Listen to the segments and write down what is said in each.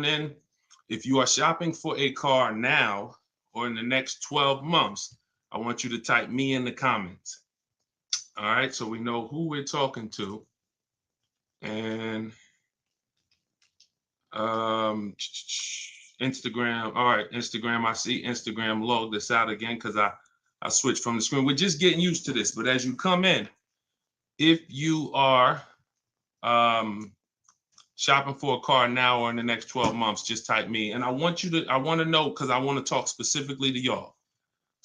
on in. If you are shopping for a car now or in the next 12 months, I want you to type me in the comments. All right, so we know who we're talking to. And Instagram. All right, Instagram. I see Instagram log this out again because I switched from the screen. We're just getting used to this. But as you come in, if you are shopping for a car now or in the next 12 months, just type me. And I want to know, because I want to talk specifically to y'all.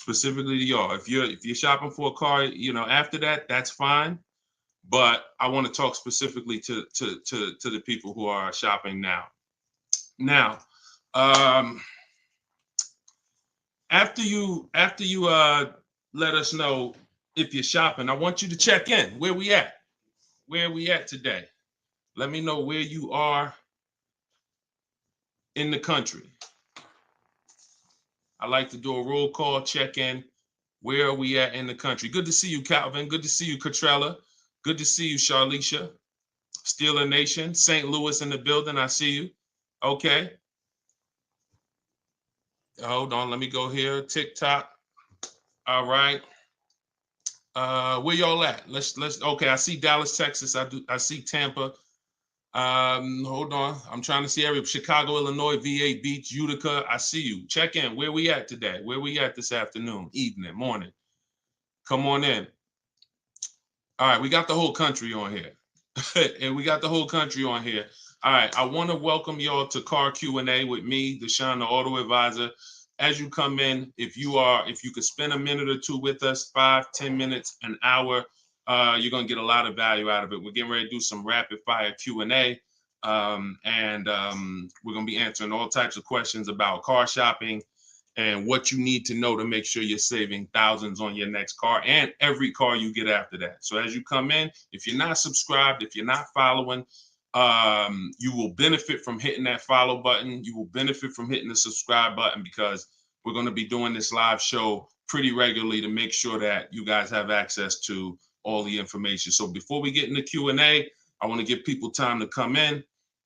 If you're shopping for a car, after that, that's fine. But I want to talk specifically to the people who are shopping now. Now, after you let us know if you're shopping, I want you to check in. Where we at? Where are we at today? Let me know where you are in the country. I like to do a roll call, check in. Where are we at in the country? Good to see you, Calvin. Good to see you, Catrella. Good to see you, Charlicia. Steeler Nation, St. Louis in the building. I see you. Okay. Hold on. Let me go here. TikTok. All right. Where y'all at? Let's. Okay. I see Dallas, Texas. I see Tampa. Hold on. I'm trying to see Chicago, Illinois, VA Beach, Utica. I see you. Check in. Where we at today? Where we at this afternoon, evening, morning? Come on in. All right. We got the whole country on here. And we got the whole country on here. All right. I want to welcome y'all to Car Q&A with me, Deshone the Auto Advisor. As you come in, if you could spend a minute or two with us, 5-10 minutes, an hour, you're going to get a lot of value out of it. We're getting ready to do some rapid fire Q&A. And we're going to be answering all types of questions about car shopping and what you need to know to make sure you're saving thousands on your next car and every car you get after that. So as you come in, if you're not subscribed, if you're not following, you will benefit from hitting that follow button. You will benefit from hitting the subscribe button, because we're going to be doing this live show pretty regularly to make sure that you guys have access to all the information. So before we get into Q&A, I want to give people time to come in.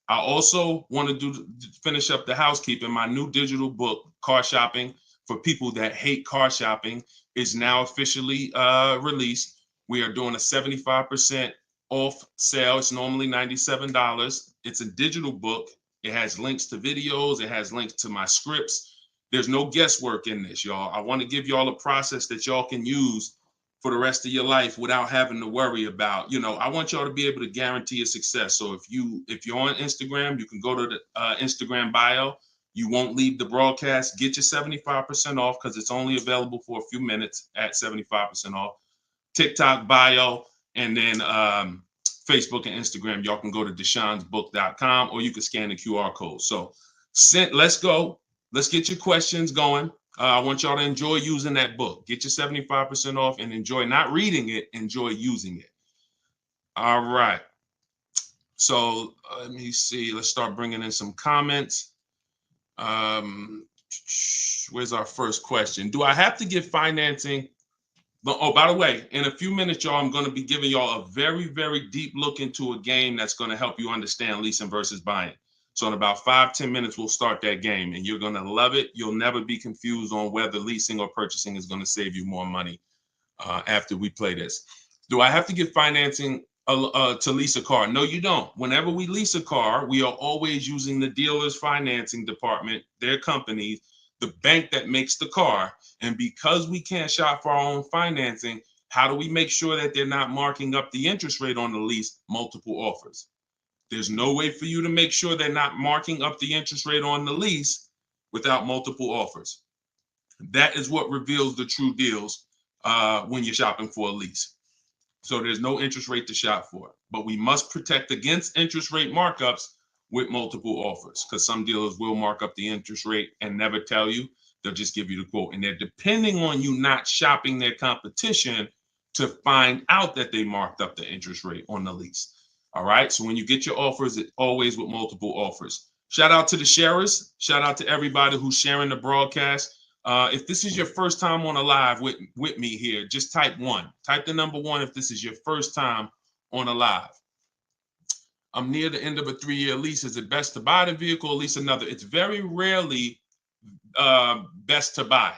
I also want to finish up the housekeeping. My new digital book, Car Shopping for People That Hate Car Shopping, is now officially released. We are doing a 75% off sale. It's normally $97. It's a digital book. It has links to videos. It has links to my scripts. There's no guesswork in this, y'all. I want to give y'all a process that y'all can use for the rest of your life without having to worry about, I want y'all to be able to guarantee your success. So if you're on Instagram, you can go to the Instagram bio. You won't leave the broadcast. Get your 75% off, because it's only available for a few minutes at 75% off. TikTok bio, and then Facebook and Instagram. Y'all can go to deshonsbook.com, or you can scan the QR code. So let's go. Let's get your questions going. I want y'all to enjoy using that book. Get your 75% off and enjoy not reading it, enjoy using it. All right. So let me see. Let's start bringing in some comments. Where's our first question? Do I have to get financing? Oh, by the way, in a few minutes, y'all, I'm going to be giving y'all a very, very deep look into a game that's going to help you understand leasing versus buying. So in about 5-10 minutes, we'll start that game, and you're going to love it. You'll never be confused on whether leasing or purchasing is going to save you more money after we play this. Do I have to get financing to lease a car? No, you don't. Whenever we lease a car, we are always using the dealer's financing department, their company, the bank that makes the car. And because we can't shop for our own financing, how do we make sure that they're not marking up the interest rate on the lease? Multiple offers. There's no way for you to make sure they're not marking up the interest rate on the lease without multiple offers. That is what reveals the true deals when you're shopping for a lease. So there's no interest rate to shop for, but we must protect against interest rate markups with multiple offers, because some dealers will mark up the interest rate and never tell you. They'll just give you the quote, and they're depending on you not shopping their competition to find out that they marked up the interest rate on the lease. All right. So when you get your offers, it's always with multiple offers. Shout out to the sharers. Shout out to everybody who's sharing the broadcast. If this is your first time on a live with me here, just type 1. Type the number 1 if this is your first time on a live. I'm near the end of a 3-year lease. Is it best to buy the vehicle or lease another? It's very rarely best to buy.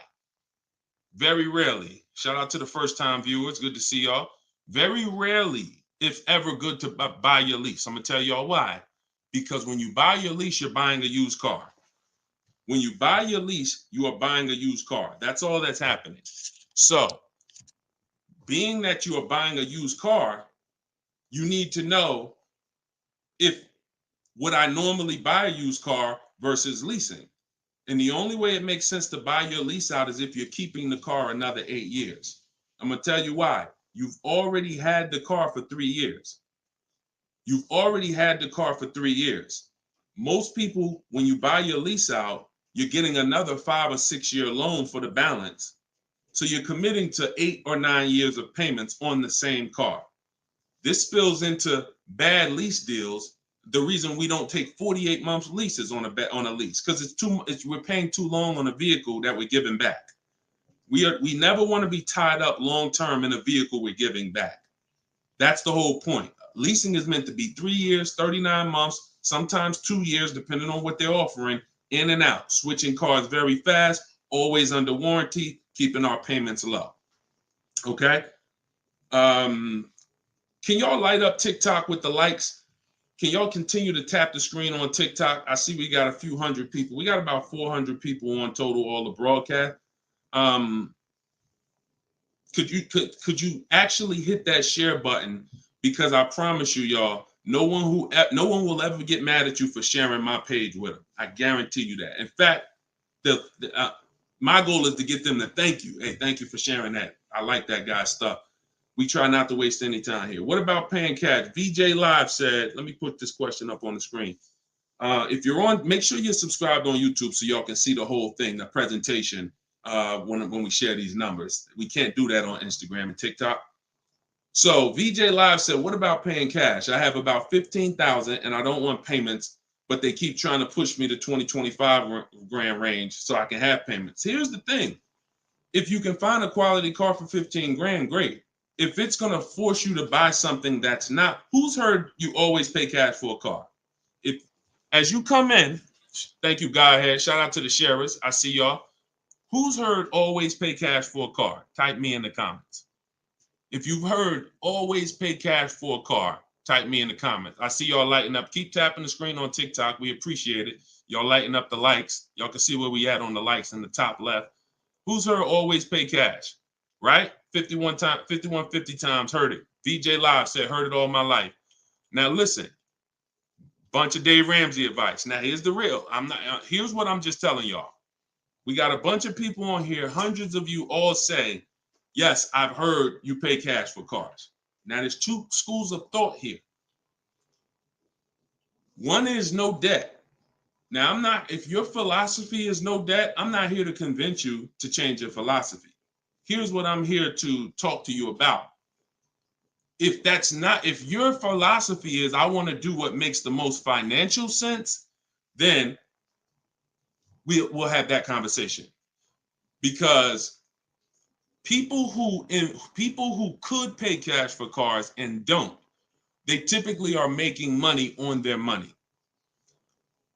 Very rarely. Shout out to the first time viewers. Good to see y'all. Very rarely, if ever, good to buy your lease. I'm going to tell y'all why. Because when you buy your lease, you're buying a used car. When you buy your lease, you are buying a used car. That's all that's happening. So, being that you are buying a used car, you need to know if would I normally buy a used car versus leasing. And the only way it makes sense to buy your lease out is if you're keeping the car another 8 years. I'm going to tell you why. You've already had the car for 3 years. You've already had the car for 3 years. Most people, when you buy your lease out, you're getting another 5 or 6 year loan for the balance. So you're committing to 8 or 9 years of payments on the same car. This spills into bad lease deals. The reason we don't take 48 months leases on a lease, because we're paying too long on a vehicle that we're giving back. We never want to be tied up long term in a vehicle we're giving back. That's the whole point. Leasing is meant to be 3 years, 39 months, sometimes 2 years, depending on what they're offering, in and out, switching cars very fast, always under warranty, keeping our payments low. Okay. Can y'all light up TikTok with the likes? Can y'all continue to tap the screen on TikTok? I see we got a few hundred people. We got about 400 people on total, all the broadcast. Could you actually hit that share button? Because I promise you, y'all, no one will ever get mad at you for sharing my page with them. I guarantee you that. In fact, my goal is to get them to thank you. Hey, thank you for sharing that. I like that guy's stuff. We try not to waste any time here. What about paying cash? VJ Live said, let me put this question up on the screen. If you're on, make sure you're subscribed on YouTube so y'all can see the whole thing, the presentation, when we share these numbers. We can't do that on Instagram and TikTok. So VJ Live said, what about paying cash? I have about 15,000 and I don't want payments, but they keep trying to push me to 25 grand range so I can have payments. Here's the thing. If you can find a quality car for 15 grand, great. If it's going to force you to buy something that's not, who's heard you always pay cash for a car? If, as you come in, thank you, Godhead. Shout out to the sharers. I see y'all. Who's heard always pay cash for a car? Type me in the comments. If you've heard always pay cash for a car, type me in the comments. I see y'all lighting up. Keep tapping the screen on TikTok. We appreciate it. Y'all lighting up the likes. Y'all can see where we at on the likes in the top left. Who's heard always pay cash? Right? 5150 times heard it. VJ Live said, heard it all my life. Now listen, bunch of Dave Ramsey advice. Now here's the real. Here's what I'm just telling y'all. We got a bunch of people on here, hundreds of you all say, yes, I've heard you pay cash for cars. Now there's two schools of thought here. One is no debt. Now if your philosophy is no debt, I'm not here to convince you to change your philosophy. Here's what I'm here to talk to you about. If your philosophy is I want to do what makes the most financial sense, then we'll have that conversation. Because people who could pay cash for cars and don't, they typically are making money on their money.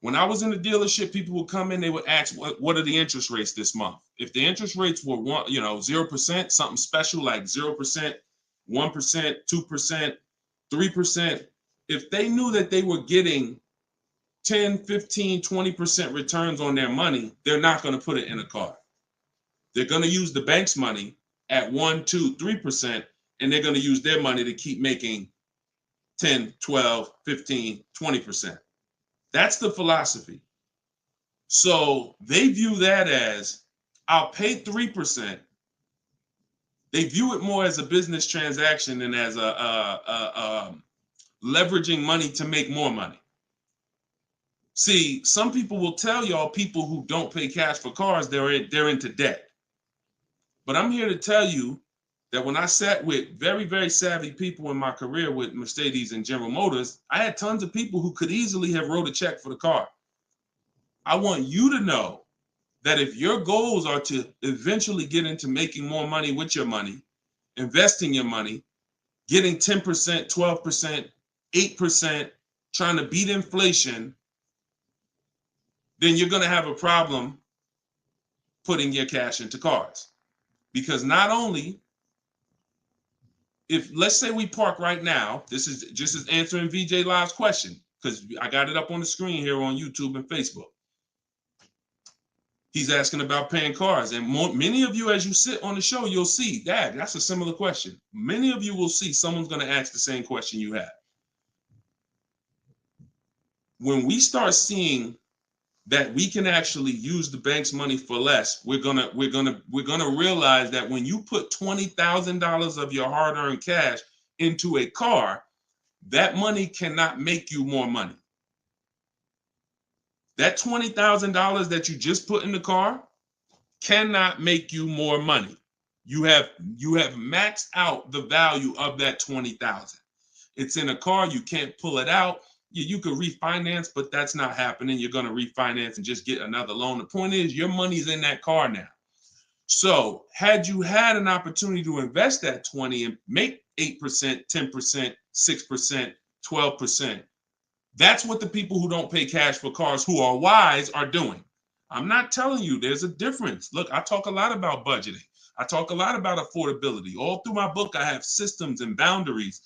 When I was in the dealership, people would come in, they would ask, what are the interest rates this month? If the interest rates were 0%, something special like 0%, 1%, 2%, 3%, if they knew that they were getting 10, 15, 20% returns on their money, they're not going to put it in a car. They're going to use the bank's money at 1, 2, 3%, and they're going to use their money to keep making 10, 12, 15, 20%. That's the philosophy. So they view that as, I'll pay 3%. They view it more as a business transaction than as a leveraging money to make more money. See, some people will tell y'all people who don't pay cash for cars, they're into debt. But I'm here to tell you that when I sat with very, very savvy people in my career with Mercedes and General Motors, I had tons of people who could easily have wrote a check for the car. I want you to know that if your goals are to eventually get into making more money with your money, investing your money, getting 10%, 12%, 8%, trying to beat inflation, then you're going to have a problem putting your cash into cars. Because not only, if let's say we park right now, this is just as answering VJ Live's question, because I got it up on the screen here on YouTube and Facebook. He's asking about paying cars. And many of you, as you sit on the show, you'll see, Dad, that's a similar question. Many of you will see someone's going to ask the same question you have. When we start seeing that we can actually use the bank's money for less, we're gonna realize that when you put $20,000 of your hard-earned cash into a car, that money cannot make you more money. That $20,000 that you just put in the car cannot make you more money. You have maxed out the value of that 20,000. It's in a car, you can't pull it out. You could refinance, but that's not happening. You're going to refinance and just get another loan. The point is, your money's in that car now. So had you had an opportunity to invest that 20 and make 8%, 10%, 6%, 12%, that's what the people who don't pay cash for cars who are wise are doing. I'm not telling you there's a difference. Look, I talk a lot about budgeting. I talk a lot about affordability. All through my book, I have systems and boundaries.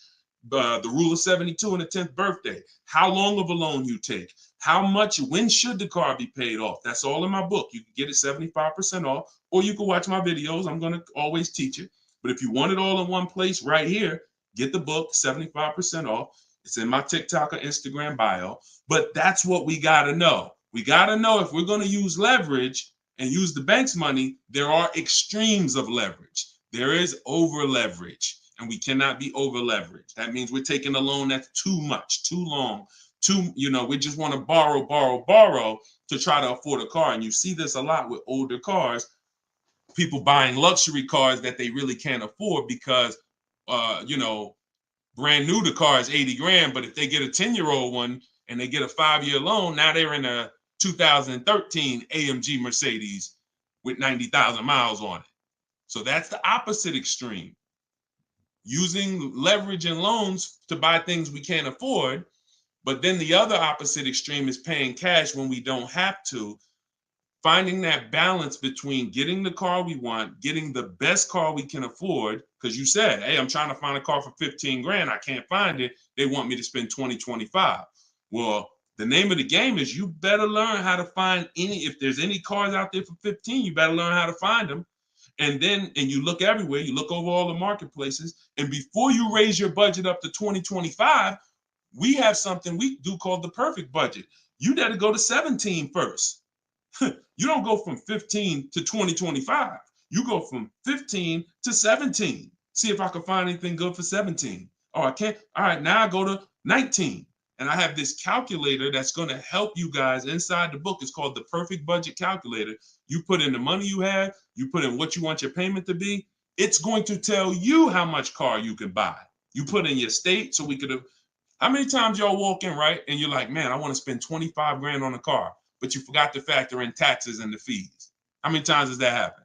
The rule of 72 and the 10th birthday, how long of a loan you take, how much, when should the car be paid off? That's all in my book. You can get it 75% off, or you can watch my videos. I'm going to always teach it. But if you want it all in one place right here, get the book, 75% off. It's in my TikTok or Instagram bio. But that's what we got to know. We got to know if we're going to use leverage and use the bank's money, there are extremes of leverage. There is over leverage. And we cannot be over leveraged. That means we're taking a loan that's too much, too long, we just want to borrow to try to afford a car. And you see this a lot with older cars, people buying luxury cars that they really can't afford because, brand new, the car is 80 grand. But if they get a 10-year-old one and they get a 5-year loan, now they're in a 2013 AMG Mercedes with 90,000 miles on it. So that's the opposite extreme. Using leverage and loans to buy things we can't afford. But then the other opposite extreme is paying cash when we don't have to. Finding that balance between getting the car we want, getting the best car we can afford. Because you said, hey, I'm trying to find a car for 15 grand. I can't find it. They want me to spend 20, 25. Well, the name of the game is you better learn how to find if there's any cars out there for 15, you better learn how to find them. And you look everywhere, you look over all the marketplaces, and before you raise your budget up to 2025, we have something we do called the perfect budget. You got to go to 17 first. You don't go from 15 to 2025. You go from 15 to 17. See if I can find anything good for 17. Oh, I can't. All right, now I go to 19. And I have this calculator that's going to help you guys inside the book. It's called the Perfect Budget Calculator. You put in the money you have, you put in what you want your payment to be. It's going to tell you how much car you can buy. You put in your state, so we could have. How many times y'all walk in, right? And you're like, man, I want to spend 25 grand on a car, but you forgot to factor in taxes and the fees. How many times does that happen?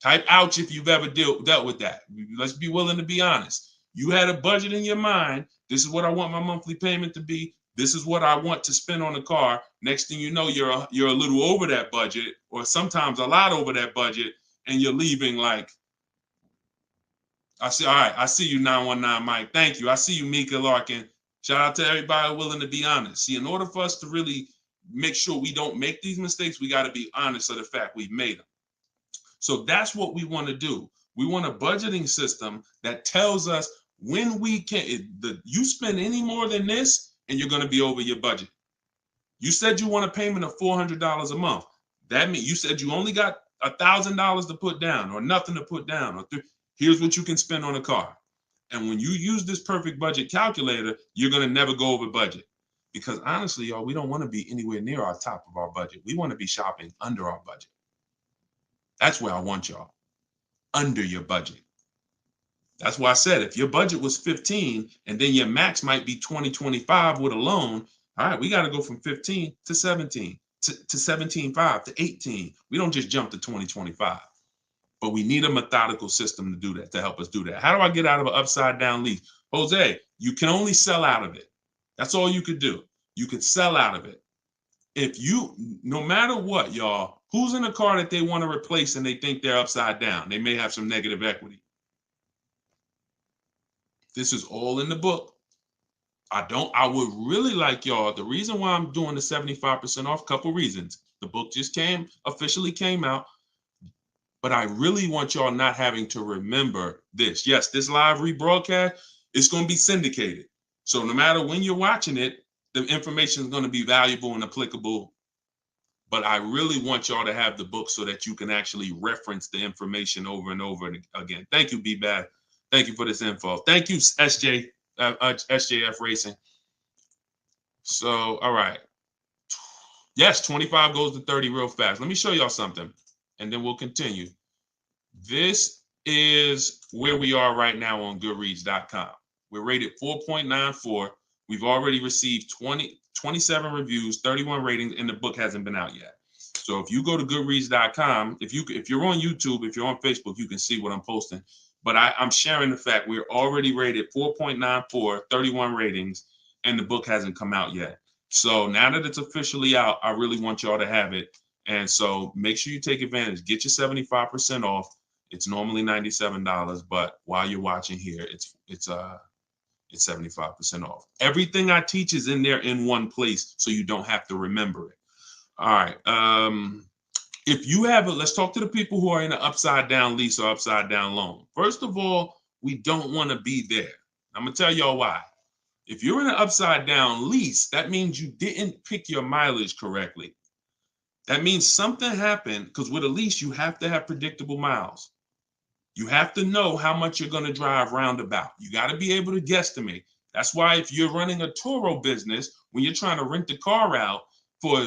Type ouch if you've ever dealt with that. Let's be willing to be honest. You had a budget in your mind. This is what I want my monthly payment to be. This is what I want to spend on the car. Next thing you know, you're a little over that budget, or sometimes a lot over that budget, and you're leaving like, all right, I see you, 919 Mike. Thank you. I see you, Mika Larkin. Shout out to everybody willing to be honest. See, in order for us to really make sure we don't make these mistakes, we got to be honest of the fact we've made them. So that's what we want to do. We want a budgeting system that tells us when we can. You spend any more than this, and you're going to be over your budget. You said you want a payment of $400 a month. That means you said you only got $1,000 to put down, or nothing to put down. Here's what you can spend on a car. And when you use this perfect budget calculator, you're going to never go over budget. Because honestly, y'all, we don't want to be anywhere near our top of our budget. We want to be shopping under our budget. That's where I want y'all. Under your budget. That's why I said if your budget was 15 and then your max might be 20, 25 with a loan, all right, we got to go from 15 to 17, to 17.5 to 18. We don't just jump to 20, 25. But we need a methodical system to do that, to help us do that. How do I get out of an upside down lease? Jose, you can only sell out of it. That's all you could do. You could sell out of it. If you, no matter what, y'all, who's in a car that they want to replace and they think they're upside down? They may have some negative equity. This is all in the book. I would really like y'all, the reason why I'm doing the 75% off, couple reasons. The book just officially came out, but I really want y'all not having to remember this. Yes, this live rebroadcast is going to be syndicated. So no matter when you're watching it, the information is going to be valuable and applicable. But I really want y'all to have the book so that you can actually reference the information over and over again. Thank you, B-Bad. Thank you for this info. Thank you, SJF Racing. So, all right. Yes, 25 goes to 30 real fast. Let me show y'all something, and then we'll continue. This is where we are right now on Goodreads.com. We're rated 4.94. We've already received 27 reviews, 31 ratings, and the book hasn't been out yet. So if you go to Goodreads.com, if you're on YouTube, if you're on Facebook, you can see what I'm posting. But I'm sharing the fact we're already rated 4.94, 31 ratings, and the book hasn't come out yet. So now that it's officially out, I really want y'all to have it. And so make sure you take advantage. Get your 75% off. It's normally $97, but while you're watching here, it's 75% off. Everything I teach is in there in one place, so you don't have to remember it. All right. If you have let's talk to the people who are in an upside down lease or upside down loan. First of all, we don't want to be there. I'm gonna tell y'all why. If you're in an upside down lease, that means you didn't pick your mileage correctly. That means something happened, because with a lease, you have to have predictable miles. You have to know how much you're going to drive roundabout. You got to be able to guesstimate. That's why if you're running a Turo business, when you're trying to rent the car out for,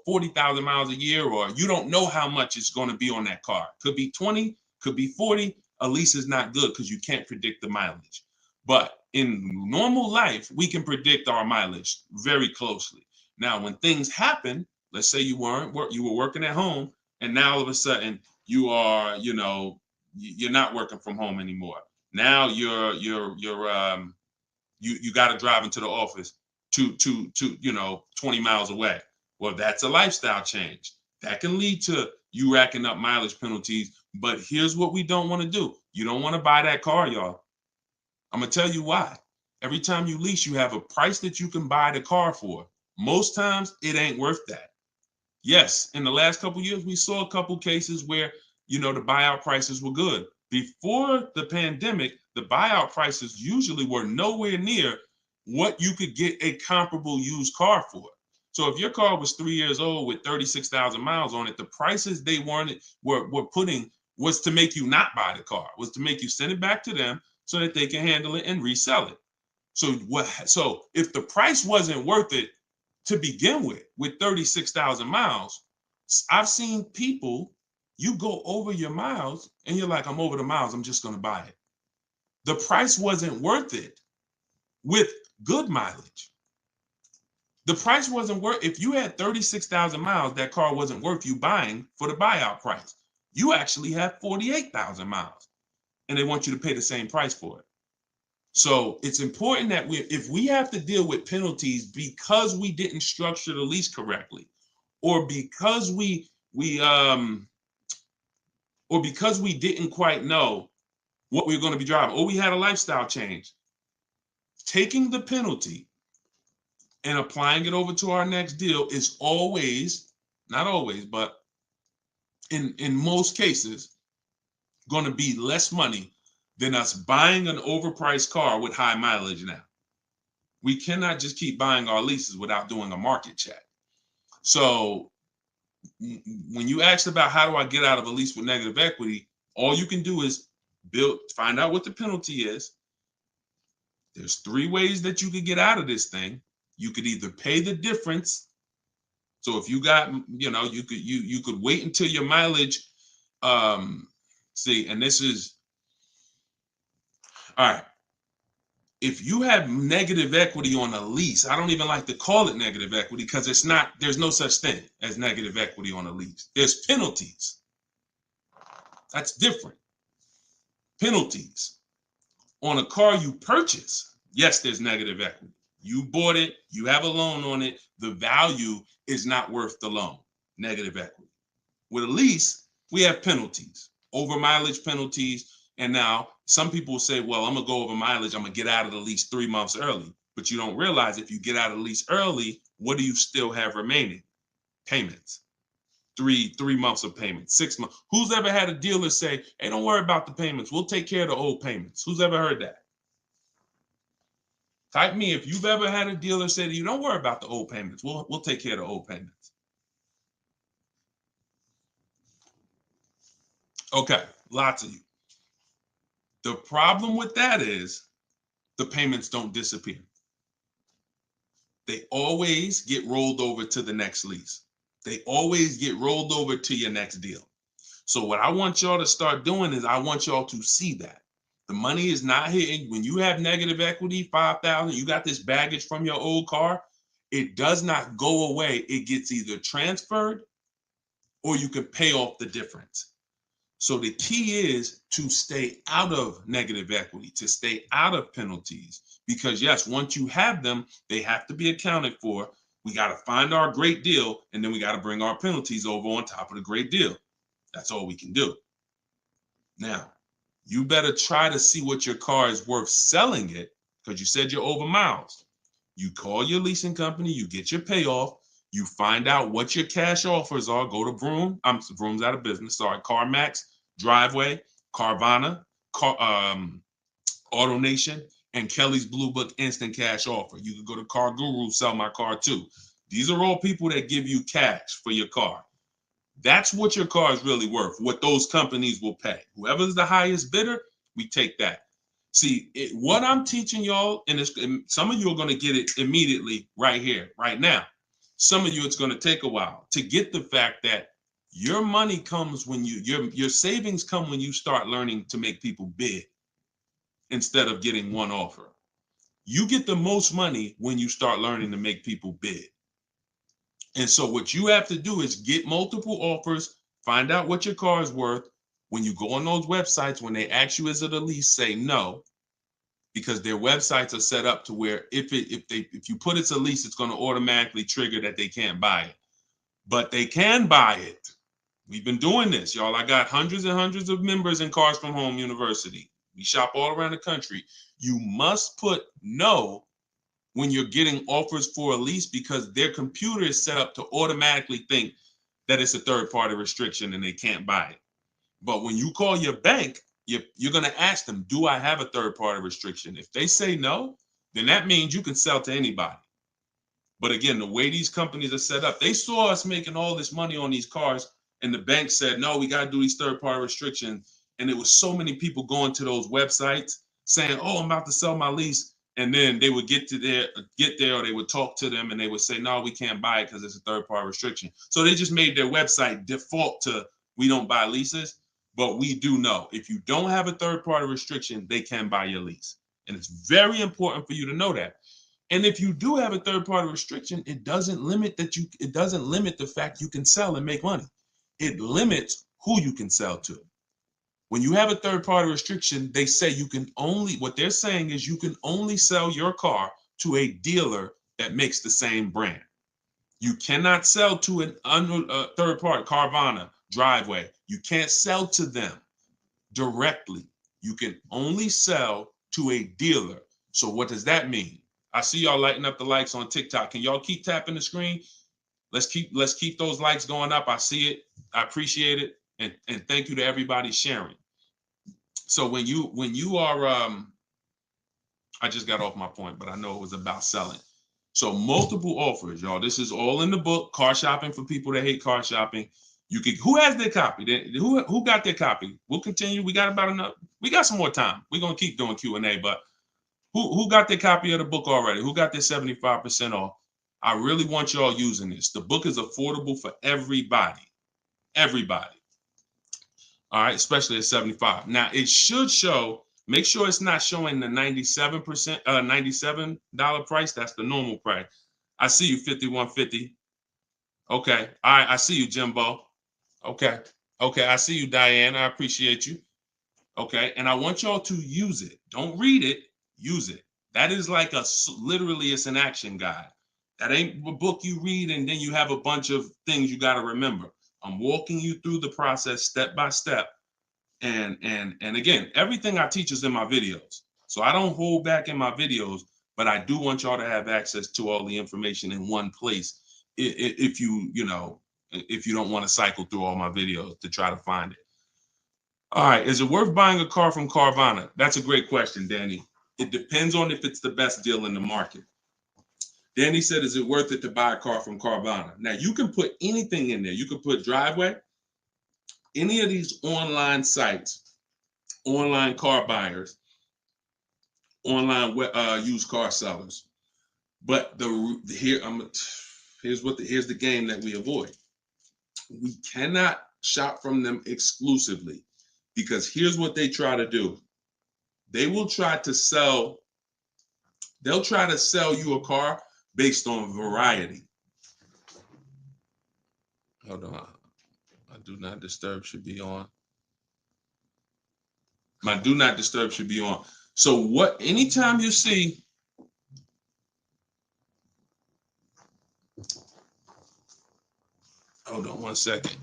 40,000 miles a year, or you don't know how much it's going to be on that car. Could be 20, could be 40. A lease is not good because you can't predict the mileage. But in normal life, we can predict our mileage very closely. Now, when things happen, let's say you were working at home, and now all of a sudden you are, you're not working from home anymore. Now you got to drive into the office to 20 miles away. Well, that's a lifestyle change. That can lead to you racking up mileage penalties. But here's what we don't want to do. You don't want to buy that car, y'all. I'm going to tell you why. Every time you lease, you have a price that you can buy the car for. Most times it ain't worth that. Yes, in the last couple of years, we saw a couple cases where, the buyout prices were good. Before the pandemic, the buyout prices usually were nowhere near what you could get a comparable used car for. So if your car was 3 years old with 36,000 miles on it, the prices they were putting was to make you not buy the car, was to make you send it back to them so that they can handle it and resell it. So if the price wasn't worth it to begin with 36,000 miles, I've seen people, you go over your miles and you're like, I'm over the miles, I'm just going to buy it. The price wasn't worth it with good mileage. The price wasn't worth, if you had 36,000 miles, that car wasn't worth you buying for the buyout price. You actually have 48,000 miles and they want you to pay the same price for it. So it's important that if we have to deal with penalties because we didn't structure the lease correctly, or because we didn't quite know what we were going to be driving, or we had a lifestyle change, taking the penalty and applying it over to our next deal is always, not always, but in most cases, going to be less money than us buying an overpriced car with high mileage now. We cannot just keep buying our leases without doing a market check. So when you asked about how do I get out of a lease with negative equity, all you can do is find out what the penalty is. There's 3 ways that you could get out of this thing. You could either pay the difference. So if you got, you could wait until your mileage, and this is, all right. If you have negative equity on a lease, I don't even like to call it negative equity because there's no such thing as negative equity on a lease. There's penalties. That's different. Penalties on a car you purchase. Yes, there's negative equity. You bought it, you have a loan on it, the value is not worth the loan, negative equity. With a lease, we have penalties, over mileage penalties. And now some people say, well, I'm gonna go over mileage, I'm gonna get out of the lease 3 months early. But you don't realize if you get out of the lease early, what do you still have remaining? Payments. Three months of payments, 6 months. Who's ever had a dealer say, hey, don't worry about the payments, we'll take care of the old payments? Who's ever heard that? Type me if you've ever had a dealer say to you, don't worry about the old payments, we'll take care of the old payments. Okay, lots of you. The problem with that is the payments don't disappear. They always get rolled over to the next lease. They always get rolled over to your next deal. So what I want y'all to start doing is I want y'all to see that the money is not hitting. When you have negative equity, 5,000, you got this baggage from your old car, it does not go away. It gets either transferred or you can pay off the difference. So the key is to stay out of negative equity, to stay out of penalties, because yes, once you have them, they have to be accounted for. We got to find our great deal, and then we got to bring our penalties over on top of the great deal. That's all we can do. Now, you better try to see what your car is worth selling it, because you said you're over miles. You call your leasing company, you get your payoff, you find out what your cash offers are. Go to Vroom. Vroom's out of business. Sorry, CarMax, Driveway, Carvana, AutoNation, and Kelly's Blue Book Instant Cash Offer. You can go to Car Guru, Sell My Car Too. These are all people that give you cash for your car. That's what your car is really worth, what those companies will pay. Whoever's the highest bidder, we take that. See, what I'm teaching y'all, and some of you are going to get it immediately right here, right now. Some of you, it's going to take a while to get the fact that your money comes when your savings come when you start learning to make people bid instead of getting one offer. You get the most money when you start learning to make people bid. And so what you have to do is get multiple offers, find out what your car is worth. When you go on those websites, when they ask you, is it a lease, say no, because their websites are set up to where if you put it's a lease, it's going to automatically trigger that they can't buy it. But they can buy it. We've been doing this, y'all. I got hundreds and hundreds of members in Cars from Home University. We shop all around the country. You must put no when you're getting offers for a lease, because their computer is set up to automatically think that it's a third-party restriction and they can't buy it. But when you call your bank, you're going to ask them, do I have a third-party restriction? If they say no, then that means you can sell to anybody. But again, the way these companies are set up, they saw us making all this money on these cars, and the bank said, no, we got to do these third-party restrictions. And it was so many people going to those websites saying, oh, I'm about to sell my lease. And then they would get there, or they would talk to them and they would say, no, we can't buy it because it's a third-party restriction. So they just made their website default to, we don't buy leases, but we do know if you don't have a third-party restriction, they can buy your lease. And it's very important for you to know that. And if you do have a third-party restriction, it doesn't limit the fact you can sell and make money. It limits who you can sell to. When you have a third-party restriction, they say what they're saying is you can only sell your car to a dealer that makes the same brand. You cannot sell to a third party, Carvana, Driveway. You can't sell to them directly. You can only sell to a dealer. So what does that mean? I see y'all lighting up the likes on TikTok. Can y'all keep tapping the screen? Let's keep those likes going up. I see it. I appreciate it. And thank you to everybody sharing. So when you are, I just got off my point, but I know it was about selling. So multiple offers, y'all. This is all in the book, Car Shopping for People that Hate Car Shopping. Who has their copy? Who got their copy? We'll continue. We got some more time. We're gonna keep doing Q&A, but who got their copy of the book already? Who got their 75% off? I really want y'all using this. The book is affordable for everybody. Everybody. All right, especially at 75. Now it should show, make sure it's not showing the 97%, $97 price. That's the normal price. I see you, 5150. Okay. All right, I see you, Jimbo. Okay. Okay, I see you, Diane. I appreciate you. Okay, and I want y'all to use it. Don't read it, use it. That is like literally it's an action guide. That ain't a book you read and then you have a bunch of things you got to remember. I'm walking you through the process step by step. And again, everything I teach is in my videos. So I don't hold back in my videos, but I do want y'all to have access to all the information in one place. If if you don't want to cycle through all my videos to try to find it. All right, is it worth buying a car from Carvana? That's a great question, Danny. It depends on if it's the best deal in the market. Danny said, is it worth it to buy a car from Carvana? Now, you can put anything in there. You can put Driveway, any of these online sites, online car buyers, online used car sellers. But here's the game that we avoid. We cannot shop from them exclusively because here's what they try to do. They'll try to sell you a car based on variety. Hold on. My do not disturb should be on. My do not disturb should be on. So anytime you see, hold on one second.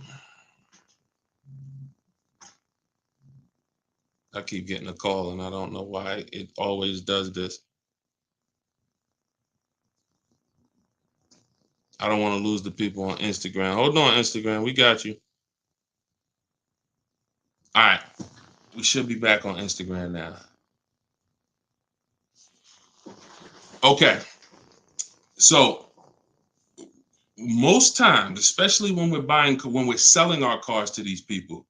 I keep getting a call and I don't know why it always does this. I don't want to lose the people on Instagram. Hold on, Instagram. We got you. All right. We should be back on Instagram now. Okay. So most times, especially when we're selling our cars to these people,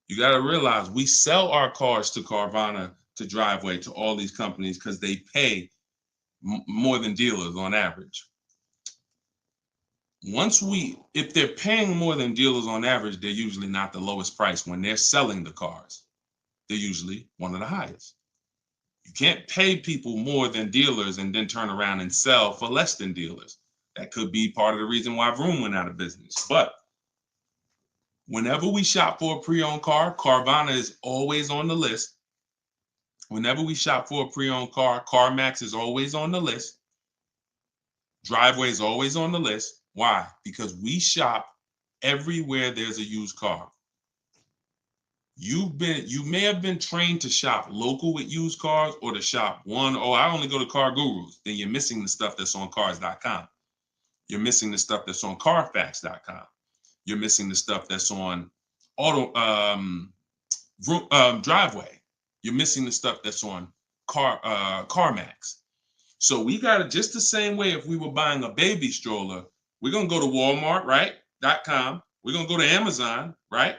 you got to realize we sell our cars to Carvana, to Driveway, to all these companies because they pay more than dealers on average. If they're paying more than dealers on average, they're usually not the lowest price. When they're selling the cars, they're usually one of the highest. You can't pay people more than dealers and then turn around and sell for less than dealers. That could be part of the reason why Vroom went out of business. But whenever we shop for a pre-owned car, Carvana is always on the list. Whenever we shop for a pre-owned car, CarMax is always on the list. Driveway is always on the list. Why? Because we shop everywhere there's a used car. You may have been trained to shop local with used cars or to shop I only go to Car Gurus. Then you're missing the stuff that's on cars.com. You're missing the stuff that's on carfax.com. You're missing the stuff that's on Driveway. You're missing the stuff that's on CarMax. So we got it just the same way. If we were buying a baby stroller, we're going to go to Walmart, right? .com. We're going to go to Amazon, right?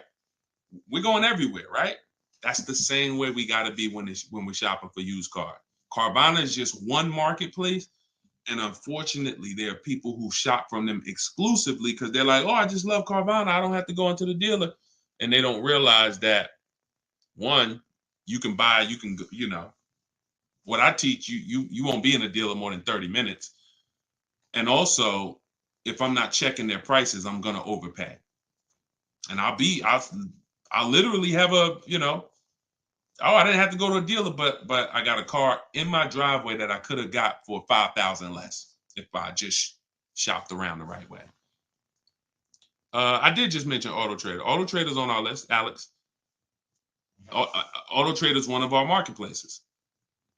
We're going everywhere, right? That's the same way we got to be when we're shopping for used cars. Carvana is just one marketplace. And unfortunately, there are people who shop from them exclusively because they're like, oh, I just love Carvana. I don't have to go into the dealer. And they don't realize that, one, what I teach you won't be in a dealer more than 30 minutes. And also, if I'm not checking their prices, I'm going to overpay. And I'll literally have I didn't have to go to a dealer, but I got a car in my driveway that I could have got for $5,000 less if I just shopped around the right way. I did just mention Auto Trader. Auto Trader's on our list, Alex. Auto Trader is one of our marketplaces.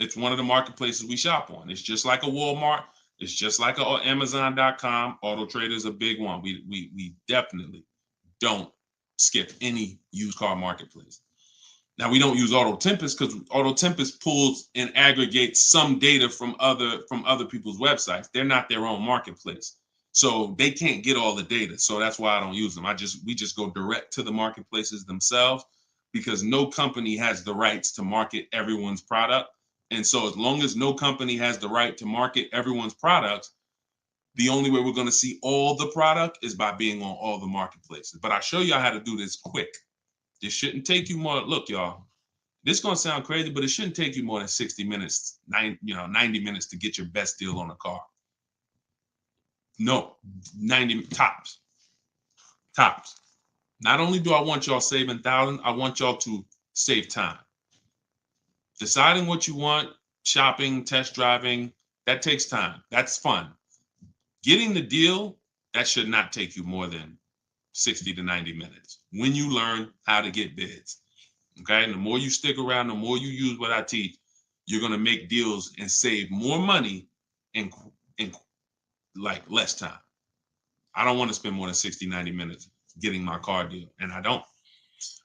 It's one of the marketplaces we shop on. It's just like a Walmart. It's just like a Amazon.com. Auto Trader is a big one. We definitely don't skip any used car marketplace. Now, we don't use Auto Tempest because Auto Tempest pulls and aggregates some data from other people's websites. They're not their own marketplace, so they can't get all the data. So that's why I don't use them. We just go direct to the marketplaces themselves because no company has the rights to market everyone's product. And so as long as no company has the right to market everyone's products, the only way we're going to see all the product is by being on all the marketplaces. But I'll show you how to do this quick. This shouldn't take you more. Look, y'all, this is going to sound crazy, but it shouldn't take you more than 60 minutes, 90 minutes to get your best deal on a car. No, 90 tops. Tops. Not only do I want y'all saving thousands, I want y'all to save time. Deciding what you want shopping, test driving, that takes time. That's fun. Getting the deal, that should not take you more than 60 to 90 minutes when you learn how to get bids. Okay. And the more you stick around, the more you use what I teach, you're going to make deals and save more money in like less time. I don't want to spend more than 60, 90 minutes getting my car deal, and I don't.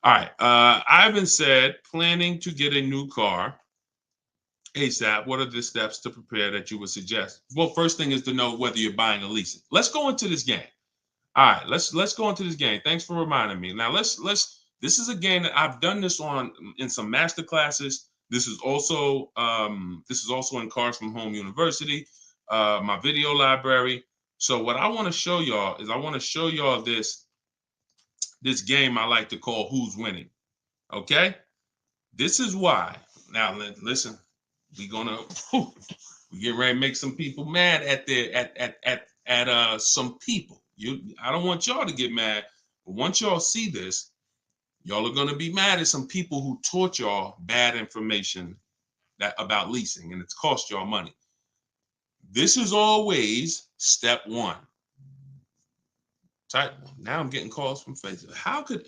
All right. Ivan said, planning to get a new car ASAP. What are the steps to prepare that you would suggest? Well, first thing is to know whether you're buying or leasing. Let's go into this game. All right, let's go into this game. Thanks for reminding me. Now let's this is a game that I've done this on in some master classes. This is also in Cars from Home University, my video library. So what I want to show y'all is I want to show y'all this game I like to call Who's Winning. Okay? This is why. Now listen, we get ready to make some people mad at some people. I don't want y'all to get mad, but once y'all see this, y'all are gonna be mad at some people who taught y'all bad information about leasing, and it's cost y'all money. This is always step one. Now I'm getting calls from Facebook. How could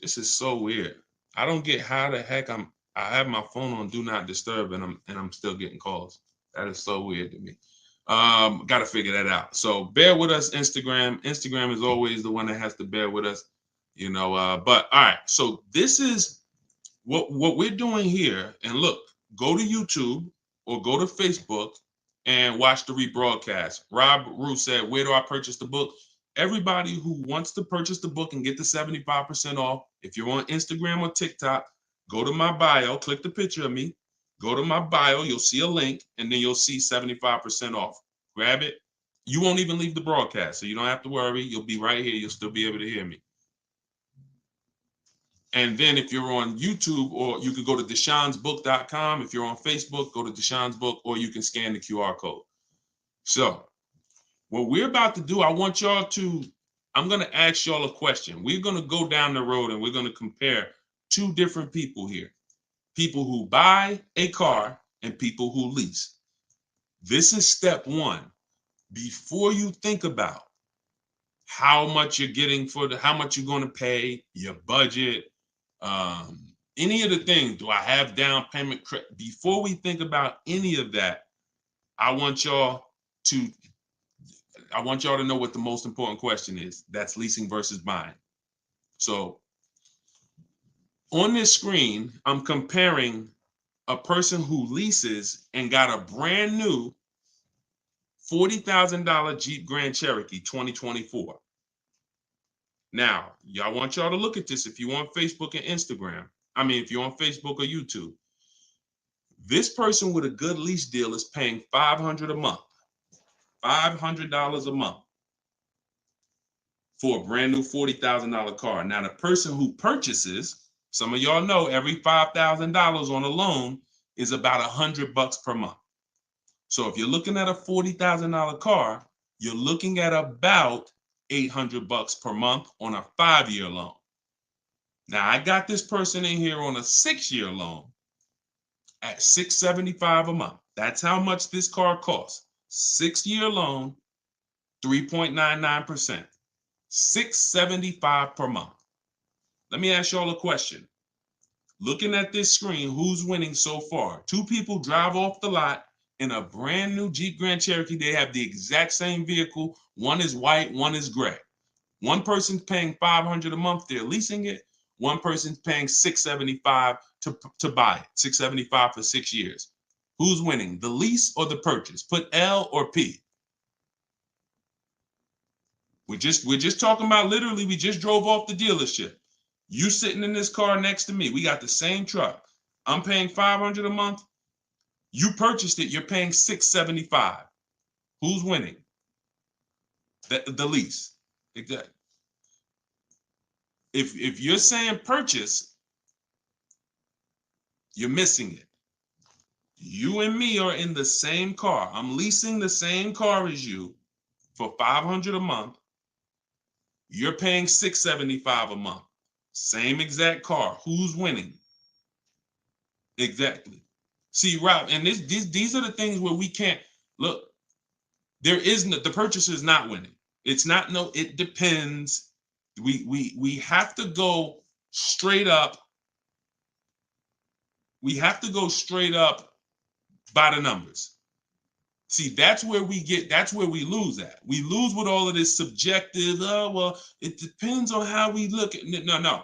this is so weird. I don't get how the heck I have my phone on do not disturb and I'm still getting calls. That is so weird to me. Got to figure that out. So bear with us, Instagram. Instagram is always the one that has to bear with us, you know. But all right, so this is what we're doing here. And look, go to YouTube or go to Facebook and watch the rebroadcast. Rob Rue said, "Where do I purchase the book?" Everybody who wants to purchase the book and get the 75% off, if you're on Instagram or TikTok, go to my bio, click the picture of me, go to my bio, you'll see a link, and then you'll see 75% off. Grab it. You won't even leave the broadcast, so you don't have to worry. You'll be right here. You'll still be able to hear me. And then if you're on YouTube, or you can go to deshonsbook.com. If you're on Facebook, go to Deshon's Book, or you can scan the QR code. So what we're about to do, I'm going to ask y'all a question. We're going to go down the road and we're going to compare two different people here. People who buy a car and people who lease. This is step one. Before you think about how much you're getting how much you're going to pay, your budget, any of the things, do I have down payment? Before we think about any of that, I want y'all to know what the most important question is. That's leasing versus buying. So on this screen, I'm comparing a person who leases and got a brand new $40,000 Jeep Grand Cherokee 2024. Now, I want y'all to look at this if you're on Facebook and Instagram. If you're on Facebook or YouTube. This person with a good lease deal is paying $500 a month. $500 a month for a brand new $40,000 car. Now, the person who purchases, some of y'all know every $5,000 on a loan is about $100 per month. So if you're looking at a $40,000 car, you're looking at about $800 per month on a 5-year loan. Now, I got this person in here on a 6-year loan at $675 a month. That's how much this car costs. 6-year loan, 3.99%. $675 per month. Let me ask y'all a question. Looking at this screen, who's winning so far? Two people drive off the lot in a brand new Jeep Grand Cherokee. They have the exact same vehicle. One is white, one is gray. One person's paying $500 a month. They're leasing it. One person's paying $675 to buy it. $675 for 6 years. Who's winning, the lease or the purchase? Put L or P. We're just talking about, literally, we just drove off the dealership. You sitting in this car next to me. We got the same truck. I'm paying $500 a month. You purchased it. You're paying $675. Who's winning? The lease. Exactly. If you're saying purchase, you're missing it. You and me are in the same car. I'm leasing the same car as you for $500 a month. You're paying $675 a month. Same exact car. Who's winning? Exactly. See, Rob, and these are the things where we can't look. There is no, the purchaser is not winning. It's not no. It depends. We have to go straight up. We have to go straight up by the numbers. See, that's where we lose at. We lose with all of this subjective, oh, well, it depends on how we look at it. No.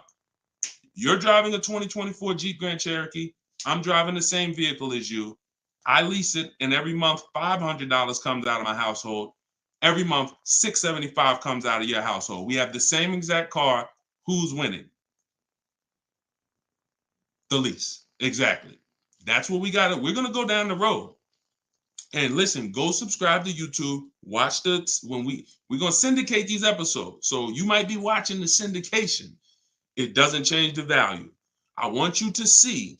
You're driving a 2024 Jeep Grand Cherokee. I'm driving the same vehicle as you. I lease it, and every month $500 comes out of my household. Every month $675 comes out of your household. We have the same exact car. Who's winning? The lease. Exactly. That's what we got. We're gonna go down the road. And listen, go subscribe to YouTube. Watch we're gonna syndicate these episodes. So you might be watching the syndication. It doesn't change the value. I want you to see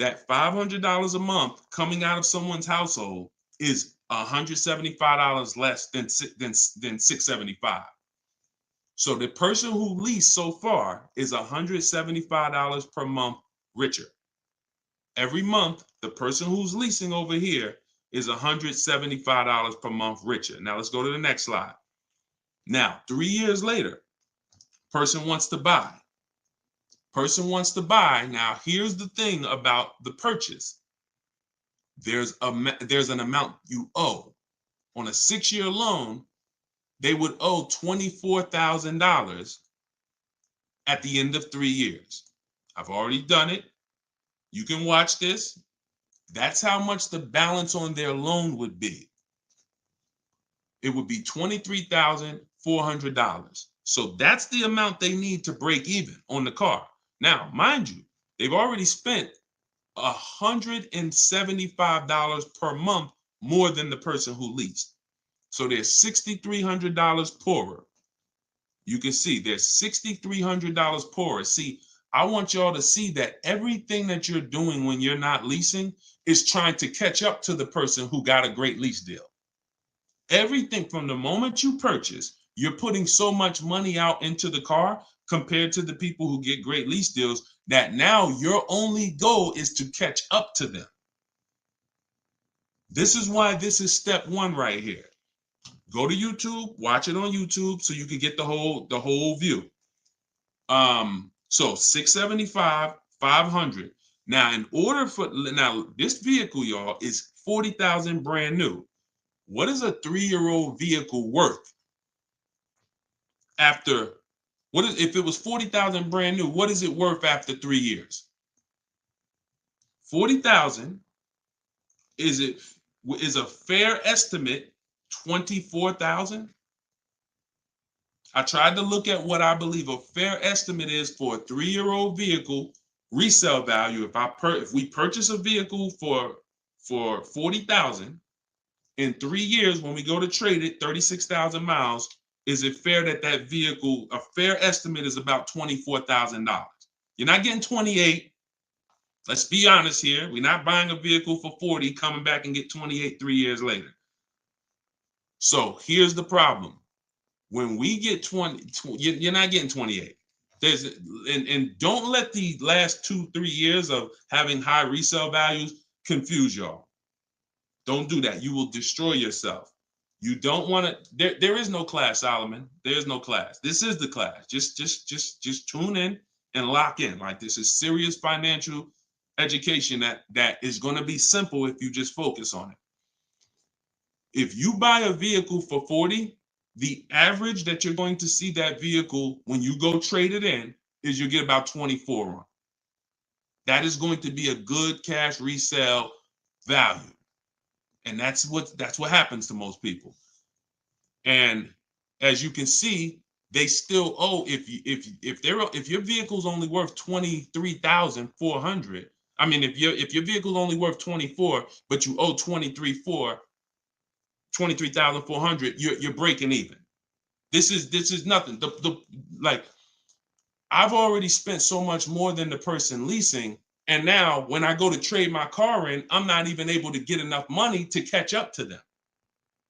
that $500 a month coming out of someone's household is $175 less than $675. So the person who leased so far is $175 per month richer. Every month, the person who's leasing over here is $175 per month richer. Now let's go to the next slide. Now, 3 years later, person wants to buy. Person wants to buy. Now, here's the thing about the purchase. There's an amount you owe. On a 6-year loan, they would owe $24,000 at the end of 3 years. I've already done it. You can watch this. That's how much the balance on their loan would be. It would be $23,400. So that's the amount they need to break even on the car. Now, mind you, they've already spent $175 per month more than the person who leased. So they're $6,300 poorer. You can see they're $6,300 poorer. See, I want y'all to see that everything that you're doing when you're not leasing is trying to catch up to the person who got a great lease deal. Everything from the moment you purchase, you're putting so much money out into the car compared to the people who get great lease deals that now your only goal is to catch up to them. This is why this is step one right here. Go to YouTube, watch it on YouTube so you can get the whole view. So 675, 500. Now, this vehicle, y'all, is 40,000 brand new. What is a 3-year-old vehicle worth? If it was 40,000 brand new, what is it worth after 3 years? 40,000 is a fair estimate 24,000? I tried to look at what I believe a fair estimate is for a 3-year-old vehicle resale value. If we purchase a vehicle for 40,000 in 3 years, when we go to trade it, 36,000 miles, is it fair that vehicle, a fair estimate is about $24,000? You're not getting 28. Let's be honest here. We're not buying a vehicle for 40, coming back and get 28 3 years later. So here's the problem. When we get 20, you're not getting 28. And don't let the last 2-3 years of having high resale values confuse y'all. Don't do that. You will destroy yourself. You don't want to. There is no class, Solomon. There is no class. This is the class. Just tune in and lock in. Like, this is serious financial education that is going to be simple if you just focus on it. If you buy a vehicle for 40, the average that you're going to see that vehicle when you go trade it in is you get about 24 on. That is going to be a good cash resale value. And that's what happens to most people. And as you can see, they still owe, if your vehicle's only worth 23,400, I mean, if your vehicle's only worth 24, but you owe 23,400, you're breaking even. This is nothing. Like, I've already spent so much more than the person leasing. And now when I go to trade my car in, I'm not even able to get enough money to catch up to them.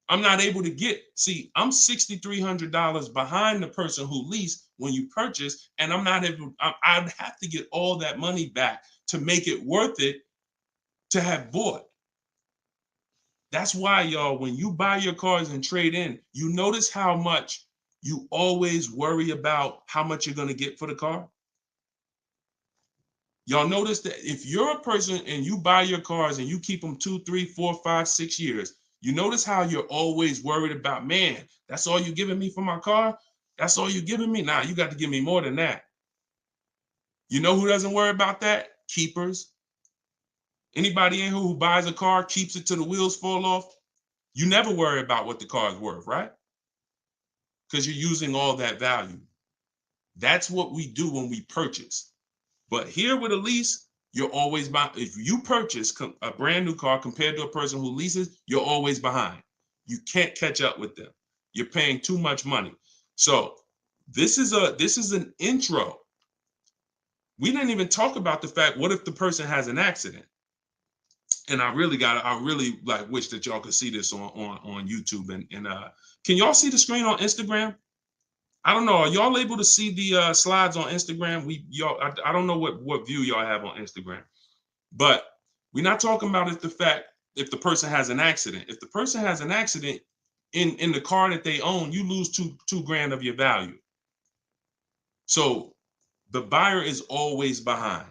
I'm not able to I'm $6,300 behind the person who leased when you purchase, and I'd have to get all that money back to make it worth it to have bought. That's why, y'all, when you buy your cars and trade in, you notice how much you always worry about how much you're going to get for the car. Y'all notice that if you're a person and you buy your cars and you keep them 2, 3, 4, 5, 6 years, you notice how you're always worried about, man, that's all you're giving me for my car? That's all you're giving me? Nah, you got to give me more than that. You know who doesn't worry about that? Keepers. Anybody in here who buys a car, keeps it till the wheels fall off, you never worry about what the car is worth, right? Because you're using all that value. That's what we do when we purchase. But here with a lease, you're always behind. If you purchase a brand new car compared to a person who leases, you're always behind. You can't catch up with them. You're paying too much money. So this is an intro. We didn't even talk about the fact, what if the person has an accident? And I really like wish that y'all could see this on YouTube. And can y'all see the screen on Instagram? I don't know. Are y'all able to see the slides on Instagram? I don't know what view y'all have on Instagram, but we're not talking about if the person has an accident. If the person has an accident in the car that they own, you lose two grand of your value. So the buyer is always behind.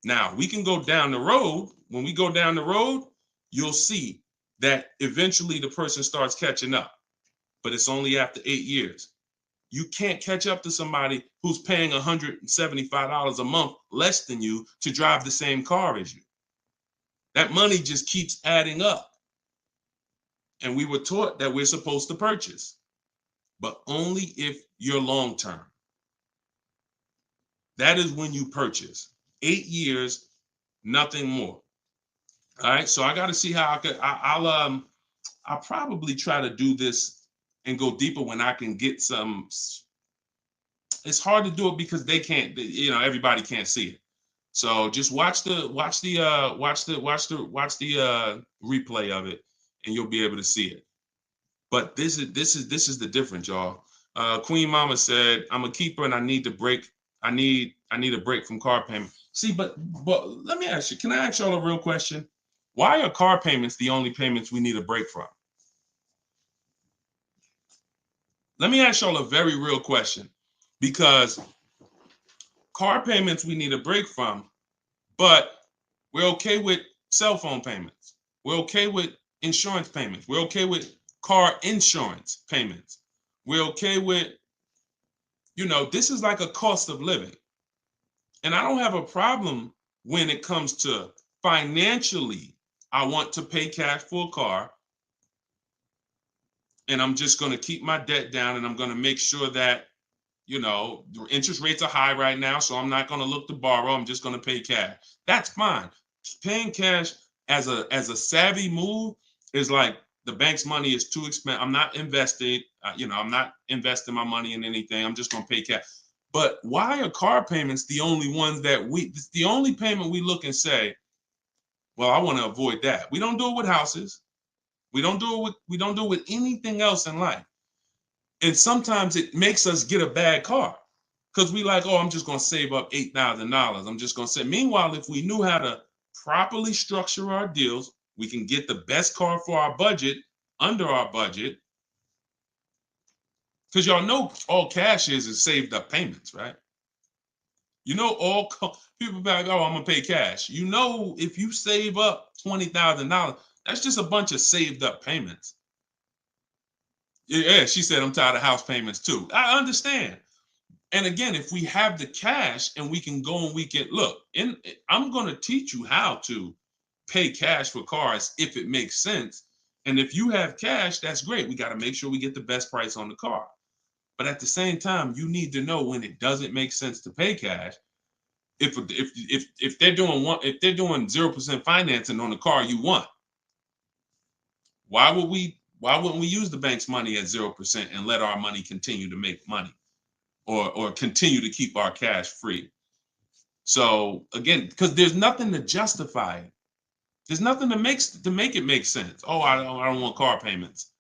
Now we can go down the road. When we go down the road, you'll see that eventually the person starts catching up, but it's only after 8 years. You can't catch up to somebody who's paying $175 a month less than you to drive the same car as you. That money just keeps adding up. And we were taught that we're supposed to purchase, but only if you're long term. That is when you purchase. 8 years, nothing more. All right, so I got to see how I'll probably try to do this and go deeper when I can get some. It's hard to do it because they can't, everybody can't see it. So just watch the replay of it, and you'll be able to see it. But this is the difference, y'all. Queen Mama said, "I'm a keeper and I need to break. I need a break from car payment." See, but let me ask you. Can I ask y'all a real question? Why are car payments the only payments we need a break from? Let me ask y'all a very real question, because car payments we need a break from, but we're okay with cell phone payments. We're okay with insurance payments. We're okay with car insurance payments. We're okay with, this is like a cost of living. And I don't have a problem when it comes to financially, I want to pay cash for a car, and I'm just going to keep my debt down, and I'm going to make sure that, the interest rates are high right now, so I'm not going to look to borrow. I'm just going to pay cash. That's fine. Paying cash as a savvy move is like, the bank's money is too expensive. I'm not invested. I'm not investing my money in anything. I'm just going to pay cash. But why are car payments the only ones it's the only payment we look and say, well, I want to avoid that. We don't do it with houses. We don't do it with anything else in life. And sometimes it makes us get a bad car because we like, oh, I'm just going to save up $8,000. I'm just going to say. Meanwhile, if we knew how to properly structure our deals, we can get the best car for our budget, under our budget. Because y'all know all cash is saved up payments, right? All people be like, oh, I'm going to pay cash. If you save up $20,000, that's just a bunch of saved up payments. Yeah, she said, I'm tired of house payments too. I understand. And again, if we have the cash and we can go and we can look, I'm going to teach you how to pay cash for cars if it makes sense. And if you have cash, that's great. We got to make sure we get the best price on the car. But at the same time, you need to know when it doesn't make sense to pay cash. If they're doing 0% financing on the car you want, why wouldn't we use the bank's money at 0% and let our money continue to make money, or continue to keep our cash free? So again, because there's nothing to justify it. There's nothing to make it make sense. Oh, I don't want car payments.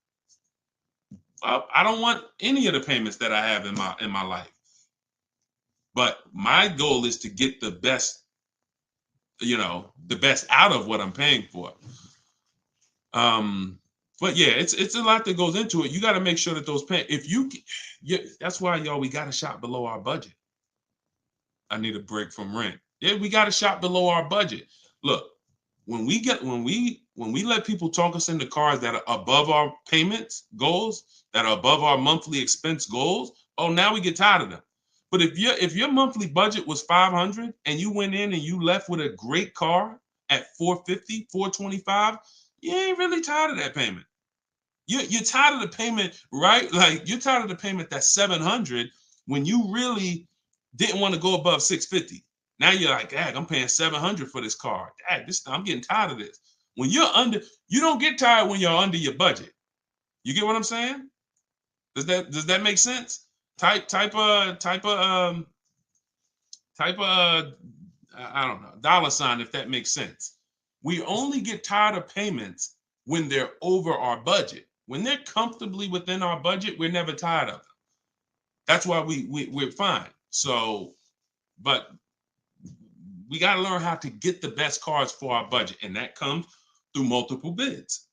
I don't want any of the payments that I have in my life. But my goal is to get the best you know, the best out of what I'm paying for. But yeah, it's a lot that goes into it. You got to make sure that those that's why y'all, we got to shop below our budget. I need a break from rent. Yeah, we got to shop below our budget. Look, when we let people talk us into cars that are above our payments goals, that are above our monthly expense goals, oh, now we get tired of them. But if your monthly budget was 500 and you went in and you left with a great car at 450, 425, you ain't really tired of that payment. You're tired of the payment, right? Like, you're tired of the payment that's 700 when you really didn't want to go above 650. Now you're like, dad, I'm paying 700 for this car. Dad, I'm getting tired of this. When you're under, you don't get tired when you're under your budget. You get what I'm saying? Does that make sense? Type I don't know, $ if that makes sense. We only get tired of payments when they're over our budget. When they're comfortably within our budget, we're never tired of them. That's why we're fine. So, but we got to learn how to get the best cars for our budget, and that comes through multiple bids.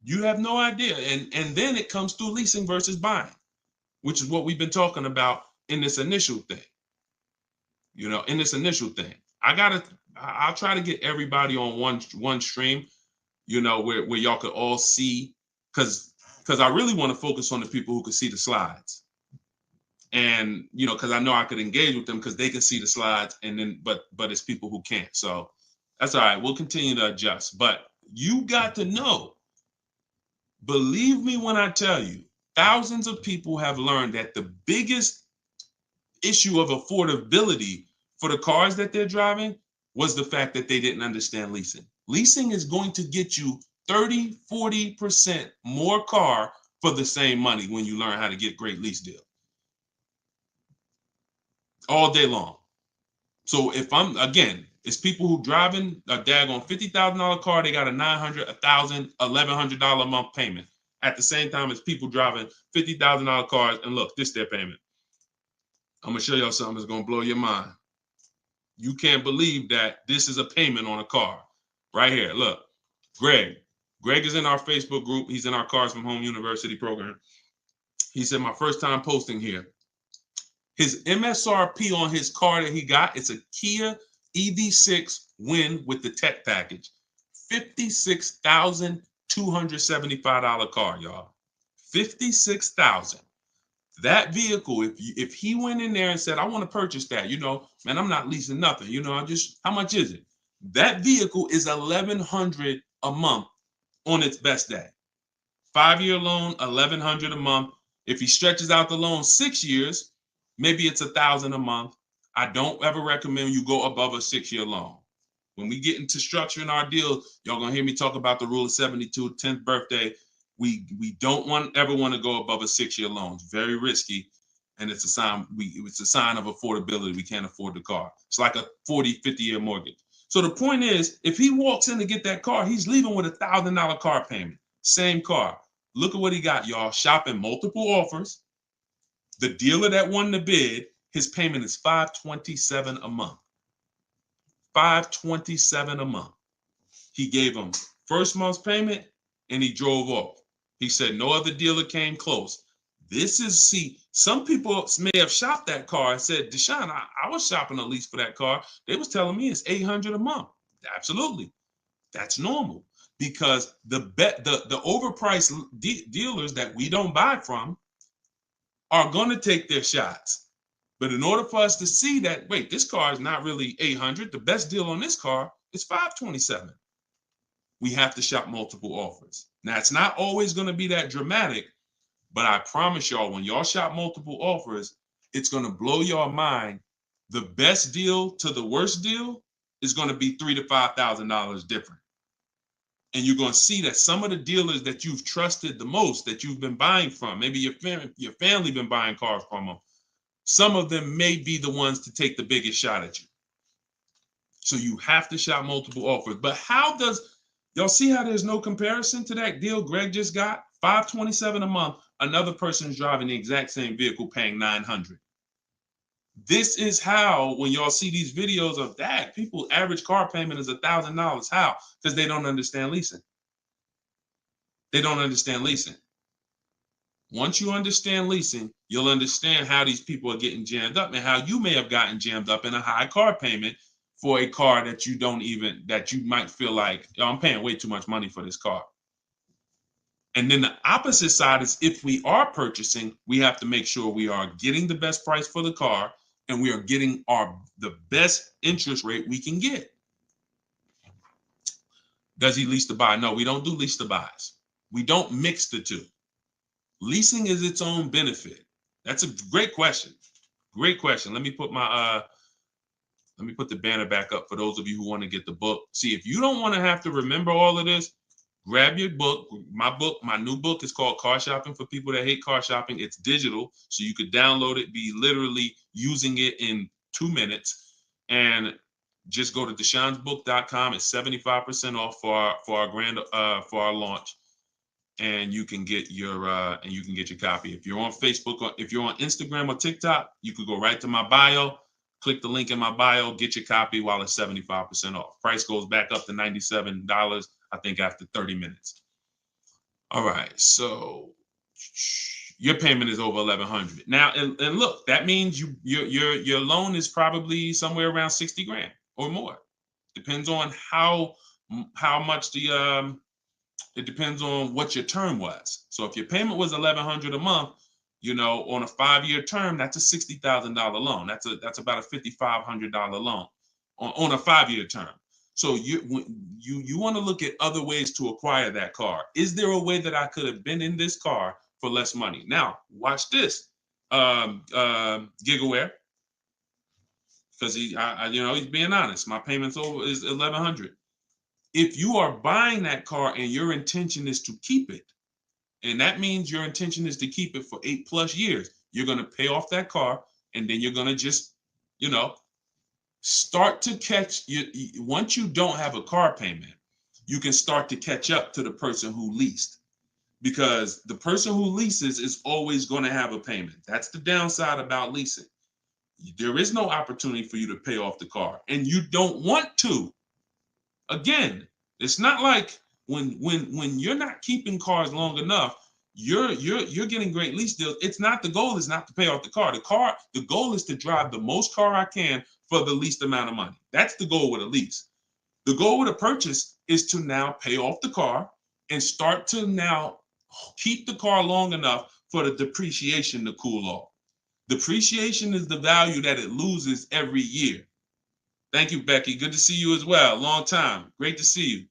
You have no idea. And then it comes through leasing versus buying, which is what we've been talking about in this initial thing. You know, in this initial thing, I'll try to get everybody on one stream, you know, where y'all could all see, because I really want to focus on the people who can see the slides. And, you know, because I know I could engage with them because they can see the slides, and then but it's people who can't. So that's all right. We'll continue to adjust. But you got to know, believe me when I tell you, thousands of people have learned that the biggest issue of affordability for the cars that they're driving was the fact that they didn't understand leasing. Leasing is going to get you 30, 40% more car for the same money when you learn how to get great lease deals. All day long. So if it's people who driving a daggone $50,000 car, they got a $900, $1,000, $1,100 a month payment. At the same time as people driving $50,000 cars, and look, this is their payment. I'm gonna show y'all something that's gonna blow your mind. You can't believe that this is a payment on a car. Right here, look, Greg is in our Facebook group. He's in our Cars from Home University program. He said, my first time posting here. His MSRP on his car that he got, it's a Kia EV6 Win with the tech package. $56,275 car, y'all. $56,000. That vehicle, if he went in there and said, I want to purchase that, you know, man, I'm not leasing nothing, you know, how much is it? That vehicle is $1,100 a month on its best day. 5-year loan, $1,100 a month. If he stretches out the loan 6 years, maybe it's $1,000 a month. I don't ever recommend you go above a 6-year loan. When we get into structuring our deal, y'all gonna hear me talk about the rule of 72, 10th birthday. We don't ever want to go above a 6-year loan. It's very risky, and it's a sign of affordability. We can't afford the car. It's like a 40, 50-year mortgage. So the point is, if he walks in to get that car, he's leaving with $1,000 car payment. Same car. Look at what he got, y'all. Shopping multiple offers. The dealer that won the bid, his payment is $527 a month. $527 a month. He gave him first month's payment, and he drove off. He said no other dealer came close. Some people may have shopped that car and said, Deshone, I was shopping a lease for that car. They was telling me it's $800 a month. Absolutely. That's normal, because the overpriced dealers that we don't buy from are going to take their shots. But in order for us to see that, wait, this car is not really $800. The best deal on this car is $527. We have to shop multiple offers. Now, it's not always going to be that dramatic, but I promise y'all, when y'all shop multiple offers, it's going to blow your mind. The best deal to the worst deal is going to be $3,000 to $5,000 different. And you're going to see that some of the dealers that you've trusted the most, that you've been buying from, maybe your family been buying cars from them, some of them may be the ones to take the biggest shot at you. So you have to shop multiple offers. But y'all see how there's no comparison to that deal Greg just got? $527 a month. Another person's driving the exact same vehicle paying $900. This is how, when y'all see these videos of that, people average car payment is $1,000. How? Because they don't understand leasing. They don't understand leasing. Once you understand leasing, you'll understand how these people are getting jammed up and how you may have gotten jammed up in a high car payment for a car that you might feel like, oh, I'm paying way too much money for this car. And then the opposite side is, if we are purchasing, we have to make sure we are getting the best price for the car and we are getting the best interest rate we can get. Does he lease to buy? No, we don't do lease to buys. We don't mix the two. Leasing is its own benefit. That's a great question. Great question. Let me put the banner back up for those of you who want to get the book. See, if you don't want to have to remember all of this, grab your book. My new book is called Car Shopping for People That Hate Car Shopping. It's digital, so you could download it, be literally using it in 2 minutes, and just go to deshonsbook.com. It's 75% off for our launch, and you can get your copy. If you're on Facebook or if you're on Instagram or TikTok, you could go right to my bio. Click the link in my bio, get your copy while it's 75% off. Price goes back up to $97, I think, after 30 minutes. All right, so your payment is over $1,100 now, and look, that means your loan is probably somewhere around 60 grand or more. Depends on how much it depends on what your term was. So if your payment was $1,100 a month, on a 5-year term, that's a $60,000 loan. That's about a $5,500 loan on a 5-year term. So you want to look at other ways to acquire that car. Is there a way that I could have been in this car for less money? Now, watch this, Gigawear, because he's being honest. My payments is $1,100. If you are buying that car and your intention is to keep it, and that means your intention is to keep it for 8+ years, you're going to pay off that car, and then you're going to just, start to catch once you don't have a car payment, you can start to catch up to the person who leased, because the person who leases is always going to have a payment. That's the downside about leasing. There is no opportunity for you to pay off the car, and you don't want to. Again, it's not like when you're not keeping cars long enough, you're getting great lease deals. The goal is not to pay off the car. The goal is to drive the most car I can for the least amount of money. That's the goal with a lease. The goal with a purchase is to now pay off the car and start to now keep the car long enough for the depreciation to cool off. Depreciation is the value that it loses every year. Thank you, Becky. Good to see you as well. Long time. Great to see you.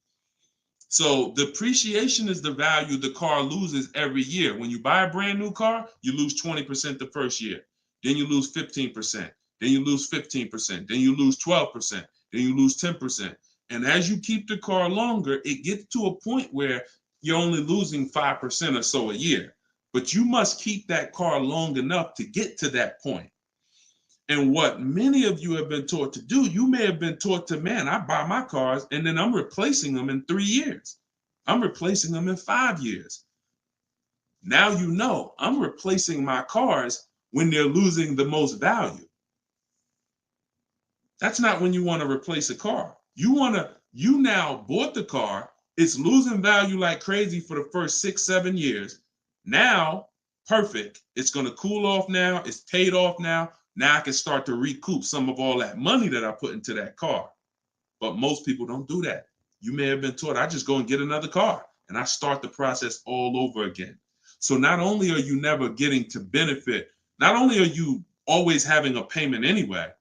So depreciation is the value the car loses every year. When you buy a brand new car, you lose 20% the first year. Then you lose 15%. Then you lose 15%. Then you lose 12%. Then you lose 10%. And as you keep the car longer, it gets to a point where you're only losing 5% or so a year. But you must keep that car long enough to get to that point. And what many of you have been taught to do, you may have been taught to, man, I buy my cars and then I'm replacing them in 3 years. I'm replacing them in 5 years. Now I'm replacing my cars when they're losing the most value. That's not when you want to replace a car. You now bought the car, it's losing value like crazy for the first 6-7 years. Now, perfect. It's going to cool off now. It's paid off now. Now I can start to recoup some of all that money that I put into that car. But most people don't do that. You may have been taught, I just go and get another car and I start the process all over again. So not only are you never getting to benefit, not only are you always having a payment anyway,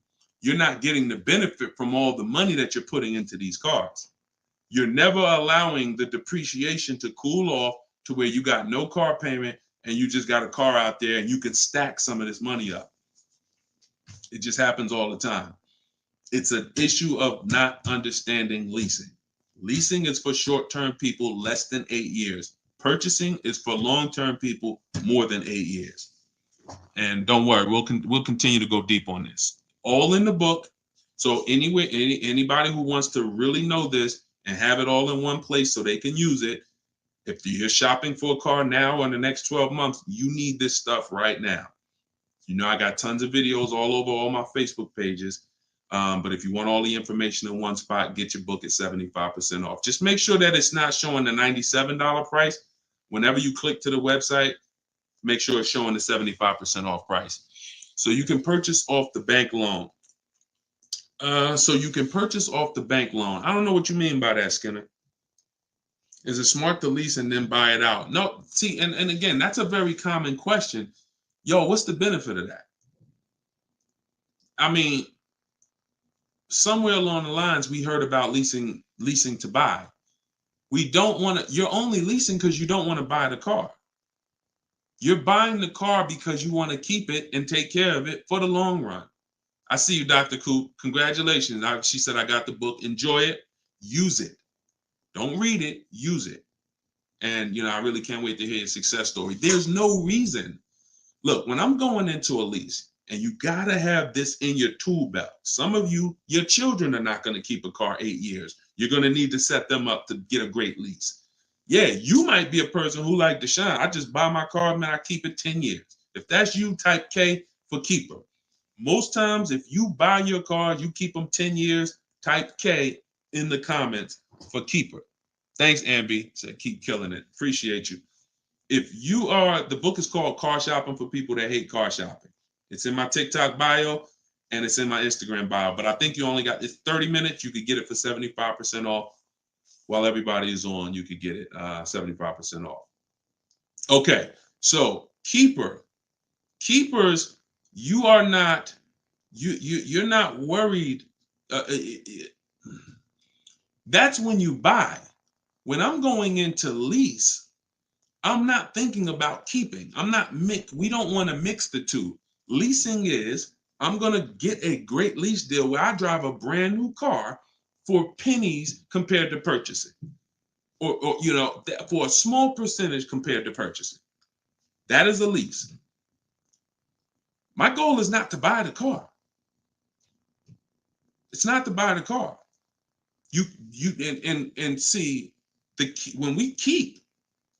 you're not getting the benefit from all the money that you're putting into these cars. You're never allowing the depreciation to cool off to where you got no car payment and you just got a car out there and you can stack some of this money up. It just happens all the time. It's an issue of not understanding leasing. Leasing is for short-term people less than 8 years. Purchasing is for long-term people more than 8 years. And don't worry, we'll continue to go deep on this. All in the book. So anyway, anybody who wants to really know this and have it all in one place so they can use it, if you're shopping for a car now or in the next 12 months, you need this stuff right now. You know, I got tons of videos all over all my Facebook pages. But if you want all the information in one spot, get your book at 75% off. Just make sure that it's not showing the $97 price. Whenever you click to the website, make sure it's showing the 75% off price. So you can purchase off the bank loan. I don't know what you mean by that, Skinner. Is it smart to lease and then buy it out? No, see, and again, that's a very common question. Yo, what's the benefit of that? I mean, somewhere along the lines, we heard about leasing to buy. We don't want to, you're only leasing because you don't want to buy the car. You're buying the car because you want to keep it and take care of it for the long run. I see you, Dr. Coop. Congratulations. She said, I got the book. Enjoy it. Use it. Don't read it. Use it. And, I really can't wait to hear your success story. There's no reason. Look, when I'm going into a lease, and you got to have this in your tool belt. Some of you, your children are not going to keep a car 8 years. You're going to need to set them up to get a great lease. Yeah, you might be a person who like Deshone. I just buy my car, man, I keep it 10 years. If that's you, type K for keeper. Most times, if you buy your car, you keep them 10 years, type K in the comments for keeper. Thanks, Ambi. Said keep killing it. Appreciate you. If you are, the book is called Car Shopping for People That Hate Car Shopping. It's in my TikTok bio and it's in my Instagram bio. But I think you only got, it's 30 minutes. You could get it for 75% off. While everybody is on, you could get it 75% off. Okay, so keepers, you are not, you're not worried. That's when you buy. When I'm going into lease, I'm not thinking about keeping. We don't want to mix the two. Leasing is, I'm going to get a great lease deal where I drive a brand new car for pennies compared to purchasing. Or for a small percentage compared to purchasing. That is a lease. My goal is not to buy the car. It's not to buy the car. You see, when we keep,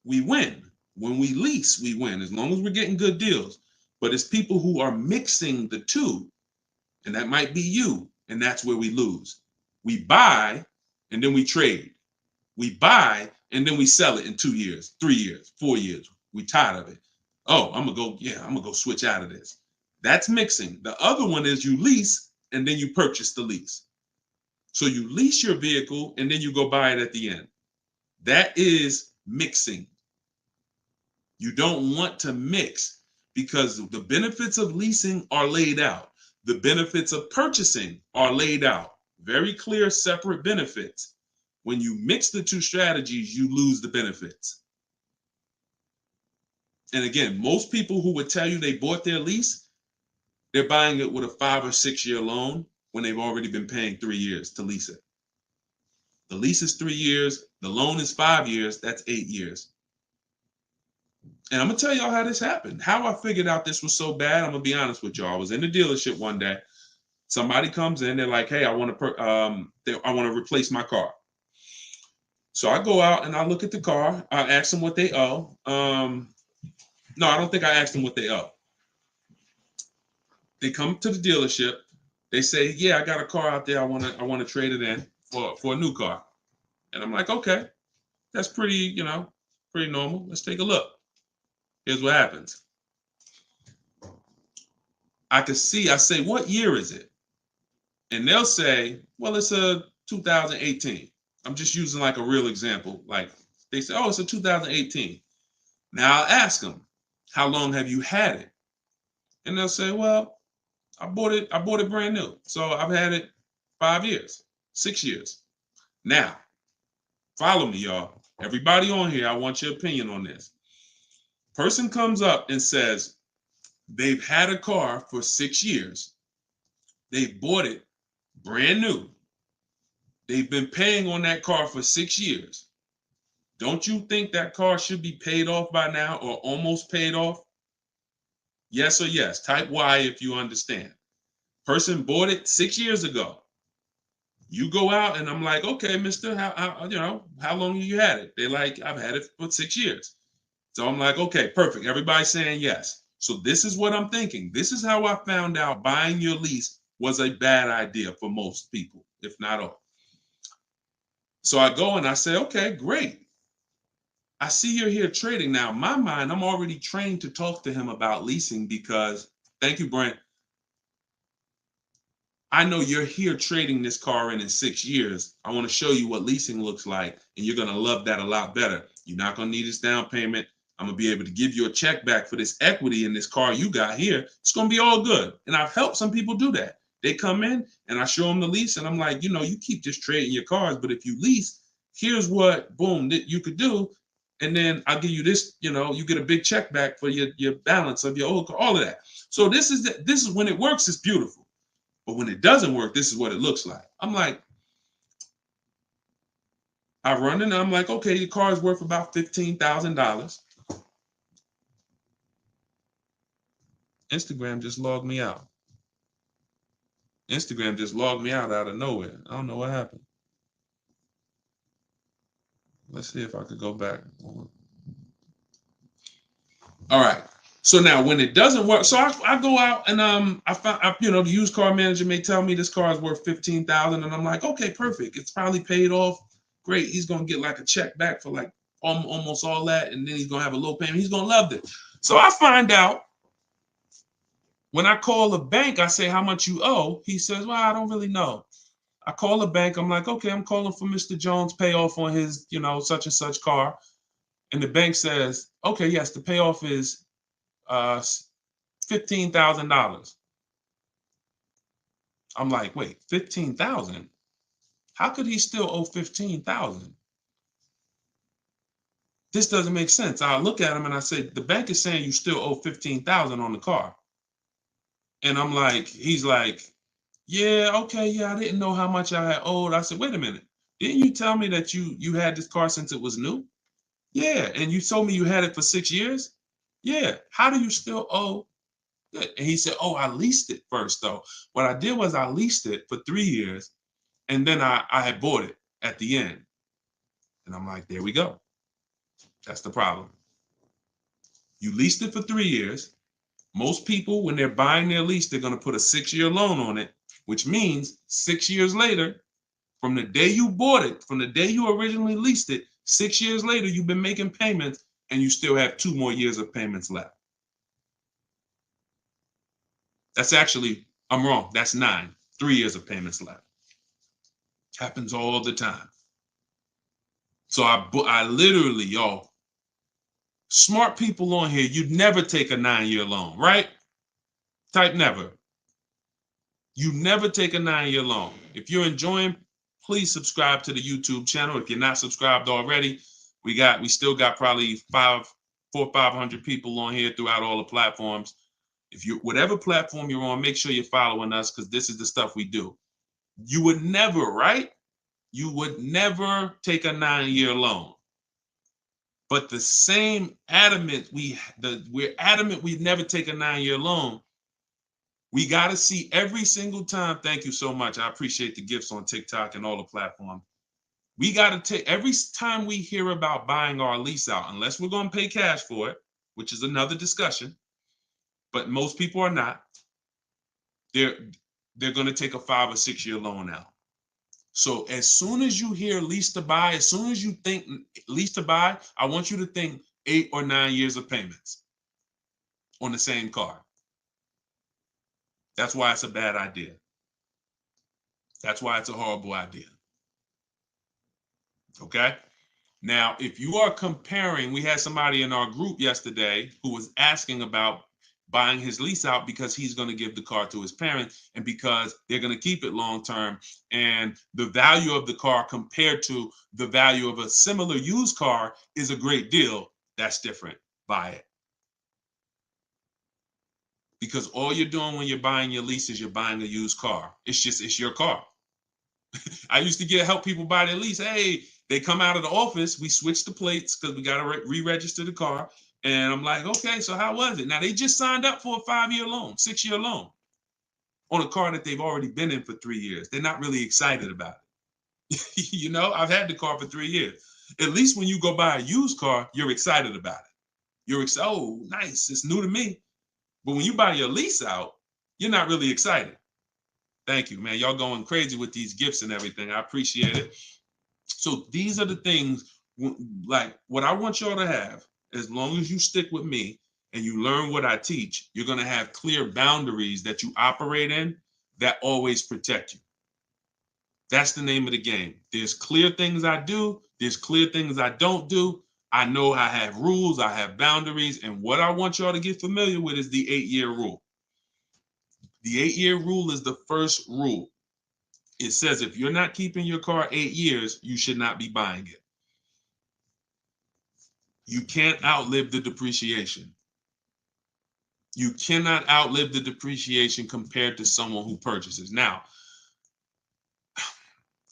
we win. When we lease, we win, as long as we're getting good deals. But it's people who are mixing the two, and that might be you, and that's where we lose. We buy, and then we trade. We buy, and then we sell it in 2 years, 3 years, 4 years. We tired of it. Oh, I'm gonna go switch out of this. That's mixing. The other one is you lease, and then you purchase the lease. So you lease your vehicle, and then you go buy it at the end. That is mixing. You don't want to mix because the benefits of leasing are laid out. The benefits of purchasing are laid out. Very clear, separate benefits. When you mix the two strategies, you lose the benefits. And again, most people who would tell you they bought their lease, they're buying it with a 5 or 6 year loan when they've already been paying 3 years to lease it. The lease is 3 years. The loan is 5 years. That's 8 years. And I'm going to tell y'all how this happened. How I figured out this was so bad, I'm going to be honest with y'all. I was in the dealership one day. Somebody comes in. They're like, hey, I want to replace my car. So I go out and I look at the car. I ask them what they owe. No, I don't think I asked them what they owe. They come to the dealership. They say, yeah, I got a car out there. I want to trade it in for a new car. And I'm like, okay, that's pretty normal. Let's take a look. Here's what happens. I say, what year is it? And they'll say, well, it's a 2018. I'm just using like a real example. Like they say, oh, it's a 2018. Now I'll ask them, how long have you had it? And they'll say, well, I bought it brand new. So I've had it 5 years, 6 years. Now, follow me, y'all. Everybody on here, I want your opinion on this. Person comes up and says they've had a car for 6 years. They bought it brand new. They've been paying on that car for 6 years. Don't you think that car should be paid off by now or almost paid off? Yes or yes. Type Y if you understand. Person bought it 6 years ago. You go out and I'm like, okay, mister, how long have you had it? They're like, I've had it for 6 years. So I'm like, okay, perfect. Everybody's saying yes. So this is what I'm thinking. This is how I found out buying your lease was a bad idea for most people, if not all. So I go and I say, okay, great. I see you're here trading. Now, in my mind, I'm already trained to talk to him about leasing because, thank you, Brent. I know you're here trading this car in 6 years. I want to show you what leasing looks like, and you're going to love that a lot better. You're not going to need this down payment. I'm going to be able to give you a check back for this equity in this car you got here. It's going to be all good. And I've helped some people do that. They come in and I show them the lease, and I'm like, you know, you keep just trading your cars, but if you lease, here's what, boom, that you could do. And then I'll give you this, you know, you get a big check back for your balance of your old car, all of that. So this is when it works, it's beautiful. But when it doesn't work, this is what it looks like. I'm like, I run in and I'm like, okay, your car is worth about $15,000. Instagram just logged me out. Instagram just logged me out of nowhere. I don't know what happened. Let's see if I could go back. All right. So now when it doesn't work, so I go out and I find, you know, the used car manager may tell me this car is worth $15,000, and I'm like, okay, perfect. It's probably paid off. Great. He's gonna get like a check back for like almost all that, and then he's gonna have a low payment. He's gonna love it. So I find out when I call the bank, I say how much you owe. He says, well, I don't really know. I call the bank. I'm like, okay, I'm calling for Mr. Jones' payoff on his, you know, such and such car. And the bank says, okay, yes, the payoff is $15,000. I'm like, wait, 15,000? How could he still owe 15,000? This doesn't make sense. I look at him and I say, the bank is saying you still owe 15,000 on the car. And I'm like, he's like, yeah, okay, yeah, I didn't know how much I had owed. I said, wait a minute. Didn't you tell me that you had this car since it was new? Yeah, and you told me you had it for 6 years? Yeah. How do you still owe? And he said, oh, I leased it first, though. What I did was I leased it for 3 years, and then I had bought it at the end. And I'm like, there we go. That's the problem. You leased it for 3 years. Most people, when they're buying their lease, they're going to put a 6-year loan on it, which means 6 years later, from the day you bought it, from the day you originally leased it, 6 years later, you've been making payments and you still have 2 more years of payments left. That's actually, I'm wrong. That's 9, 3 years of payments left. Happens all the time. So I literally, y'all, smart people on here, you'd never take a 9-year loan, right? Type never. You never take a 9-year loan. If you're enjoying, please subscribe to the YouTube channel. If you're not subscribed already, we still got probably 400 or 500 people on here throughout all the platforms. If you, whatever platform you're on, make sure you're following us, because this is the stuff we do. You would never, right? You would never take a 9-year loan. But the same adamant, we're adamant we'd never take a 9-year loan. We got to see every single time. Thank you so much. I appreciate the gifts on TikTok and all the platforms. We got to take every time we hear about buying our lease out, unless we're going to pay cash for it, which is another discussion. But most people are not. They're going to take a 5 or 6 year loan out. So as soon as you hear lease to buy, as soon as you think lease to buy, I want you to think 8 or 9 years of payments on the same car. That's why it's a bad idea. That's why it's a horrible idea. Okay. Now, if you are comparing, we had somebody in our group yesterday who was asking about buying his lease out because he's going to give the car to his parents and because they're going to keep it long term. And the value of the car compared to the value of a similar used car is a great deal. That's different. Buy it. Because all you're doing when you're buying your lease is you're buying a used car. It's your car. I used to help people buy their lease. Hey, they come out of the office. We switch the plates because we got to re-register the car. And I'm like, okay, so how was it? Now, they just signed up for a 5-year loan, 6-year loan on a car that they've already been in for 3 years. They're not really excited about it. You know, I've had the car for 3 years. At least when you go buy a used car, you're excited about it. You're excited. Oh, nice. It's new to me. But when you buy your lease out, you're not really excited. Thank you, man. Y'all going crazy with these gifts and everything. I appreciate it. So these are the things, like what I want y'all to have, as long as you stick with me and you learn what I teach, you're going to have clear boundaries that you operate in that always protect you. That's the name of the game. There's clear things I do. There's clear things I don't do. I know I have rules. I have boundaries. And what I want y'all to get familiar with is the 8-year rule. The 8-year rule is the first rule. It says if you're not keeping your car 8 years, you should not be buying it. You can't outlive the depreciation. You cannot outlive the depreciation compared to someone who purchases. Now,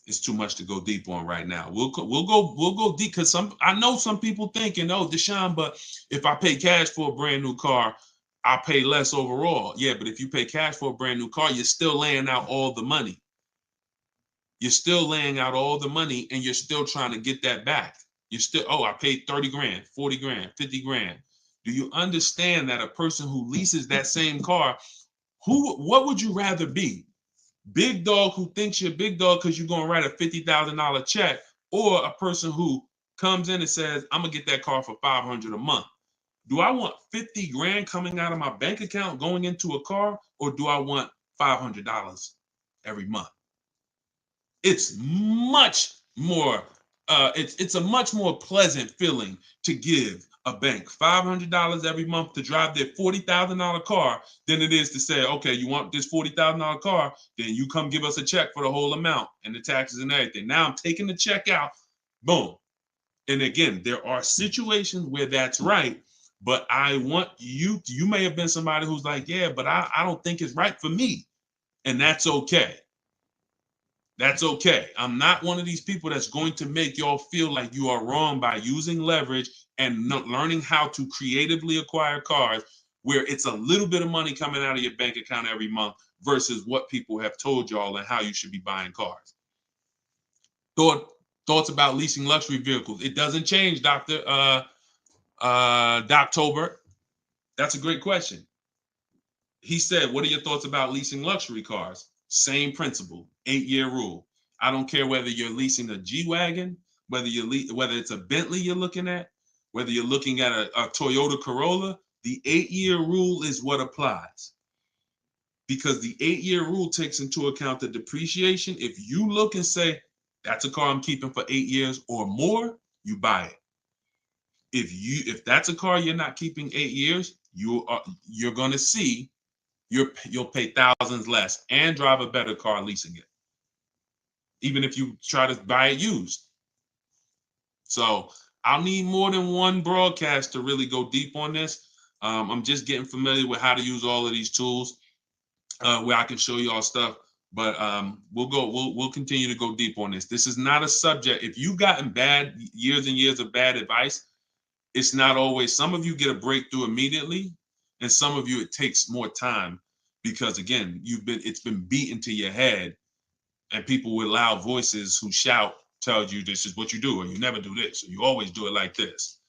it's too much to go deep on right now. We'll go deep because I know some people thinking, oh, Deshone, but if I pay cash for a brand new car, I'll pay less overall. Yeah, but if you pay cash for a brand new car, you're still laying out all the money. You're still laying out all the money and you're still trying to get that back. You're still, oh, I paid 30 grand, 40 grand, 50 grand. Do you understand that a person who leases that same car, what would you rather be? Big dog who thinks you're big dog because you're going to write a $50,000 check, or a person who comes in and says, I'm going to get that car for $500 a month. Do I want 50 grand coming out of my bank account going into a car, or do I want $500 every month? It's much more, it's a much more pleasant feeling to give a bank $500 every month to drive their $40,000 car than it is to say, okay, you want this $40,000 car, then you come give us a check for the whole amount and the taxes and everything. Now I'm taking the check out, boom. And again, there are situations where that's right, but I want you may have been somebody who's like, yeah, but I don't think it's right for me. And that's okay. That's okay. I'm not one of these people that's going to make y'all feel like you are wrong by using leverage and learning how to creatively acquire cars where it's a little bit of money coming out of your bank account every month versus what people have told y'all and how you should be buying cars. Thoughts about leasing luxury vehicles. It doesn't change, Dr. Doctober. That's a great question. He said, what are your thoughts about leasing luxury cars? Same principle, 8-year rule. I don't care whether you're leasing a G-Wagon, whether it's a Bentley you're looking at, whether you're looking at a Toyota Corolla, the 8-year rule is what applies. Because the 8-year rule takes into account the depreciation. If you look and say, that's a car I'm keeping for 8 years or more, you buy it. If that's a car you're not keeping 8 years, you're going to see you'll pay thousands less and drive a better car leasing it, even if you try to buy it used. So I'll need more than one broadcast to really go deep on this. I'm just getting familiar with how to use all of these tools where I can show you all stuff. But we'll continue to go deep on this. This is not a subject. If you've gotten years and years of bad advice, it's not always. Some of you get a breakthrough immediately, and some of you it takes more time because again, it's been beaten to your head, and people with loud voices who shout tell you this is what you do, or you never do this, or you always do it like this.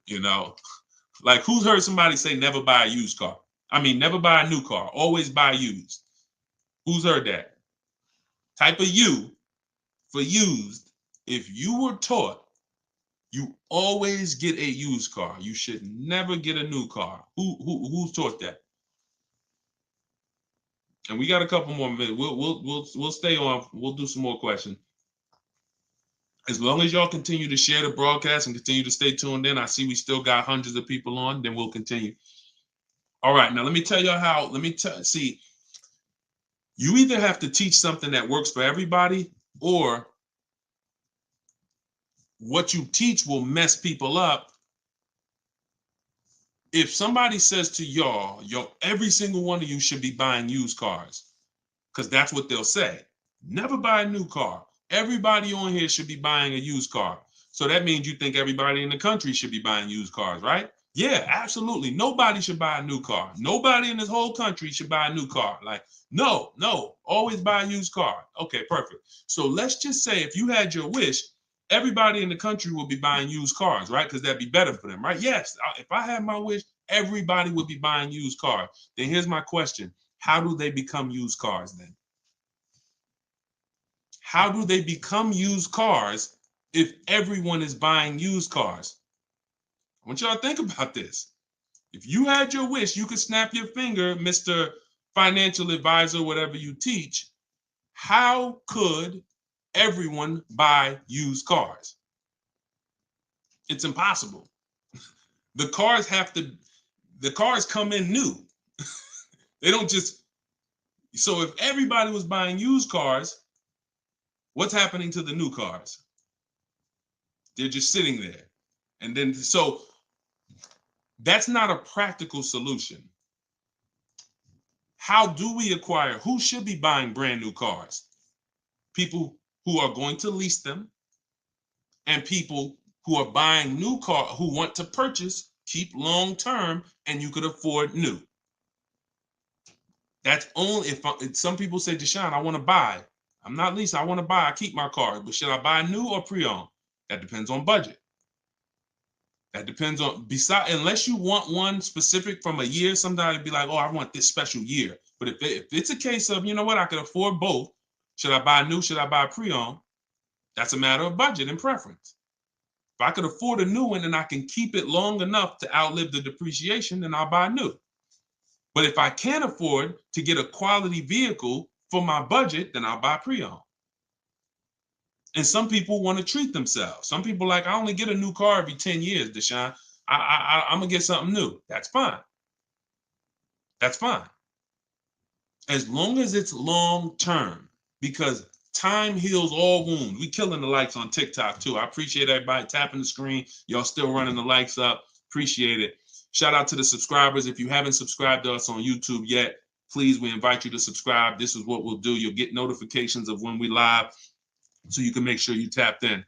You know, like who's heard somebody say never buy a used car? I mean, never buy a new car, always buy used. Who's heard that? Type of U for used. If you were taught you always get a used car, you should never get a new car. Who's taught that? And we got a couple more minutes. We'll stay on. We'll do some more questions. As long as y'all continue to share the broadcast and continue to stay tuned in, I see we still got hundreds of people on. Then we'll continue. All right, now let me tell y'all how. See. You either have to teach something that works for everybody, or what you teach will mess people up. If somebody says to y'all, every single one of you should be buying used cars, because that's what they'll say. Never buy a new car. Everybody on here should be buying a used car. So that means you think everybody in the country should be buying used cars, right? Yeah, absolutely. Nobody should buy a new car. Nobody in this whole country should buy a new car. Like, no, always buy a used car. Okay, perfect. So let's just say if you had your wish, everybody in the country will be buying used cars, right? Because that'd be better for them, right? Yes, if I had my wish, everybody would be buying used cars. Then here's my question. How do they become used cars then? How do they become used cars if everyone is buying used cars? I want y'all to think about this. If you had your wish, you could snap your finger, Mr. Financial Advisor, whatever you teach. How could everyone buy used cars? It's impossible. The cars come in new. They don't just, so if everybody was buying used cars, what's happening to the new cars? They're just sitting there. And then, so that's not a practical solution. How do we acquire? Who should be buying brand new cars? People who are going to lease them, and people who are buying new cars, who want to purchase, keep long term, and you could afford new. That's only if some people say, Deshone, I want to buy. I'm not leasing, I want to buy. I keep my car, but should I buy new or pre-owned? That depends on budget. That depends on, unless you want one specific from a year, sometimes it'd be like, oh, I want this special year. But if it's a case of, you know what, I can afford both. Should I buy new? Should I buy pre-owned? That's a matter of budget and preference. If I could afford a new one and I can keep it long enough to outlive the depreciation, then I'll buy new. But if I can't afford to get a quality vehicle for my budget, then I'll buy pre-owned. And some people want to treat themselves. Some people like, I only get a new car every 10 years, Deshone. I'm going to get something new. That's fine. That's fine. As long as it's long term, because time heals all wounds. We killing the likes on TikTok too. I appreciate everybody tapping the screen. Y'all still running the likes up. Appreciate it. Shout out to the subscribers. If you haven't subscribed to us on YouTube yet, please, we invite you to subscribe. This is what we'll do. You'll get notifications of when we live, so you can make sure you tapped in.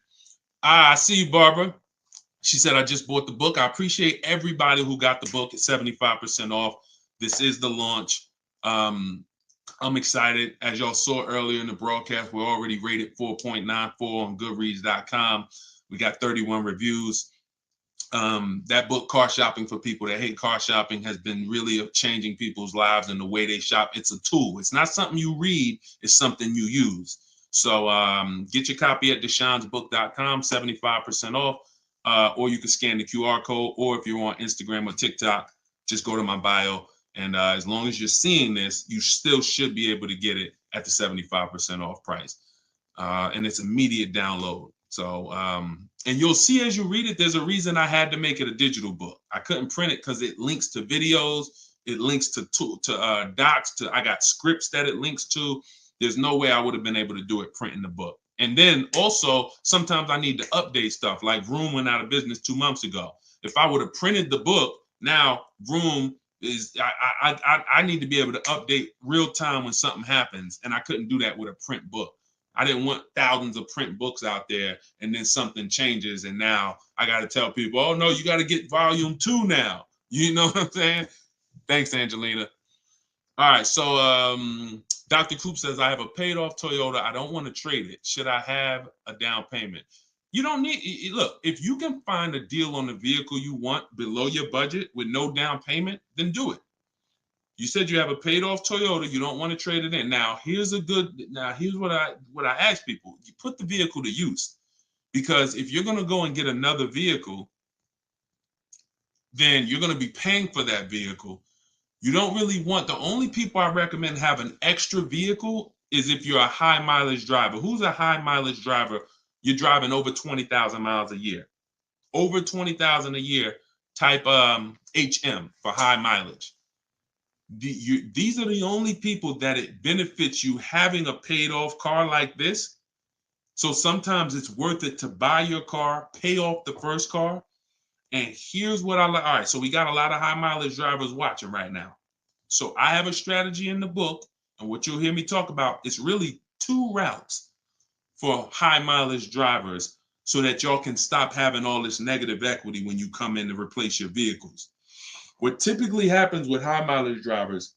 I see you, Barbara. She said, I just bought the book. I appreciate everybody who got the book at 75% off. This is the launch. I'm excited. As y'all saw earlier in the broadcast, we're already rated 4.94 on Goodreads.com. We got 31 reviews. That book, Car Shopping for People That Hate Car Shopping, has been really changing people's lives and the way they shop. It's a tool. It's not something you read. It's something you use. So get your copy at deshonesbook.com, 75% off, or you can scan the QR code, or if you're on Instagram or TikTok, just go to my bio. And as long as you're seeing this, you still should be able to get it at the 75% off price. And it's immediate download. So, and you'll see as you read it, there's a reason I had to make it a digital book. I couldn't print it because it links to videos, it links to docs, I got scripts that it links to. There's no way I would have been able to do it printing the book. And then also, sometimes I need to update stuff, like Vroom went out of business 2 months ago. If I would have printed the book, now Vroom is, I need to be able to update real time when something happens, and I couldn't do that with a print book. I didn't want thousands of print books out there, and then something changes, and now I got to tell people, oh no, you got to get volume 2 now. You know what I'm saying? Thanks, Angelina. All right, so Dr. Coop says, I have a paid off Toyota. I don't want to trade it. Should I have a down payment? You don't need, look, if you can find a deal on the vehicle you want below your budget with no down payment, then do it. You said you have a paid off Toyota. You don't want to trade it in. Now, here's what I ask people. You put the vehicle to use, because if you're going to go and get another vehicle, then you're going to be paying for that vehicle. You don't really want, the only people I recommend have an extra vehicle is if you're a high mileage driver. Who's a high mileage driver? You're driving over 20,000 miles a year. Over 20,000 a year, type HM for high mileage. These are the only people that it benefits you having a paid off car like this. So sometimes it's worth it to buy your car, pay off the first car. And here's what I like. All right, so we got a lot of high mileage drivers watching right now. So I have a strategy in the book, and what you'll hear me talk about is really 2 routes for high mileage drivers, so that y'all can stop having all this negative equity when you come in to replace your vehicles. What typically happens with high mileage drivers,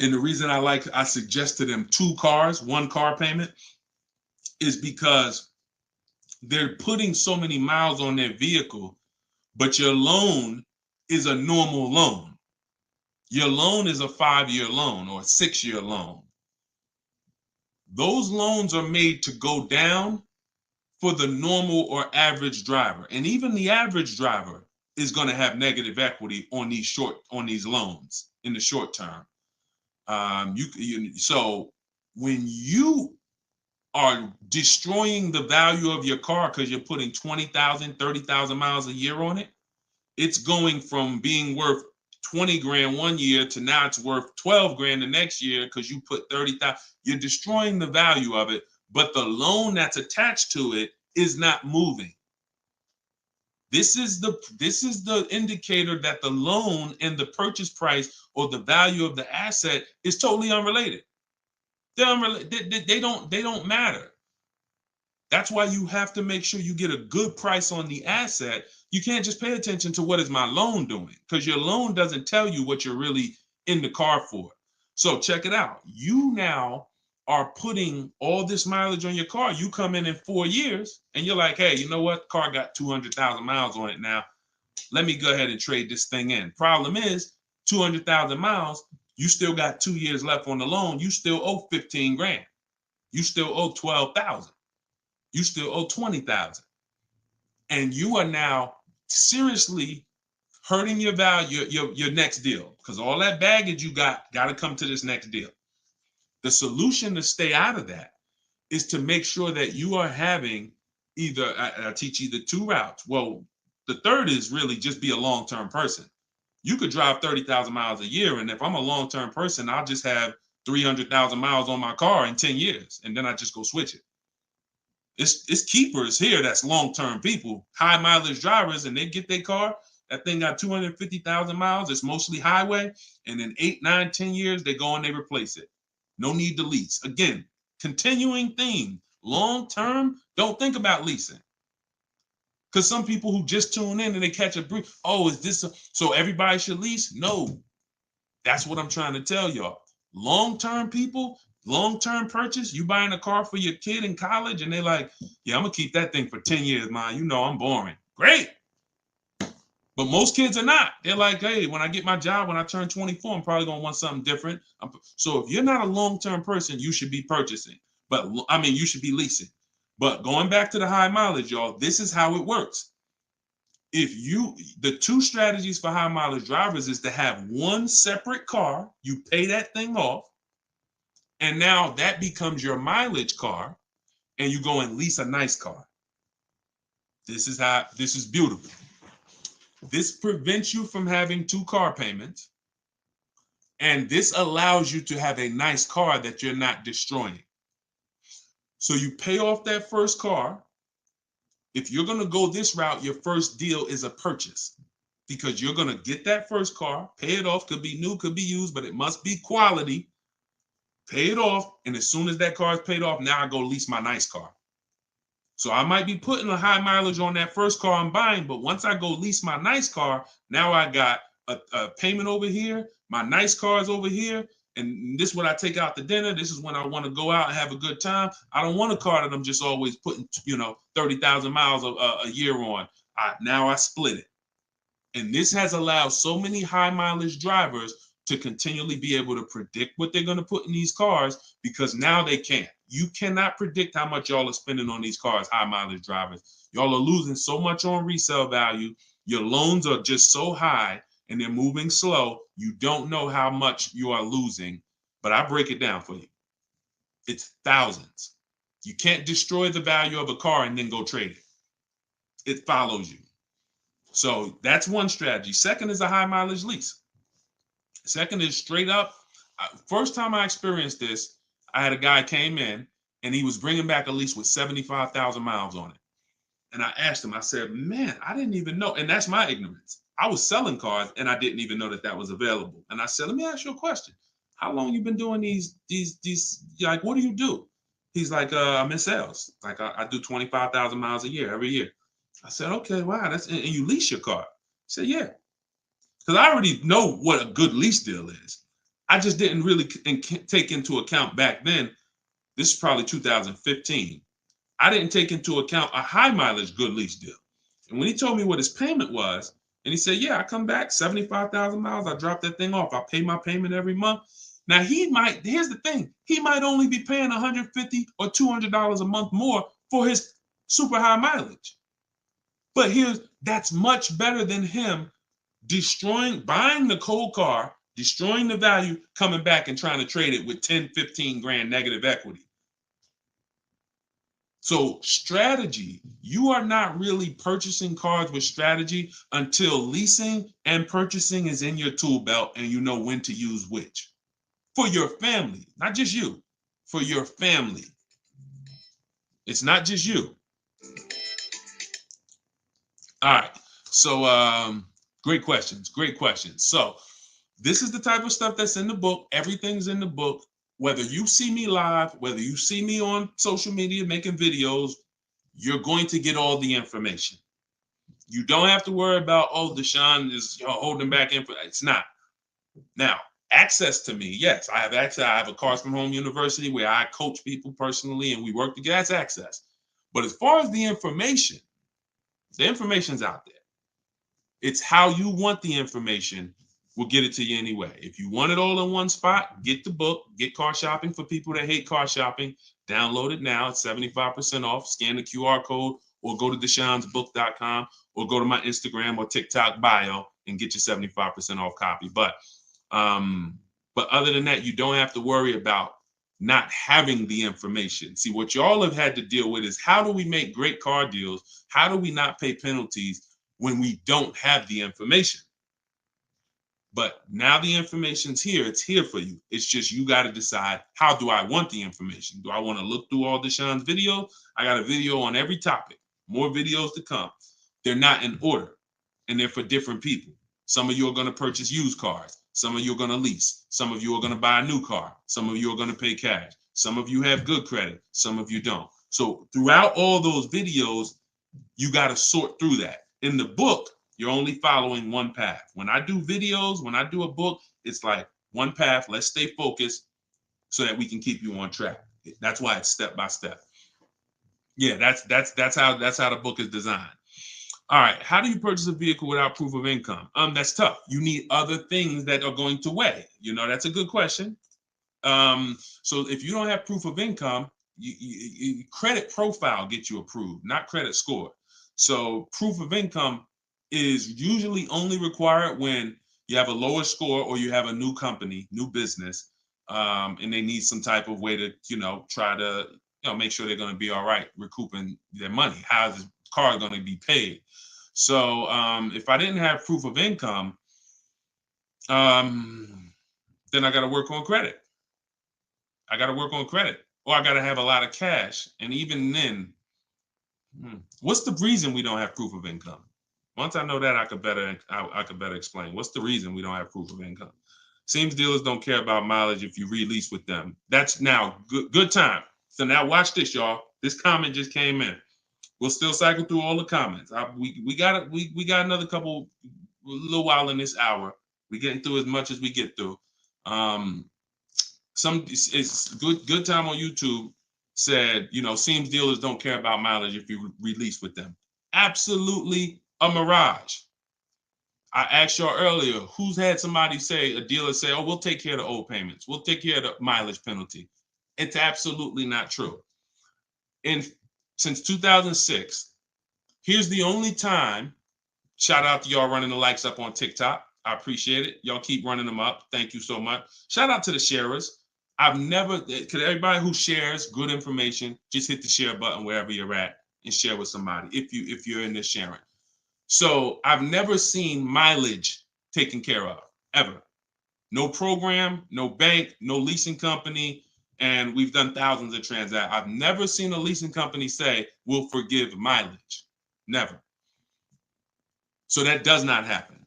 and the reason I suggest to them 2 cars, 1 car payment, is because they're putting so many miles on their vehicle, but your loan is a normal loan. Your loan is a 5-year loan or a 6-year loan. Those loans are made to go down for the normal or average driver. And even the average driver is going to have negative equity on these loans in the short term. So when you are destroying the value of your car because you're putting 20,000, 30,000 miles a year on it, it's going from being worth 20 grand one year to now it's worth 12 grand the next year because you put 30,000. You're destroying the value of it, but the loan that's attached to it is not moving. This is the indicator that the loan and the purchase price or the value of the asset is totally unrelated. They're unrelated. They don't matter. That's why you have to make sure you get a good price on the asset. You can't just pay attention to what is my loan doing, because your loan doesn't tell you what you're really in the car for. So check it out. You now are putting all this mileage on your car. You come in 4 years and you're like, hey, you know what? Car got 200,000 miles on it now. Let me go ahead and trade this thing in. Problem is 200,000 miles. You still got 2 years left on the loan. You still owe 15 grand. You still owe 12,000. You still owe 20,000. And you are now seriously hurting your value, your next deal, because all that baggage you got to come to this next deal. The solution to stay out of that is to make sure that you are having either, I teach either 2 routes. Well, the third is really just be a long-term person. You could drive 30,000 miles a year. And if I'm a long-term person, I'll just have 300,000 miles on my car in 10 years. And then I just go switch it. It's keepers here that's long-term people, high mileage drivers, and they get their car. That thing got 250,000 miles. It's mostly highway. And in 8, 9, 10 years, they go and they replace it. No need to lease. Again, continuing theme. Long-term, don't think about leasing. Because some people who just tune in and they catch a brief, oh, is this so everybody should lease? No. That's what I'm trying to tell y'all. Long-term people, long-term purchase, you buying a car for your kid in college and they're like, yeah, I'm going to keep that thing for 10 years, man. You know I'm boring. Great. But most kids are not. They're like, hey, when I get my job, when I turn 24, I'm probably going to want something different. So if you're not a long-term person, you should be purchasing. But I mean, you should be leasing. But going back to the high mileage, y'all, this is how it works. The 2 strategies for high mileage drivers is to have one separate car. You pay that thing off. And now that becomes your mileage car. And you go and lease a nice car. This is beautiful. This prevents you from having 2 car payments. And this allows you to have a nice car that you're not destroying. So you pay off that first car. If you're going to go this route, your first deal is a purchase, because you're going to get that first car, pay it off, could be new, could be used, but it must be quality. Pay it off. And as soon as that car is paid off, now I go lease my nice car. So I might be putting a high mileage on that first car I'm buying, but once I go lease my nice car, now I got a payment over here. My nice car is over here. And this is when I take out to dinner. This is when I want to go out and have a good time. I don't want a car that I'm just always putting, 30,000 miles a year on. Now I split it. And this has allowed so many high mileage drivers to continually be able to predict what they're going to put in these cars, because now they can't. You cannot predict how much y'all are spending on these cars, high mileage drivers. Y'all are losing so much on resale value. Your loans are just so high and they're moving slow. You don't know how much you are losing, but I break it down for you. It's thousands. You can't destroy the value of a car and then go trade it. It follows you. So that's one strategy. Second is a high mileage lease. Second is straight up. First time I experienced this, I had a guy came in and he was bringing back a lease with 75,000 miles on it. And I asked him, I said, man, I didn't even know. And that's my ignorance. I was selling cars and I didn't even know that was available. And I said, let me ask you a question. How long you been doing these, like, what do you do? He's like, I'm in sales. Like I do 25,000 miles a year, every year. I said, okay, wow. And you lease your car? He said, yeah. Because I already know what a good lease deal is. I just didn't really take into account back then. This is probably 2015. I didn't take into account a high mileage good lease deal. And when he told me what his payment was, And he said, yeah, I come back 75,000 miles. I drop that thing off. I pay my payment every month. Now here's the thing. He might only be paying $150 or $200 a month more for his super high mileage. But that's much better than him buying the cold car, destroying the value, coming back and trying to trade it with 10, 15 grand negative equity. So strategy, you are not really purchasing cars with strategy until leasing and purchasing is in your tool belt and you know when to use which. For your family, not just you, for your family. It's not just you. All right. So great questions. Great questions. So this is the type of stuff that's in the book. Everything's in the book. Whether you see me live, whether you see me on social media making videos, you're going to get all the information. You don't have to worry about, oh, Deshone is holding back info. It's not. Now, access to me, yes, I have access. I have a Cars from Home University where I coach people personally and we work together. That's access. But as far as the information's out there. It's how you want the information. We'll get it to you anyway. If you want it all in one spot, get the book, get Car Shopping for people that hate car shopping. Download it now. It's 75% off. Scan the QR code or go to deshonesbook.com or go to my Instagram or TikTok bio and get your 75% off copy. But other than that, you don't have to worry about not having the information. See, what y'all have had to deal with is how do we make great car deals? How do we not pay penalties when we don't have the information? But now the information's here. It's here for you. It's just you got to decide, how do I want the information? Do I want to look through all Deshone's videos? I got a video on every topic. More videos to come. They're not in order, and they're for different people. Some of you are going to purchase used cars. Some of you are going to lease. Some of you are going to buy a new car. Some of you are going to pay cash. Some of you have good credit. Some of you don't. So throughout all those videos, you got to sort through that. In the book, you're only following one path. When I do videos, when I do a book, it's like one path. Let's stay focused so that we can keep you on track. That's why it's step by step. Yeah, that's how the book is designed. All right, how do you purchase a vehicle without proof of income? That's tough. You need other things that are going to weigh. That's a good question. So if you don't have proof of income, credit profile gets you approved, not credit score. So proof of income is usually only required when you have a lower score or you have a new company, new business, and they need some type of way to, try to, make sure they're going to be all right recouping their money. How is the car going to be paid? So if I didn't have proof of income, then I got to work on credit. Or I got to have a lot of cash. And even then, what's the reason we don't have proof of income? Once I know that, I could better explain. What's the reason we don't have proof of income? Seems dealers don't care about mileage if you release with them. That's now good time. So now watch this, y'all. This comment just came in. We'll still cycle through all the comments. We got another little while in this hour. We're getting through as much as we get through. It's good time on YouTube said, seems dealers don't care about mileage if you release with them. Absolutely a mirage. I asked y'all earlier, who's had somebody a dealer say, oh, we'll take care of the old payments. We'll take care of the mileage penalty. It's absolutely not true. Since 2006, here's the only time, shout out to y'all running the likes up on TikTok. I appreciate it. Y'all keep running them up. Thank you so much. Shout out to the sharers. Everybody who shares good information, just hit the share button wherever you're at and share with somebody if you're in this sharing. So I've never seen mileage taken care of, ever. No program, no bank, no leasing company, and we've done thousands of transactions. I've never seen a leasing company say, we'll forgive mileage. Never. So that does not happen.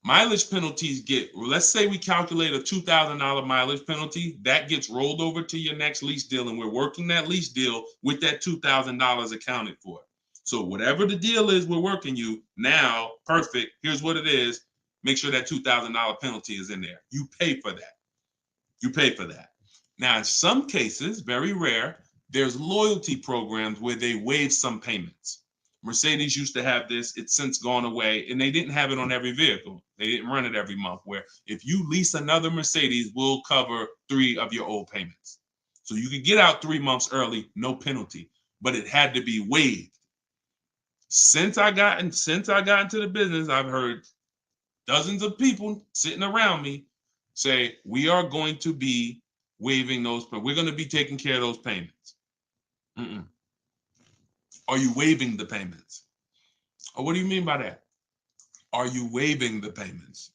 Mileage penalties let's say we calculate a $2,000 mileage penalty, that gets rolled over to your next lease deal, and we're working that lease deal with that $2,000 accounted for. So whatever the deal is we're working you now, perfect, here's what it is. Make sure that $2,000 penalty is in there. You pay for that. Now, in some cases, very rare, there's loyalty programs where they waive some payments. Mercedes used to have this. It's since gone away, and they didn't have it on every vehicle. They didn't run it every month, where if you lease another Mercedes, we'll cover 3 of your old payments. So you could get out 3 months early, no penalty, but it had to be waived. Since I got into the business, I've heard dozens of people sitting around me say, we are going to be waiving those, but we're going to be taking care of those payments. Mm-mm. Are you waiving the payments? Oh, what do you mean by that? Are you waiving the payments?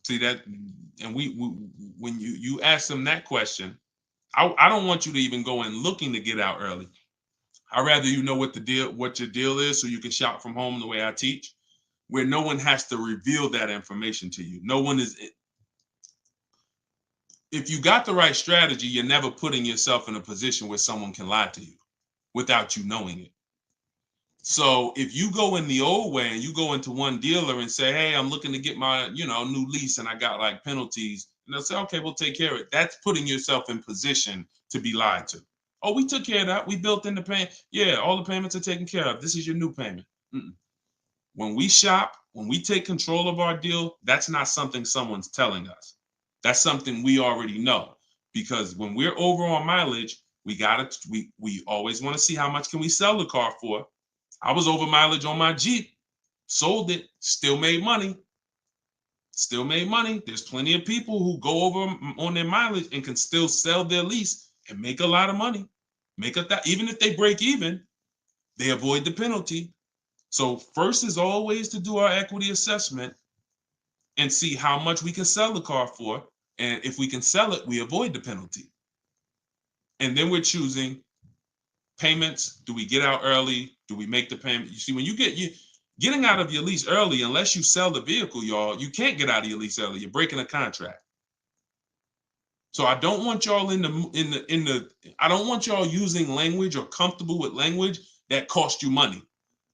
See that, and we when you ask them that question, I don't want you to even go in looking to get out early. I'd rather you know what your deal is, so you can shop from home the way I teach, where no one has to reveal that information to you. No one is. If you got the right strategy, you're never putting yourself in a position where someone can lie to you without you knowing it. So if you go in the old way and you go into one dealer and say, hey, I'm looking to get my, new lease and I got like penalties, and they'll say, okay, we'll take care of it. That's putting yourself in position to be lied to. Oh, we took care of that. We built in the payment. Yeah, all the payments are taken care of. This is your new payment. Mm-mm. When we shop, when we take control of our deal, that's not something someone's telling us. That's something we already know. Because when we're over on mileage, we always want to see how much can we sell the car for. I was over mileage on my Jeep, sold it, still made money. Still made money. There's plenty of people who go over on their mileage and can still sell their lease and make a lot of money. Even if they break even, they avoid the penalty. So first is always to do our equity assessment and see how much we can sell the car for. And if we can sell it, we avoid the penalty. And then we're choosing payments. Do we get out early? Do we make the payment? You see, when getting out of your lease early, unless you sell the vehicle, y'all, you can't get out of your lease early. You're breaking a contract. So I don't want y'all I don't want y'all using language or comfortable with language that cost you money,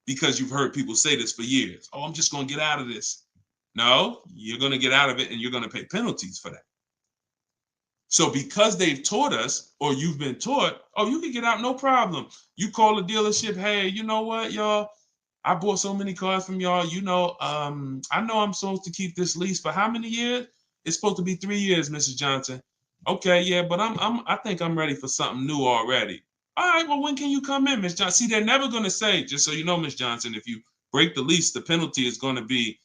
because you've heard people say this for years. Oh, I'm just going to get out of this. No, you're going to get out of it and you're going to pay penalties for that. So because they've taught us, or you've been taught, oh, you can get out, no problem. You call the dealership, hey, you know what, y'all? I bought so many cars from y'all. I know I'm supposed to keep this lease for how many years? It's supposed to be 3 years, Mrs. Johnson. Okay, yeah, but I think I'm ready for something new already. All right, well, when can you come in, Miss Johnson? See, they're never going to say, just so you know, Miss Johnson, if you break the lease, the penalty is going to be,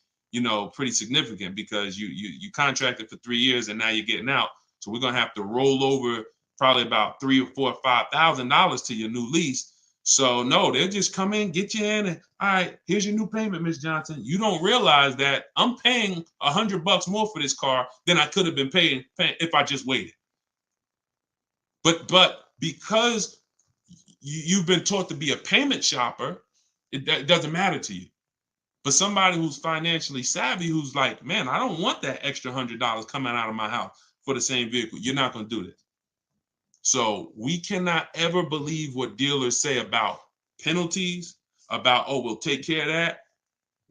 pretty significant, because you contracted for 3 years and now you're getting out. So we're going to have to roll over probably about $3,000 or $4,000 or $5,000 to your new lease. So no, they'll just come in, get you in, and all right, here's your new payment, Miss Johnson. You don't realize that I'm paying $100 more for this car than I could have been paying if I just waited. But because you've been taught to be a payment shopper, it doesn't matter to you. But somebody who's financially savvy, who's like, man, I don't want that extra $100 coming out of my house for the same vehicle. You're not going to do this. So we cannot ever believe what dealers say about penalties, about, oh, we'll take care of that.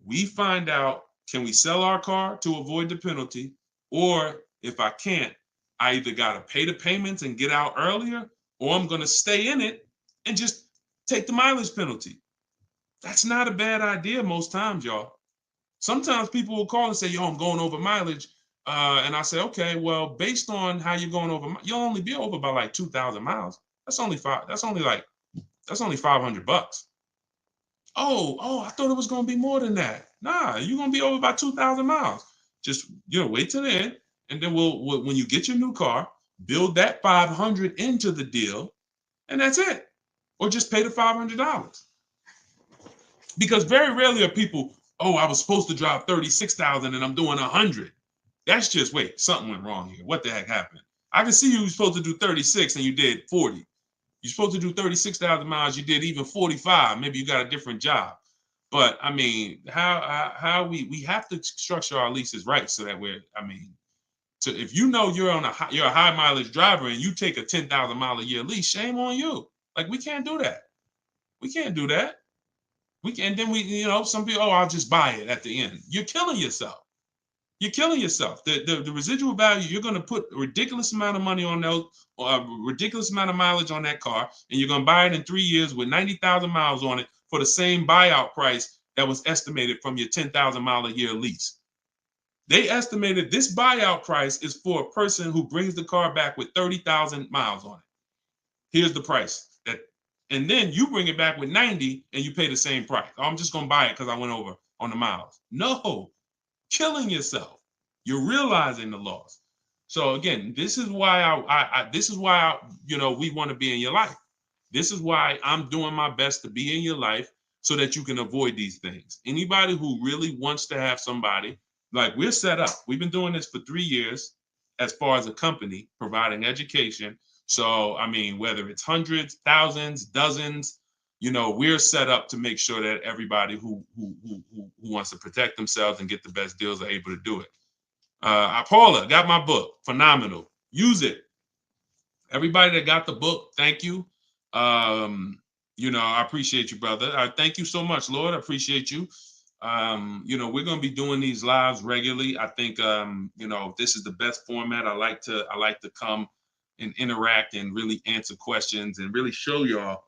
We find out, can we sell our car to avoid the penalty? Or if I can't, I either got to pay the payments and get out earlier, or I'm going to stay in it and just take the mileage penalty. That's not a bad idea most times, y'all. Sometimes people will call and say, yo, I'm going over mileage. And I say, okay, well, based on how you're going over, you'll only be over by like 2,000 miles. That's only $500. Oh, I thought it was going to be more than that. Nah, you're going to be over by 2,000 miles. Just, wait till the end. And then when you get your new car, build that 500 into the deal, and that's it. Or just pay the $500. Because very rarely are people, oh, I was supposed to drive 36,000 and I'm doing 100. That's just, wait, something went wrong here. What the heck happened? I can see you were supposed to do 36 and you did 40. You're supposed to do 36,000 miles, you did even 45. Maybe you got a different job. But I mean, how we have to structure our leases right, so that if you know you're a high mileage driver and you take a 10,000 mile a year lease, shame on you. Like, we can't do that. We can't do that. We can, and then some people, oh, I'll just buy it at the end. You're killing yourself. You're killing yourself. The residual value, you're going to put a ridiculous amount of money on those, or a ridiculous amount of mileage on that car, and you're going to buy it in 3 years with 90,000 miles on it for the same buyout price that was estimated from your 10,000 mile a year lease. They estimated this buyout price is for a person who brings the car back with 30,000 miles on it. Here's the price. And then you bring it back with 90 and you pay the same price. Oh, I'm just going to buy it because I went over on the miles. No, killing yourself. You're realizing the loss. So again, this is why we want to be in your life. This is why I'm doing my best to be in your life so that you can avoid these things. Anybody who really wants to have somebody, like we're set up. We've been doing this for 3 years as far as a company, providing education. So, I mean, whether it's hundreds, thousands, dozens, we're set up to make sure that everybody who wants to protect themselves and get the best deals are able to do it. Paula, got my book. Phenomenal. Use it. Everybody that got the book, thank you. I appreciate you, brother. Thank you so much, Lord. I appreciate you. We're going to be doing these lives regularly. I think, this is the best format. I like to come and interact and really answer questions and really show y'all,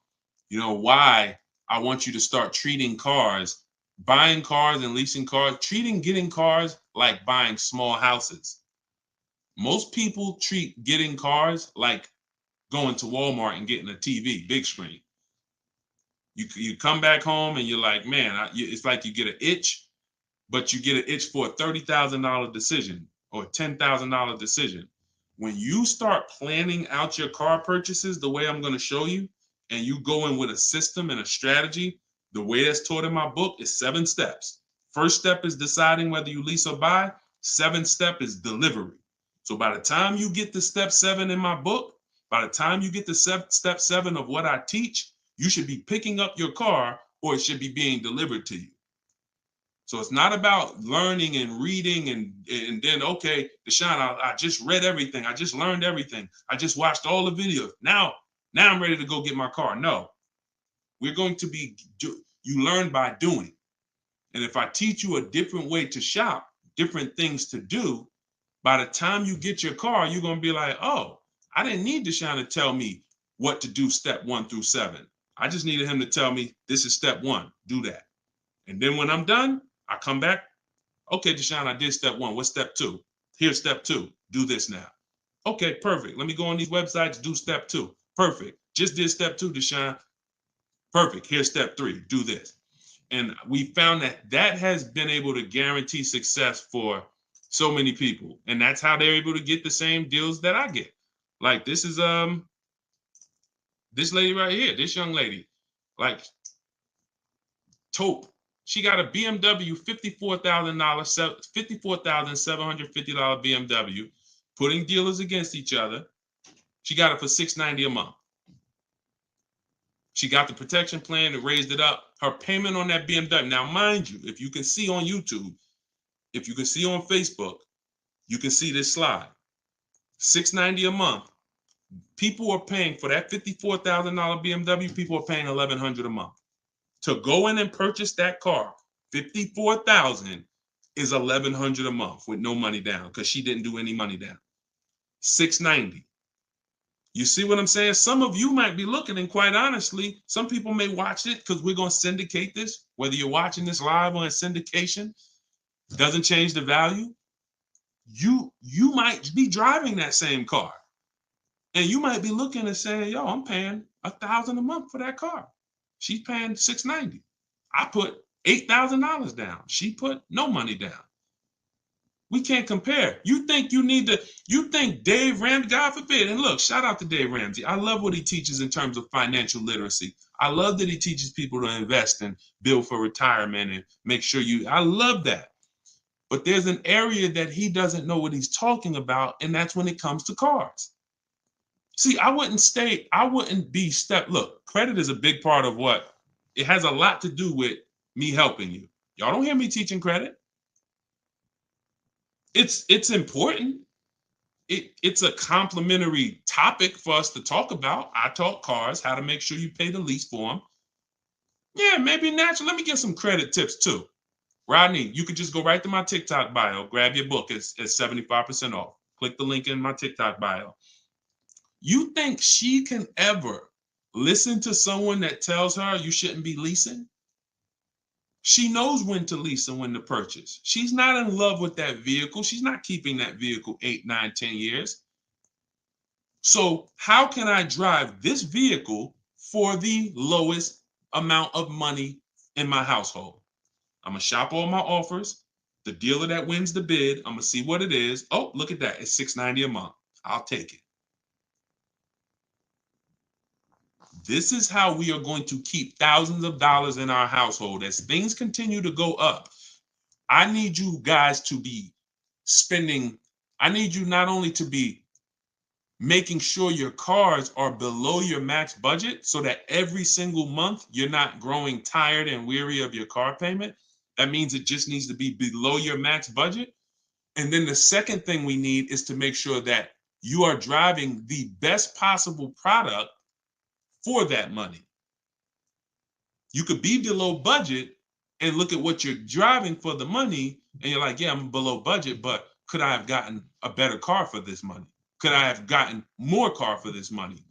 why I want you to start treating cars, buying cars and leasing cars, getting cars like buying small houses. Most people treat getting cars like going to Walmart and getting a TV, big screen. You come back home and you're like, man, it's like you get an itch, but you get an itch for a $30,000 decision or a $10,000 decision. When you start planning out your car purchases the way I'm going to show you, and you go in with a system and a strategy, the way that's taught in my book is 7 steps. First step is deciding whether you lease or buy. 7th step is delivery. So by the time you get to step 7 in my book, by the time you get to step 7 of what I teach, you should be picking up your car or it should be being delivered to you. So it's not about learning and reading and then, okay, Deshone, I just read everything. I just learned everything. I just watched all the videos. Now I'm ready to go get my car. No, we're going to you learn by doing. And if I teach you a different way to shop, different things to do, by the time you get your car, you're going to be like, oh, I didn't need Deshone to tell me what to do step 1 through 7. I just needed him to tell me this is step 1, do that. And then when I'm done, I come back. Okay, Deshone, I did step 1. What's step 2? Here's step 2. Do this now. Okay, perfect. Let me go on these websites, do step 2. Perfect. Just did step 2, Deshone. Perfect. Here's step 3. Do this. And we found that has been able to guarantee success for so many people. And that's how they're able to get the same deals that I get. Like this is this lady right here, this young lady, like Taupe. She got a BMW $54,750 BMW, putting dealers against each other. She got it for $690 a month. She got the protection plan and raised it up. Her payment on that BMW. Now, mind you, if you can see on YouTube, if you can see on Facebook, you can see this slide. $690 a month. People are paying for that $54,000 BMW. People are paying $1,100 a month. To go in and purchase that car, $54,000 is $1,100 a month with no money down because she didn't do any money down. $690. You see what I'm saying? Some of you might be looking, and quite honestly, some people may watch it because we're going to syndicate this. Whether you're watching this live or in syndication, doesn't change the value. You might be driving that same car, and you might be looking and saying, "Yo, I'm paying $1,000 a month for that car. She's paying $690. I put $8,000 down. She put no money down. We can't compare. You think Dave Ramsey, God forbid, and look, shout out to Dave Ramsey. I love what he teaches in terms of financial literacy. I love that he teaches people to invest and build for retirement and make sure I love that. But there's an area that he doesn't know what he's talking about, and that's when it comes to cars. See, look, credit is a big part of it has a lot to do with me helping you. Y'all don't hear me teaching credit. It's important. It's a complimentary topic for us to talk about. I talk cars, how to make sure you pay the lease for them. Yeah, maybe naturally. Let me get some credit tips too. Rodney, you could just go right to my TikTok bio, grab your book. It's 75% off. Click the link in my TikTok bio. You think she can ever listen to someone that tells her you shouldn't be leasing? She knows when to lease and when to purchase. She's not in love with that vehicle. She's not keeping that vehicle 8, 9, 10 years. So how can I drive this vehicle for the lowest amount of money in my household? I'm gonna shop all my offers. The dealer that wins the bid, I'm gonna see what it is. Oh, look at that. It's $690 a month. I'll take it. This is how we are going to keep thousands of dollars in our household. As things continue to go up, I need you guys to be spending, I need you not only to be making sure your cars are below your max budget so that every single month you're not growing tired and weary of your car payment. That means it just needs to be below your max budget. And then the second thing we need is to make sure that you are driving the best possible product for that money. You could be below budget and look at what you're driving for the money, and you're like, yeah, I'm below budget, but could I have gotten a better car for this money? Could I have gotten more car for this money?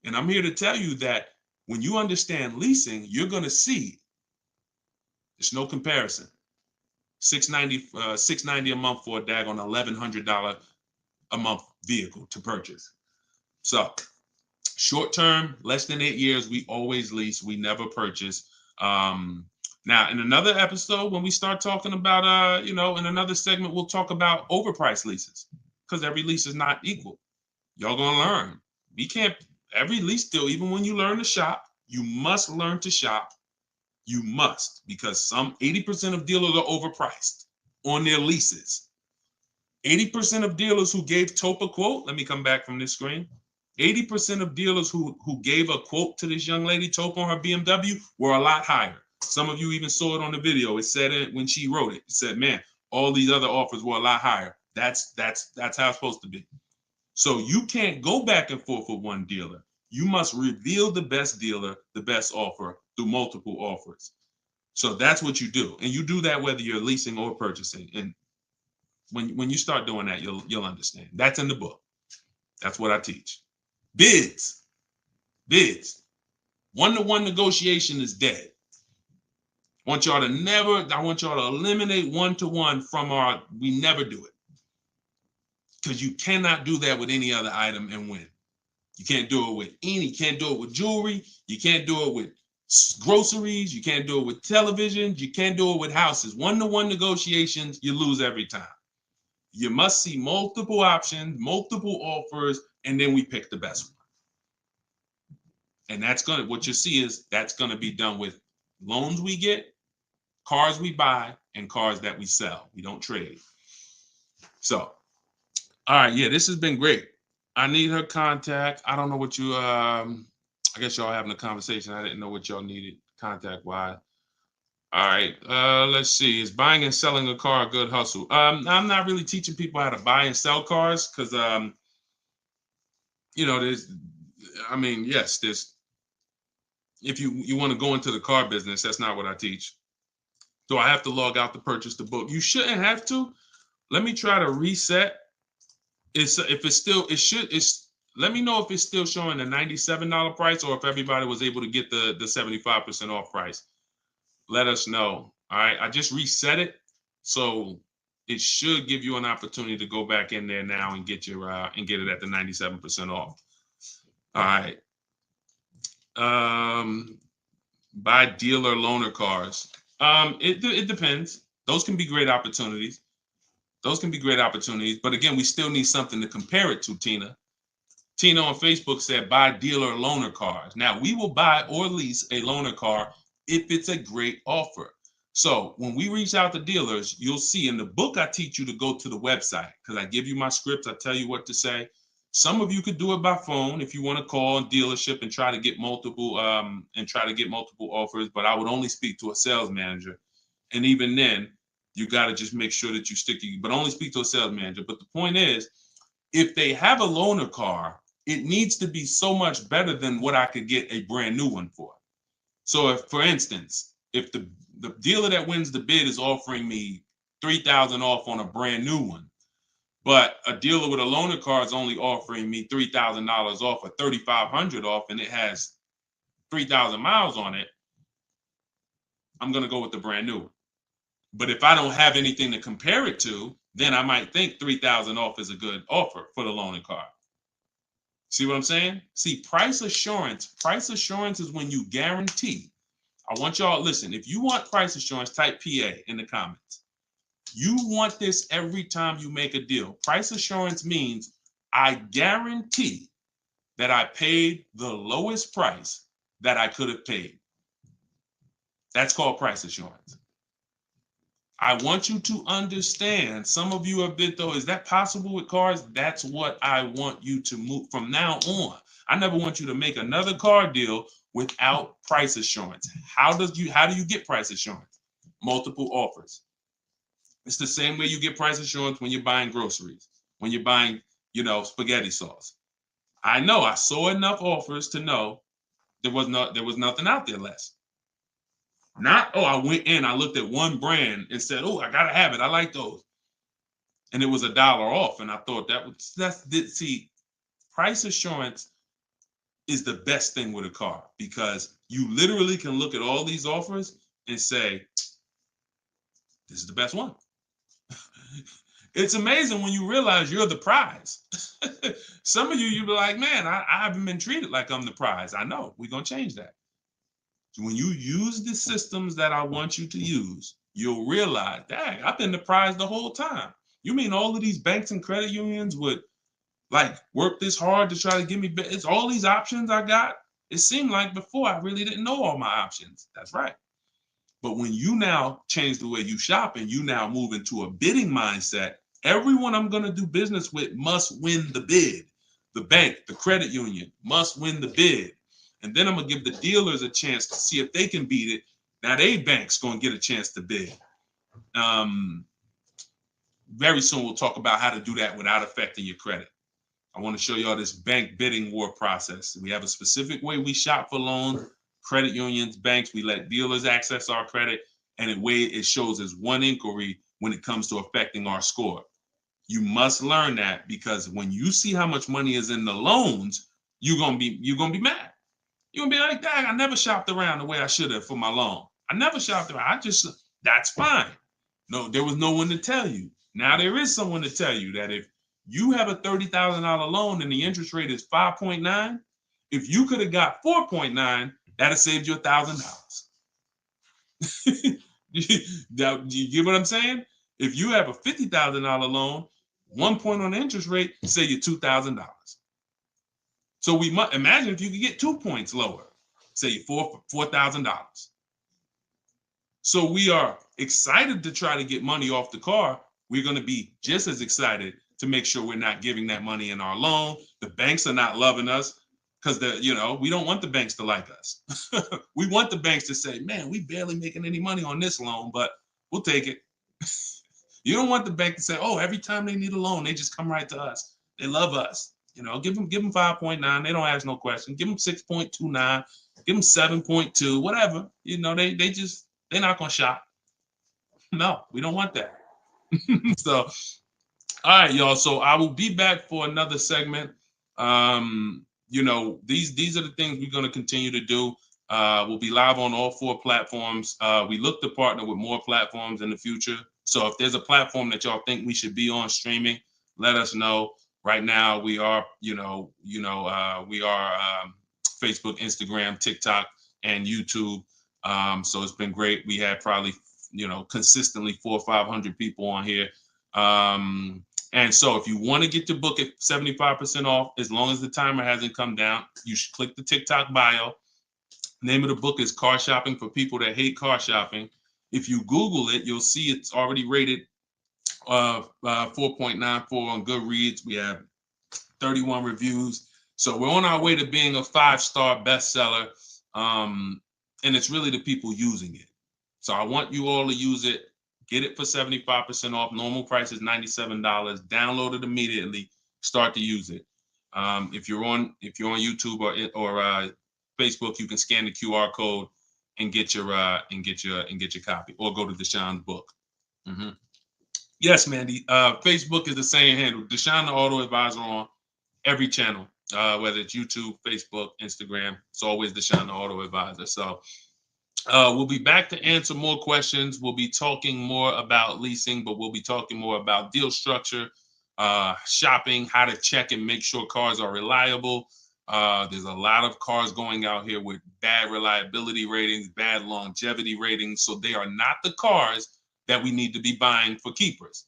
And I'm here to tell you that when you understand leasing, you're going to see there's no comparison. $690 a month for a daggone $1,100 a month vehicle to purchase. So short term, less than 8 years, we always lease. We never purchase. Now, in another episode, when we start talking about, in another segment, we'll talk about overpriced leases because every lease is not equal. Y'all gonna learn. We can't, every lease deal, even when you learn to shop, you must learn to shop. You must, because some 80% of dealers are overpriced on their leases. 80% of dealers who gave Tope a quote, let me come back from this screen. 80% of dealers who gave a quote to this young lady, Tope, on her BMW, were a lot higher. Some of you even saw it on the video. It said it when she wrote it. It said, man, all these other offers were a lot higher. That's how it's supposed to be. So you can't go back and forth with one dealer. You must reveal the best dealer, the best offer through multiple offers. So that's what you do. And you do that whether you're leasing or purchasing. And when you start doing that, you'll understand. That's in the book. That's what I teach. Bids. One-to-one negotiation is dead. I want y'all to eliminate one-to-one from we never do it. Because you cannot do that with any other item and win. You can't do it with jewelry. You can't do it with groceries. You can't do it with televisions. You can't do it with houses. One-to-one negotiations, you lose every time. You must see multiple options, multiple offers, and then we pick the best one. And what you see is that's gonna be done with loans we get, cars we buy, and cars that we sell. We don't trade. So, all right, yeah, this has been great. I need her contact. I don't know what you, I guess y'all having a conversation. I didn't know what y'all needed contact-wise. All right, let's see. Is buying and selling a car a good hustle? I'm not really teaching people how to buy and sell cars because, there's, if you want to go into the car business, that's not what I teach. Do I have to log out to purchase the book? You shouldn't have to. Let me try to reset. Let me know if it's still showing a $97 price or if everybody was able to get the 75% off price. Let us know. All right, I just reset it, so it should give you an opportunity to go back in there now and get your and get it at the 97% off. All right. Buy dealer loaner cars. It depends. Those can be great opportunities. But again, we still need something to compare it to, Tina. Tina on Facebook said, buy dealer loaner cars. Now, we will buy or lease a loaner car if it's a great offer. So when we reach out to dealers, you'll see in the book, I teach you to go to the website because I give you my scripts. I tell you what to say. Some of you could do it by phone if you want to call a dealership and try to get multiple offers, but I would only speak to a sales manager. And even then, you got to just make sure that you but only speak to a sales manager. But the point is, if they have a loaner car, it needs to be so much better than what I could get a brand new one for. So if, for instance, if the dealer that wins the bid is offering me $3,000 off on a brand new one, but a dealer with a loaner car is only offering me $3,000 off or $3,500 off, and it has 3,000 miles on it, I'm going to go with the brand new. But if I don't have anything to compare it to, then I might think 3,000 off is a good offer for the loaner car. See what I'm saying? See, price assurance is when you guarantee. I want y'all, listen, if you want price assurance, type PA in the comments. You want this every time you make a deal. Price assurance means I guarantee that I paid the lowest price that I could have paid. That's called price assurance. I want you to understand, some of you have been, though, is that possible with cars? That's what I want you to move from now on. I never want you to make another car deal without price assurance. How do you get price assurance? Multiple offers. It's the same way you get price assurance when you're buying groceries, when you're buying, spaghetti sauce. I know I saw enough offers to know there was nothing out there less. Not, I went in, I looked at one brand and said, I gotta have it. I like those. And it was $1 off. And I thought see, price assurance is the best thing with a car, because you literally can look at all these offers and say, this is the best one. It's amazing when you realize you're the prize. Some of you be like, man, I haven't been treated like I'm the prize. I know, we're gonna change that. When you use the systems that I want you to use, you'll realize, dang, I've been the prize the whole time. You mean all of these banks and credit unions would work this hard to try to give me, it's all these options I got? It seemed like before I really didn't know all my options. That's right. But when you now change the way you shop and you now move into a bidding mindset, everyone I'm going to do business with must win the bid. The bank, the credit union must win the bid. And then I'm going to give the dealers a chance to see if they can beat it. Now they bank's going to get a chance to bid. Very soon we'll talk about how to do that without affecting your credit. I want to show y'all this bank bidding war process. We have a specific way we shop for loans, credit unions, banks. We let dealers access our credit, and the way it shows as one inquiry when it comes to affecting our score. You must learn that, because when you see how much money is in the loans, you're gonna be mad. You're gonna be like, dang, I never shopped around the way I should have for my loan. I never shopped around. That's fine. No, there was no one to tell you. Now there is someone to tell you that if you have a $30,000 loan and the interest rate is 5.9, if you could have got 4.9, that'd have saved you $1,000. You get what I'm saying? If you have a $50,000 loan, 1 point on the interest rate, save you $2,000. So we must imagine if you could get 2 points lower, say you $4,000. So we are excited to try to get money off the car. We're going to be just as excited to make sure we're not giving that money in our loan. The banks are not loving us because we don't want the banks to like us. We want the banks to say, man, we barely making any money on this loan, but we'll take it. You don't want the bank to say, every time they need a loan, they just come right to us. They love us. Give them 5.9. They don't ask no question. Give them 6.29. Give them 7.2. Whatever. They're not gonna shop. No, we don't want that. So, all right, y'all. So I will be back for another segment. These are the things we're gonna continue to do. We'll be live on all 4 platforms. We look to partner with more platforms in the future. So if there's a platform that y'all think we should be on streaming, let us know. Right now, we are, Facebook, Instagram, TikTok, and YouTube. So it's been great. We had probably, consistently 400 or 500 people on here. And so if you want to get your book at 75% off, as long as the timer hasn't come down, you should click the TikTok bio. Name of the book is Car Shopping for People That Hate Car Shopping. If you Google it, you'll see it's already rated 4.94 on Goodreads. We have 31 reviews. So we're on our way to being a 5-star bestseller. And it's really the people using it. So I want you all to use it. Get it for 75% off. Normal price is $97. Download it immediately. Start to use it. If you're on YouTube or Facebook, you can scan the QR code and get your copy, or go to Deshone's book. Yes, Mandy. Facebook is the same handle, Deshone the Auto Advisor, on every channel, whether it's YouTube, Facebook, Instagram. It's always Deshone the Auto Advisor. So we'll be back to answer more questions. We'll be talking more about leasing, but we'll be talking more about deal structure, shopping, how to check and make sure cars are reliable. There's a lot of cars going out here with bad reliability ratings, bad longevity ratings. So they are not the cars that we need to be buying for keepers.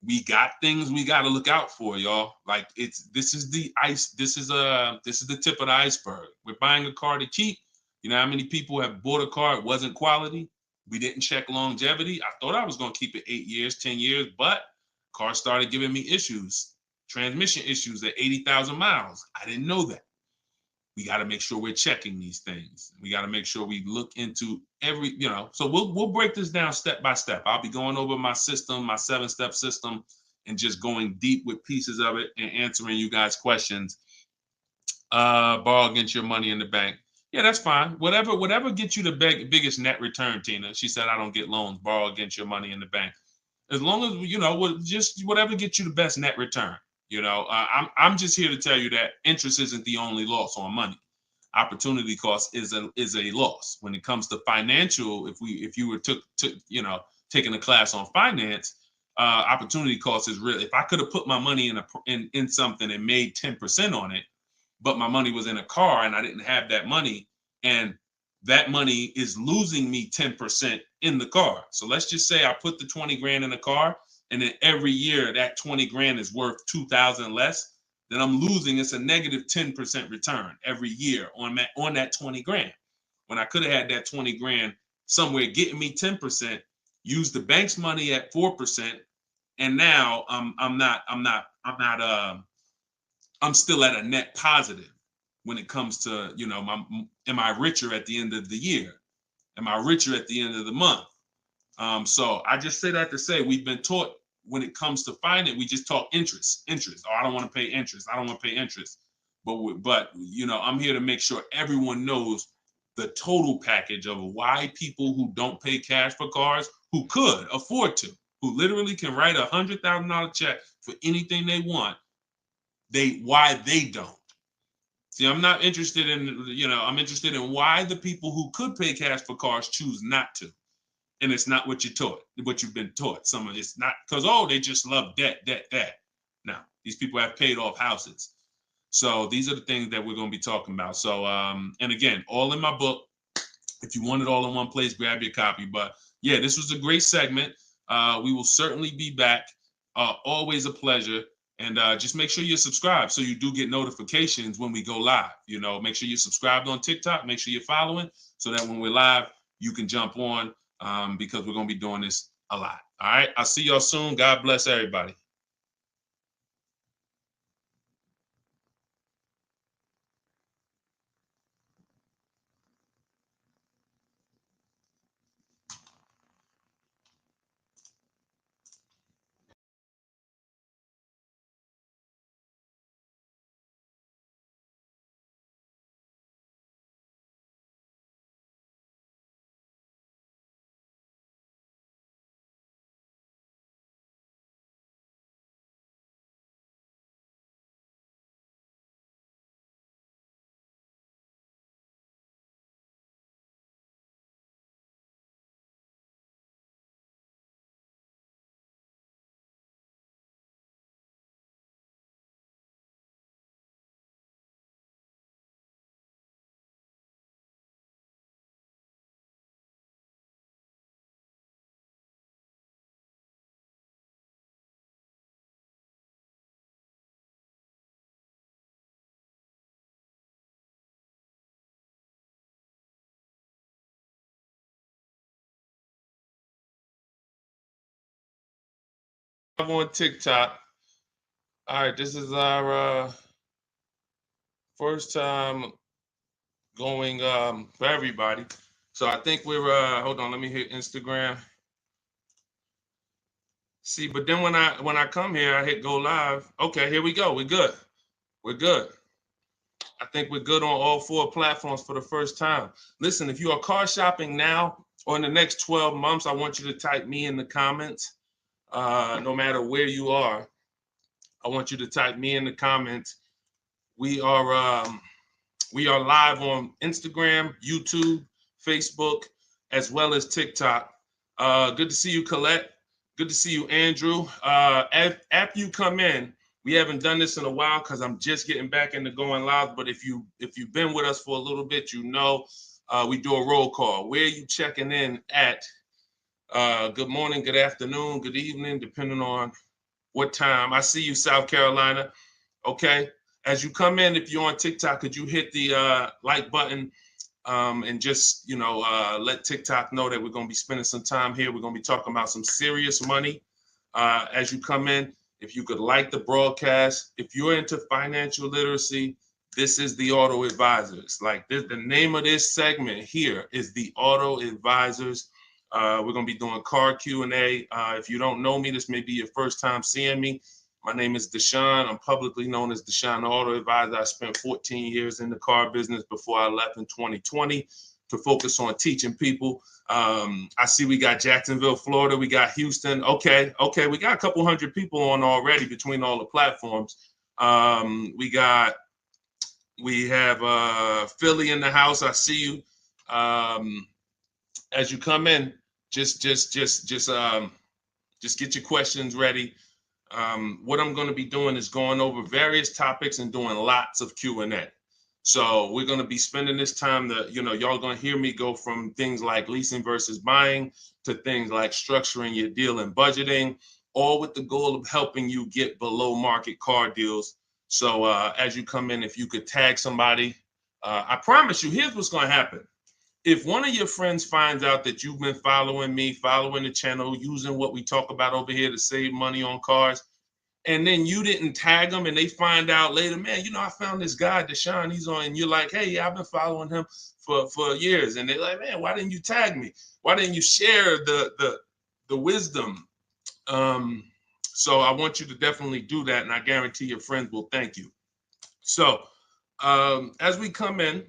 We got things we got to look out for, y'all. Like, this is the tip of the iceberg. We're buying a car to keep. You know how many people have bought a car, it wasn't quality, we didn't check longevity. I thought I was going to keep it 8 years, 10 years, but car started giving me issues, transmission issues at 80,000 miles. I didn't know that. We got to make sure we're checking these things. We got to make sure we look into every, so we'll break this down step by step. I'll be going over my system, my 7-step system, and just going deep with pieces of it and answering you guys' questions. Borrow against your money in the bank. Yeah, that's fine. Whatever gets you the biggest net return, Tina. She said, I don't get loans. Borrow against your money in the bank. As long as, just whatever gets you the best net return. I'm just here to tell you that interest isn't the only loss on money. Opportunity cost is a loss when it comes to financial. If you were taking a class on finance, opportunity cost is real. If I could have put my money in something and made 10% on it, but my money was in a car and I didn't have that money, and that money is losing me 10% in the car. So let's just say I put the 20 grand in the car, and then every year that 20 grand is worth 2,000 less, then I'm losing. It's a negative 10% return every year on that 20 grand. When I could have had that 20 grand somewhere getting me 10%, use the bank's money at 4%, and now I'm still at a net positive when it comes to, am I richer at the end of the year? Am I richer at the end of the month? So I just say that to say we've been taught when it comes to finance, we just talk interest. Oh, I don't want to pay interest. I don't want to pay interest. But I'm here to make sure everyone knows the total package of why people who don't pay cash for cars, who could afford to, who literally can write $100,000 check for anything they want, why they don't. See, I'm not interested in, I'm interested in why the people who could pay cash for cars choose not to. And it's not what you've been taught. Some of it's not because, they just love debt. Now, these people have paid off houses. So these are the things that we're going to be talking about. So, and again, all in my book. If you want it all in one place, grab your copy. But yeah, this was a great segment. We will certainly be back. Always a pleasure. And just make sure you're subscribed so you do get notifications when we go live. Make sure you're subscribed on TikTok. Make sure you're following so that when we're live, you can jump on because we're going to be doing this a lot. All right. I'll see y'all soon. God bless everybody. I'm on TikTok. All right. This is our first time going for everybody. So I think we're hold on, let me hit Instagram. See, but then when I come here, I hit go live. Okay, here we go. We're good. We're good. I think we're good on all 4 platforms for the first time. Listen, if you are car shopping now or in the next 12 months, I want you to type me in the comments. No matter where you are, I want you to type me in the comments. We are live on Instagram, YouTube, Facebook, as well as TikTok. Good to see you, Colette. Good to see you, Andrew. After you come in, we haven't done this in a while because I'm just getting back into going live. But if you've been with us for a little bit, you know we do a roll call. Where are you checking in at? Good morning, good afternoon, good evening, depending on what time. I see you, South Carolina. Okay. As you come in, if you're on TikTok, could you hit the like button and just, let TikTok know that we're going to be spending some time here. We're going to be talking about some serious money as you come in. If you could like the broadcast, if you're into financial literacy, this is the Auto Advisors. Like this, the name of this segment here is the Auto Advisors. We're going to be doing car Q&A. If you don't know me, this may be your first time seeing me. My name is Deshone. I'm publicly known as Deshone the Auto Advisor. I spent 14 years in the car business before I left in 2020 to focus on teaching people. I see we got Jacksonville, Florida. We got Houston. Okay. We got a couple hundred people on already between all the platforms. We have Philly in the house. I see you. As you come in, just get your questions ready. What I'm going to be doing is going over various topics and doing lots of Q&A. So we're going to be spending this time that, y'all going to hear me go from things like leasing versus buying to things like structuring your deal and budgeting, all with the goal of helping you get below market car deals. So as you come in, if you could tag somebody, I promise you, here's what's going to happen. If one of your friends finds out that you've been following me, following the channel, using what we talk about over here to save money on cars, and then you didn't tag them and they find out later, man, I found this guy, Deshone, he's on, and you're like, hey, yeah, I've been following him for years. And they're like, man, why didn't you tag me? Why didn't you share the wisdom? So I want you to definitely do that. And I guarantee your friends will thank you. So as we come in,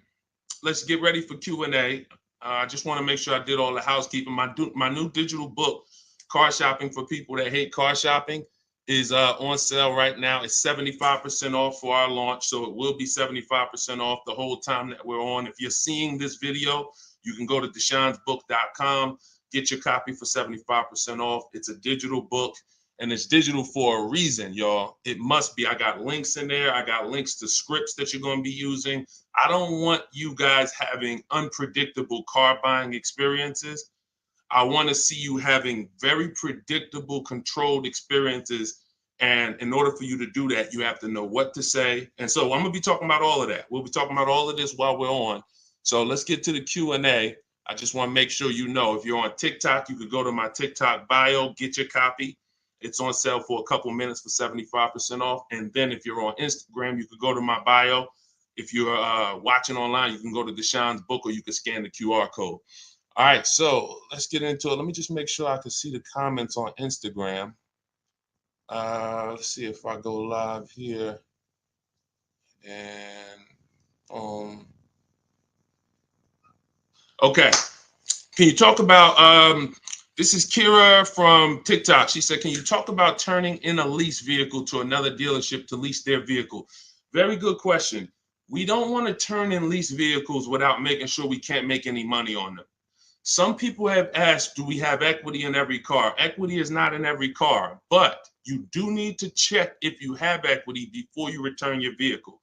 let's get ready for Q&A. I just want to make sure I did all the housekeeping. My new digital book, Car Shopping for People That Hate Car Shopping, is on sale right now. It's 75% off for our launch, so it will be 75% off the whole time that we're on. If you're seeing this video, you can go to deshonsbook.com, get your copy for 75% off. It's a digital book, and it's digital for a reason, y'all. It must be. I got links in there. I got links to scripts that you're going to be using. I don't want you guys having unpredictable car buying experiences. I want to see you having very predictable, controlled experiences. And in order for you to do that, you have to know what to say. And so I'm going to be talking about all of that. We'll be talking about all of this while we're on. So let's get to the Q&A. I just want to make sure you know, if you're on TikTok, you could go to my TikTok bio, get your copy. It's on sale for a couple minutes for 75% off. And then if you're on Instagram, you could go to my bio. If you're watching online, you can go to Deshone's book, or you can scan the QR code. All right, so let's get into it. Let me just make sure I can see the comments on Instagram. Let's see if I go live here. And okay. Can you talk about, this is Kira from TikTok. She said, can you talk about turning in a lease vehicle to another dealership to lease their vehicle? Very good question. We don't want to turn in lease vehicles without making sure we can't make any money on them. Some people have asked, do we have equity in every car? Equity is not in every car, but you do need to check if you have equity before you return your vehicle.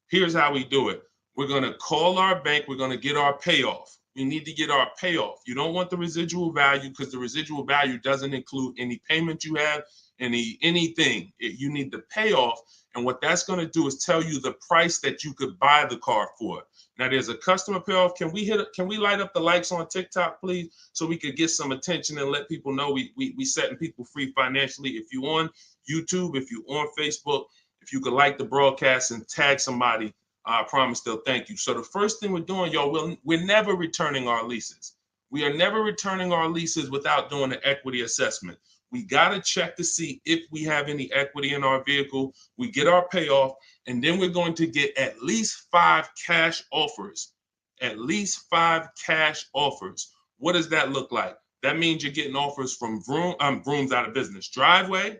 Here's how we do it. We're going to call our bank. We're going to get our payoff. We need to get our payoff. You don't want the residual value, because the residual value doesn't include any payment you have, anything. You need the payoff. And what that's going to do is tell you the price that you could buy the car for. Now there's a customer payoff. Can we light up the likes on TikTok, please, so we could get some attention and let people know we setting people free financially. If you on YouTube, if you on Facebook, if you could like the broadcast and tag somebody, I promise they'll thank you. So the first thing we're doing, y'all, we're never returning our leases. We are never returning our leases without doing an equity assessment. We got to check to see if we have any equity in our vehicle. We get our payoff. And then we're going to get at least 5 cash offers. At least 5 cash offers. What does that look like? That means you're getting offers from Vroom's out of business. Driveway,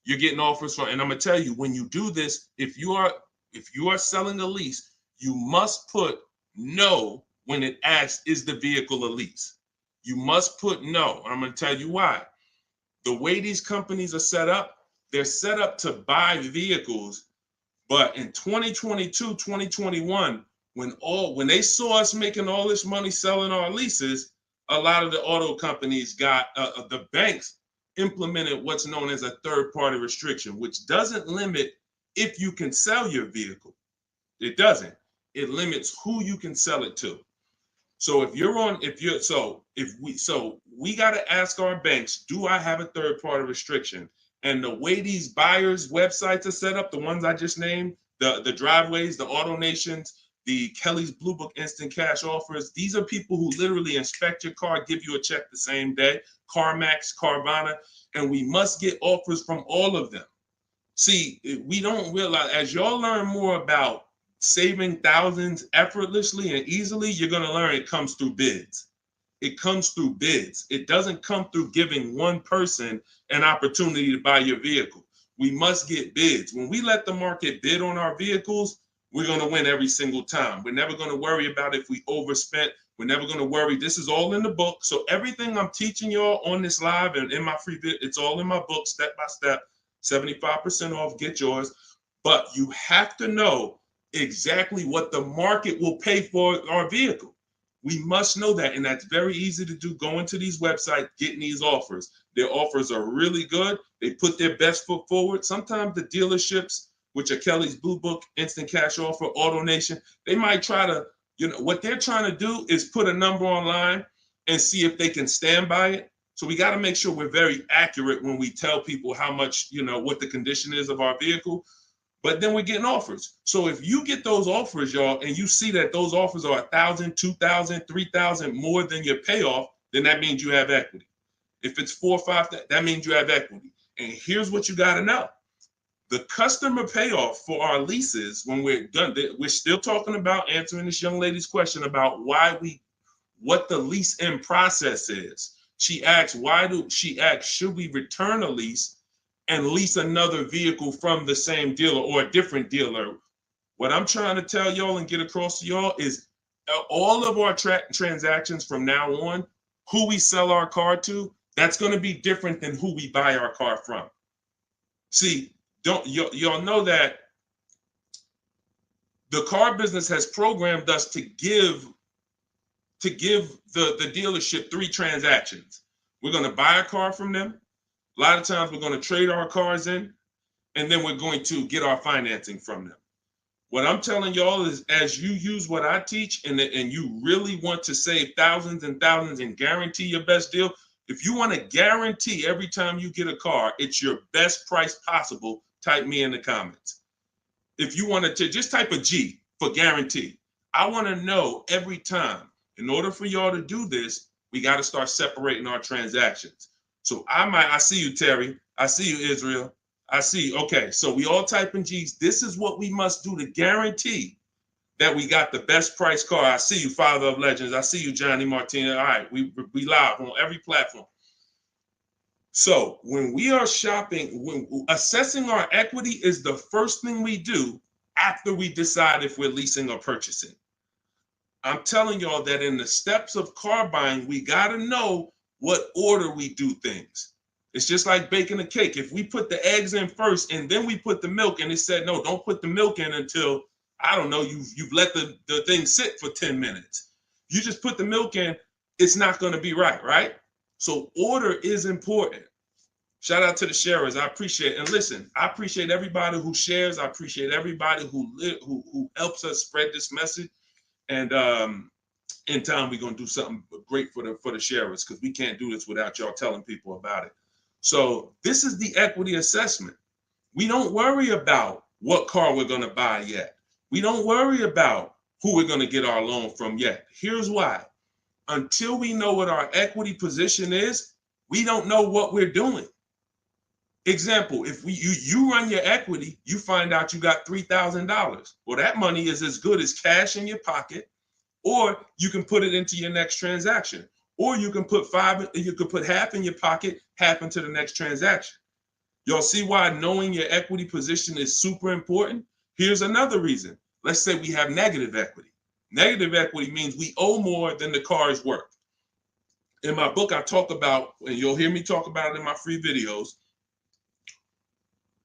you're getting offers from, and I'm gonna tell you, when you do this, if you are selling a lease, you must put no when it asks, is the vehicle a lease? You must put no. And I'm gonna tell you why. The way these companies are set up, they're set up to buy vehicles. But in 2022, 2021, when they saw us making all this money selling our leases, a lot of the auto companies got the banks implemented what's known as a third-party restriction, which doesn't limit if you can sell your vehicle. It doesn't. It limits who you can sell it to. So we got to ask our banks, do I have a third-party restriction? And the way these buyers' websites are set up, the ones I just named, the Driveways, the AutoNations, the Kelly's Blue Book Instant Cash Offers, these are people who literally inspect your car, give you a check the same day, CarMax, Carvana, and we must get offers from all of them. See, we don't realize, as y'all learn more about saving thousands effortlessly and easily, you're going to learn it comes through bids. It comes through bids. It doesn't come through giving one person an opportunity to buy your vehicle. We must get bids. When we let the market bid on our vehicles, we're going to win every single time. We're never going to worry about if we overspent. We're never going to worry. This is all in the book. So everything I'm teaching y'all on this live and in my free vid, it's all in my book, step by step, 75% off, get yours. But you have to know exactly what the market will pay for our vehicle. We must know that, and that's very easy to do. Going to these websites, getting these offers. Their offers are really good. They put their best foot forward. Sometimes the dealerships, which are Kelly's Blue Book, Instant Cash Offer, AutoNation, they might try to, what they're trying to do is put a number online and see if they can stand by it. So we got to make sure we're very accurate when we tell people how much, what the condition is of our vehicle. But then we're getting offers. So if you get those offers, y'all, and you see that those offers are $1,000, $2,000, $3,000 more than your payoff, then that means you have equity. If it's $4,000 or $5,000, that means you have equity. And here's what you got to know. The customer payoff for our leases, when we're done, we're still talking about answering this young lady's question about what the lease in process is. She asks, should we return a lease and lease another vehicle from the same dealer or a different dealer? What I'm trying to tell y'all and get across to y'all is all of our transactions from now on, who we sell our car to, that's going to be different than who we buy our car from. See, y'all know that the car business has programmed us to give the dealership 3 transactions. We're going to buy a car from them. A lot of times we're going to trade our cars in, and then we're going to get our financing from them. What I'm telling y'all is, as you use what I teach and you really want to save thousands and thousands and guarantee your best deal, if you want to guarantee every time you get a car, it's your best price possible, type me in the comments. If you want to just type a G for guarantee. I want to know every time. In order for y'all to do this, we got to start separating our transactions. So I see you, Terry. I see you, Israel. I see you. Okay, so we all type in G's. This is what we must do to guarantee that we got the best price car. I see you, Father of Legends. I see you, Johnny Martinez. All right, we live on every platform. So when we are shopping, when assessing our equity is the first thing we do after we decide if we're leasing or purchasing. I'm telling y'all that in the steps of car buying, we got to know what order we do things. It's just like baking a cake. If we put the eggs in first and then we put the milk, and it said, no, don't put the milk in until, I don't know, you've let the thing sit for 10 minutes. You just put the milk in, it's not going to be right? So order is important. Shout out to the sharers. I appreciate it. And listen, I appreciate everybody who shares. I appreciate everybody who helps us spread this message. And in time, we're going to do something great for the sharers, because we can't do this without y'all telling people about it. So this is the equity assessment. We don't worry about what car we're going to buy yet. We don't worry about who we're going to get our loan from yet. Here's why. Until we know what our equity position is, we don't know what we're doing. Example, if you run your equity, you find out you got $3,000. Well, that money is as good as cash in your pocket, or you can put it into your next transaction, or you can put half in your pocket, half into the next transaction. Y'all see why knowing your equity position is super important? Here's another reason. Let's say we have negative equity. Negative equity means we owe more than the car is worth. In my book, I talk about, and you'll hear me talk about it in my free videos,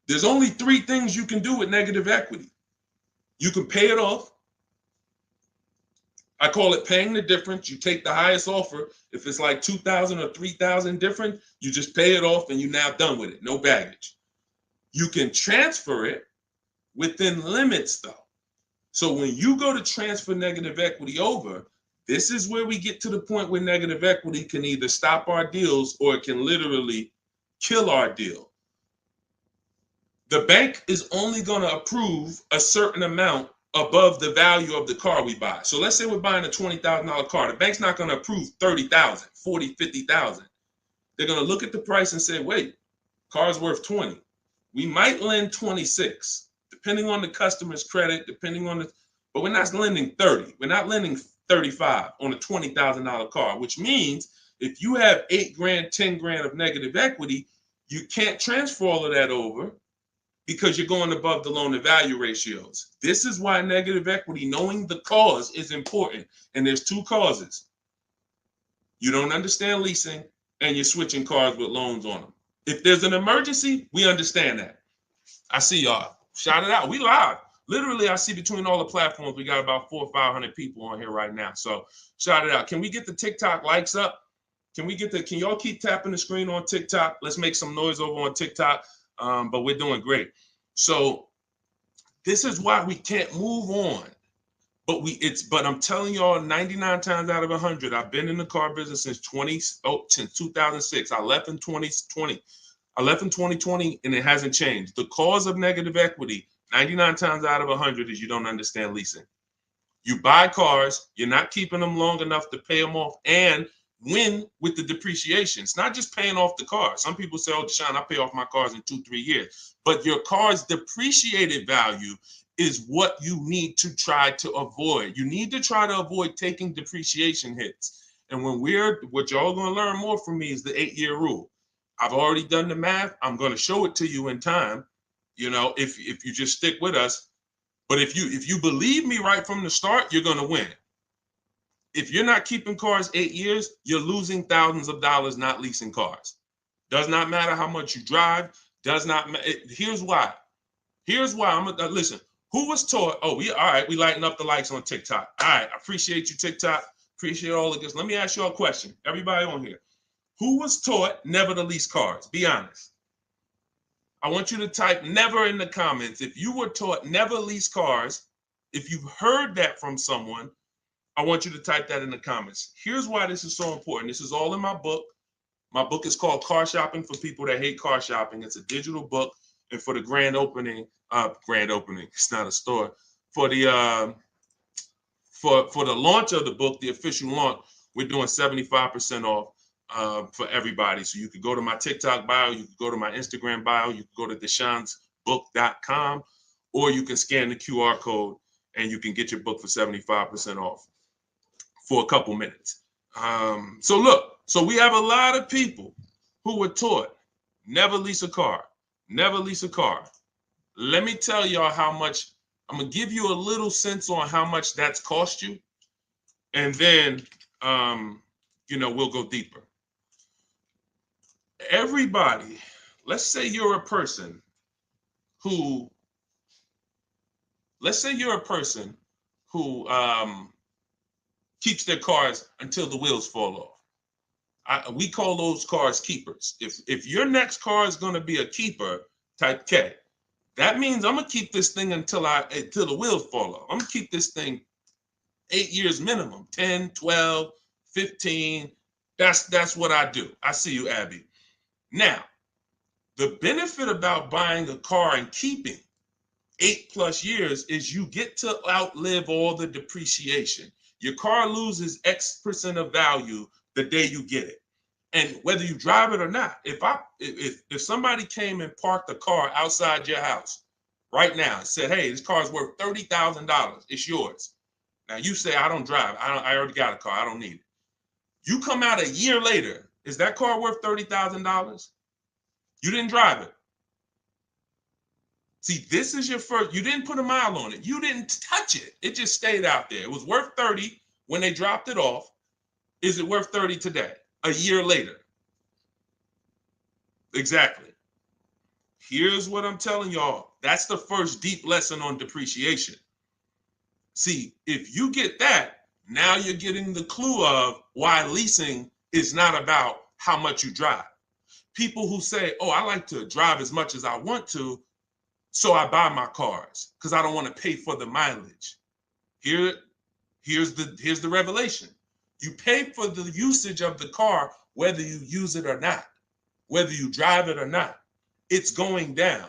there's only 3 things you can do with negative equity. You can pay it off. I call it paying the difference. You take the highest offer. If it's like 2,000 or 3,000 different, you just pay it off and you're now done with it. No baggage. You can transfer it within limits though. So when you go to transfer negative equity over, this is where we get to the point where negative equity can either stop our deals or it can literally kill our deal. The bank is only going to approve a certain amount above the value of the car we buy. So let's say we're buying a $20,000 car. The bank's not going to approve 30,000, 40, 50,000. They're going to look at the price and say, wait, car's worth 20. We might lend 26, depending on the customer's credit, but we're not lending 30. We're not lending 35 on a $20,000 car, which means if you have 8 grand, 10 grand of negative equity, you can't transfer all of that over because you're going above the loan to value ratios. This is why negative equity, knowing the cause, is important. And there's 2 causes. You don't understand leasing and you're switching cars with loans on them. If there's an emergency, we understand that. I see y'all. Shout it out. We live. Literally, I see between all the platforms, we got about 400 or 500 people on here right now. So shout it out. Can we get the TikTok likes up? Can y'all keep tapping the screen on TikTok? Let's make some noise over on TikTok. But we're doing great. So this is why we can't move on. But I'm telling y'all, 99 times out of 100, I've been in the car business since 2006. I left in 2020. I left in 2020 and it hasn't changed. The cause of negative equity, 99 times out of 100, is you don't understand leasing. You buy cars, you're not keeping them long enough to pay them off and win with the depreciation. It's not just paying off the car. Some people say, oh, Deshone, I pay off my cars in 2-3 years. But your car's depreciated value is what you need to try to avoid. You need to try to avoid taking depreciation hits. And what y'all going to learn more from me is the 8-year rule. I've already done the math. I'm going to show it to you in time, if you just stick with us. But if you believe me right from the start, you're going to win. If you're not keeping cars 8 years, you're losing thousands of dollars not leasing cars. Does not matter how much you drive. Does not matter. Here's why. Listen. Who was taught? Oh, all right. We lighten up the likes on TikTok. All right. I appreciate you, TikTok. Appreciate all of this. Let me ask you a question. Everybody on here. Who was taught never to lease cars? Be honest. I want you to type never in the comments. If you were taught never lease cars, if you've heard that from someone, I want you to type that in the comments. Here's why this is so important. This is all in my book. My book is called Car Shopping for People That Hate Car Shopping. It's a digital book. And for the grand opening, it's not a store. For the for the launch of the book, the official launch, we're doing 75% off for everybody. So you could go to my TikTok bio, you could go to my Instagram bio, you could go to deshonsbook.com, or you can scan the QR code and you can get your book for 75% off for a couple minutes. So we have a lot of people who were taught never lease a car. Never lease a car. Let me tell y'all how much. I'm going to give you a little sense on how much that's cost you. And then, we'll go deeper. Everybody, let's say you're a person who keeps their cars until the wheels fall off. We call those cars keepers. If your next car is going to be a keeper, type K. That means I'm going to keep this thing until the wheels fall off. I'm going to keep this thing 8 years minimum, 10, 12, 15. That's what I do. I see you, Abby. Now, the benefit about buying a car and keeping 8+ years is you get to outlive all the depreciation. Your car loses X% of value the day you get it. And whether you drive it or not, if somebody came and parked a car outside your house right now and said, hey, this car is worth $30,000, it's yours. Now you say, I don't drive. I already got a car. I don't need it. You come out a year later, is that car worth $30,000? You didn't drive it. See, this is your first, you didn't put a mile on it. You didn't touch it. It just stayed out there. It was worth 30 when they dropped it off. Is it worth 30 today, a year later? Exactly. Here's what I'm telling y'all. That's the first deep lesson on depreciation. See, if you get that, now you're getting the clue of why leasing is not about how much you drive. People who say, oh, I like to drive as much as I want to, so I buy my cars because I don't want to pay for the mileage. Here's the revelation. You pay for the usage of the car whether you use it or not, whether you drive it or not. It's going down.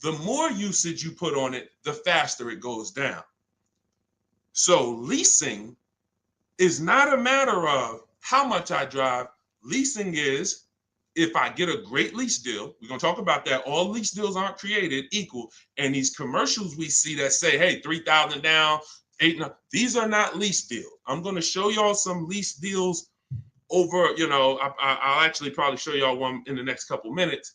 The more usage you put on it, the faster it goes down. So leasing is not a matter of how much I drive. Leasing is, if I get a great lease deal, we're going to talk about that. All lease deals aren't created equal. And these commercials we see that say, hey, 3,000 down, 8,000, these are not lease deals. I'm going to show y'all some lease deals over, I'll actually probably show y'all one in the next couple minutes.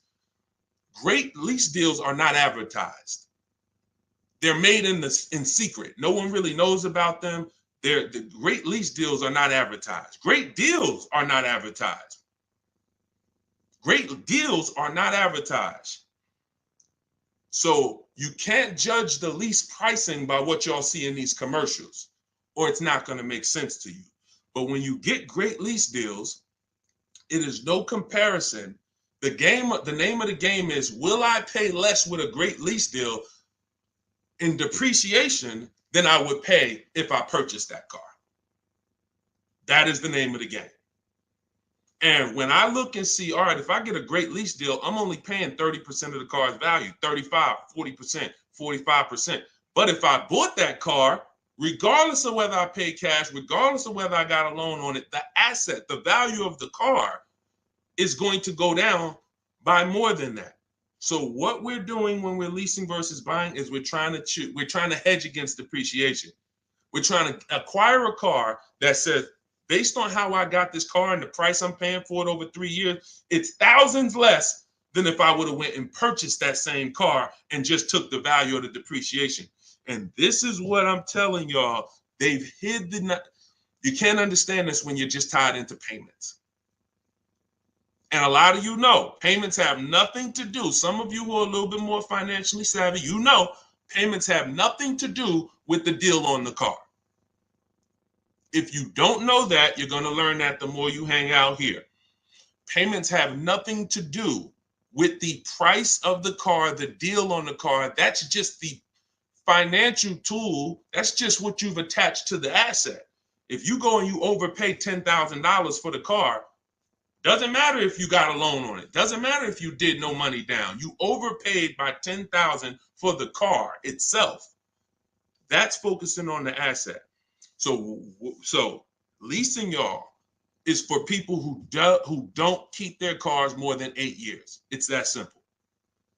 Great lease deals are not advertised. They're made in secret. No one really knows about them. The great lease deals are not advertised. Great deals are not advertised. Great deals are not advertised. So you can't judge the lease pricing by what y'all see in these commercials, or it's not going to make sense to you. But when you get great lease deals, it is no comparison. The name of the game is, will I pay less with a great lease deal in depreciation than I would pay if I purchased that car? That is the name of the game. And when I look and see, all right, if I get a great lease deal, I'm only paying 30% of the car's value, 35, 40%, 45%. But if I bought that car, regardless of whether I pay cash, regardless of whether I got a loan on it, the asset, the value of the car is going to go down by more than that. So what we're doing when we're leasing versus buying is we're trying to hedge against depreciation. We're trying to acquire a car that says, based on how I got this car and the price I'm paying for it over 3 years, it's thousands less than if I would have went and purchased that same car and just took the value of the depreciation. And this is what I'm telling y'all. They've hid you can't understand this when you're just tied into payments. And a lot of you know, payments have nothing to do. Some of you who are a little bit more financially savvy, payments have nothing to do with the deal on the car. If you don't know that, you're going to learn that the more you hang out here. Payments have nothing to do with the price of the car, the deal on the car. That's just the financial tool. That's just what you've attached to the asset. If you go and you overpay $10,000 for the car, doesn't matter if you got a loan on it. Doesn't matter if you did no money down. You overpaid by $10,000 for the car itself. That's focusing on the asset. So leasing, y'all, is for people who don't keep their cars more than 8 years. It's that simple.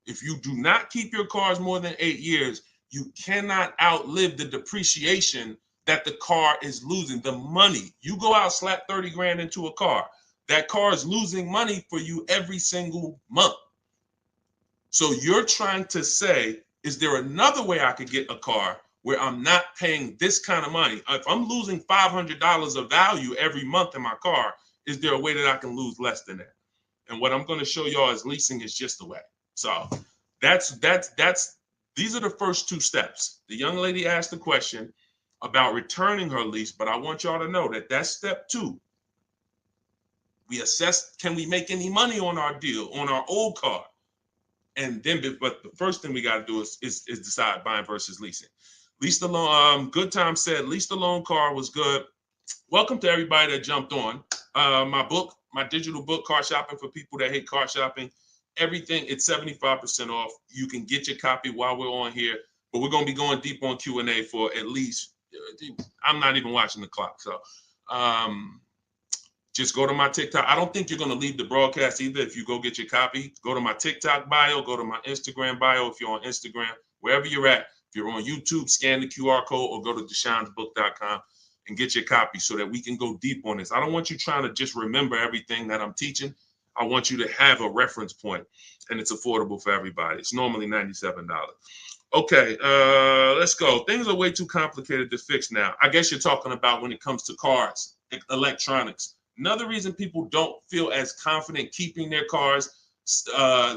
If you do not keep your cars more than 8 years, you cannot outlive the depreciation that the car is losing. The money, you go out, slap 30 grand into a car, that car is losing money for you every single month. So you're trying to say, is there another way I could get a car where I'm not paying this kind of money? If I'm losing $500 of value every month in my car, is there a way that I can lose less than that? And what I'm going to show y'all is leasing is just the way. So these are the first two steps. The young lady asked the question about returning her lease, but I want y'all to know that that's step 2. We assess, can we make any money on our deal, on our old car? And then, but the first thing we got to do is decide buying versus leasing. Lease the loan. Good Time said, lease the loan car was good. Welcome to everybody that jumped on. My digital book, Car Shopping for People That Hate Car Shopping. Everything, it's 75% off. You can get your copy while we're on here, but we're going to be going deep on Q&A for at least, I'm not even watching the clock. So just go to my TikTok. I don't think you're going to leave the broadcast either. If you go get your copy, go to my TikTok bio, go to my Instagram bio. If you're on Instagram, wherever you're at, if you're on YouTube, scan the QR code or go to Deshone'sBook.com and get your copy so that we can go deep on this. I don't want you trying to just remember everything that I'm teaching. I want you to have a reference point, and it's affordable for everybody. It's normally $97. Okay, let's go. Things are way too complicated to fix now. I guess you're talking about when it comes to cars, electronics. Another reason people don't feel as confident keeping their cars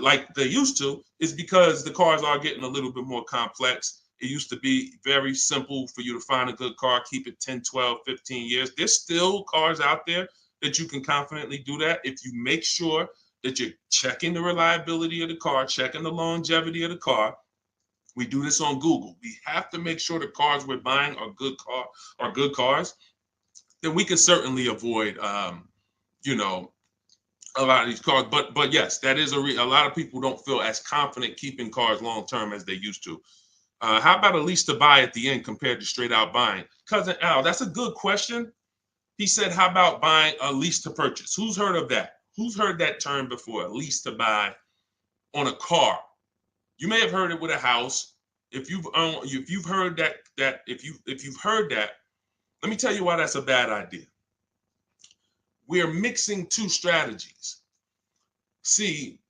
like they used to is because the cars are getting a little bit more complex. It used to be very simple for you to find a good car, keep it 10, 12, 15 years. There's still cars out there that you can confidently do that if you make sure that you're checking the reliability of the car, checking the longevity of the car. We do this on Google. We have to make sure the cars we're buying are good cars. Then we can certainly avoid, you know, a lot of these cars. But yes, that is a lot of people don't feel as confident keeping cars long term as they used to. How about a lease to buy at the end compared to straight out buying? Cousin Al, that's a good question. He said, how about buying a lease to purchase? Who's heard of that? Who's heard that term before? A lease to buy on a car. You may have heard it with a house. If you've heard that, if you've heard that, let me tell you why that's a bad idea. We're mixing two strategies. See,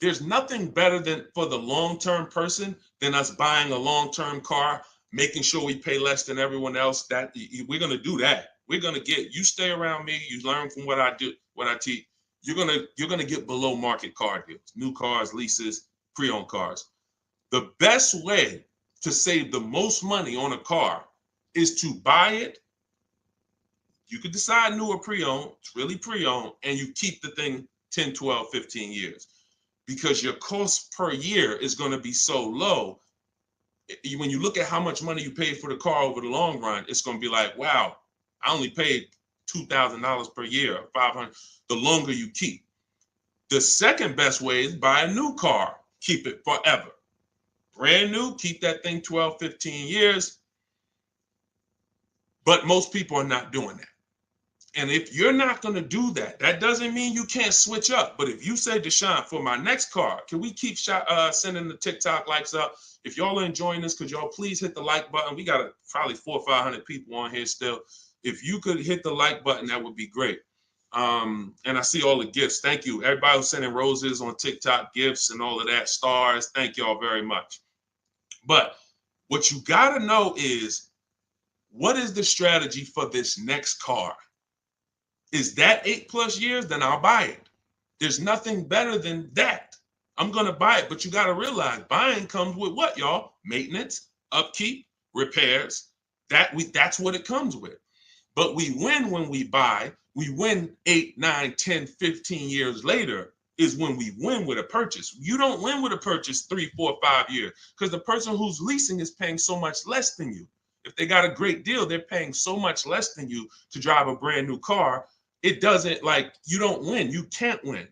there's nothing better than for the long-term person than us buying a long-term car, making sure we pay less than everyone else. That we're gonna do that. We're gonna get you stay around me. You learn from what I do, what I teach. You're gonna get below market car deals, new cars, leases, pre-owned cars. The best way to save the most money on a car is to buy it. You could decide new or pre-owned. It's really pre-owned, and you keep the thing 10, 12, 15 years. Because your cost per year is going to be so low. When you look at how much money you paid for the car over the long run, it's going to be like, wow, I only paid $2,000 per year, or $500. The longer you keep. The second best way is buy a new car, keep it forever. Brand new, keep that thing 12, 15 years. But most people are not doing that. And if you're not going to do that, that doesn't mean you can't switch up. But if you say, Deshone, for my next car, can we keep sending the TikTok likes up? If y'all are enjoying this, could y'all please hit the like button? We got probably 400 or 500 people on here still. If you could hit the like button, that would be great. And I see all the gifts. Thank you. Everybody who's sending roses on TikTok, gifts and all of that, stars. Thank y'all very much. But what you got to know is, what is the strategy for this next car? Is that 8+ years? Then I'll buy it. There's nothing better than that. I'm going to buy it. But you got to realize buying comes with what, y'all? Maintenance, upkeep, repairs. That's what it comes with. But we win when we buy. We win 8, 9, 10, 15 years later is when we win with a purchase. You don't win with a purchase 3, 4, 5 years because the person who's leasing is paying so much less than you. If they got a great deal, they're paying so much less than you to drive a brand new car. It doesn't, like, you don't win. You can't win.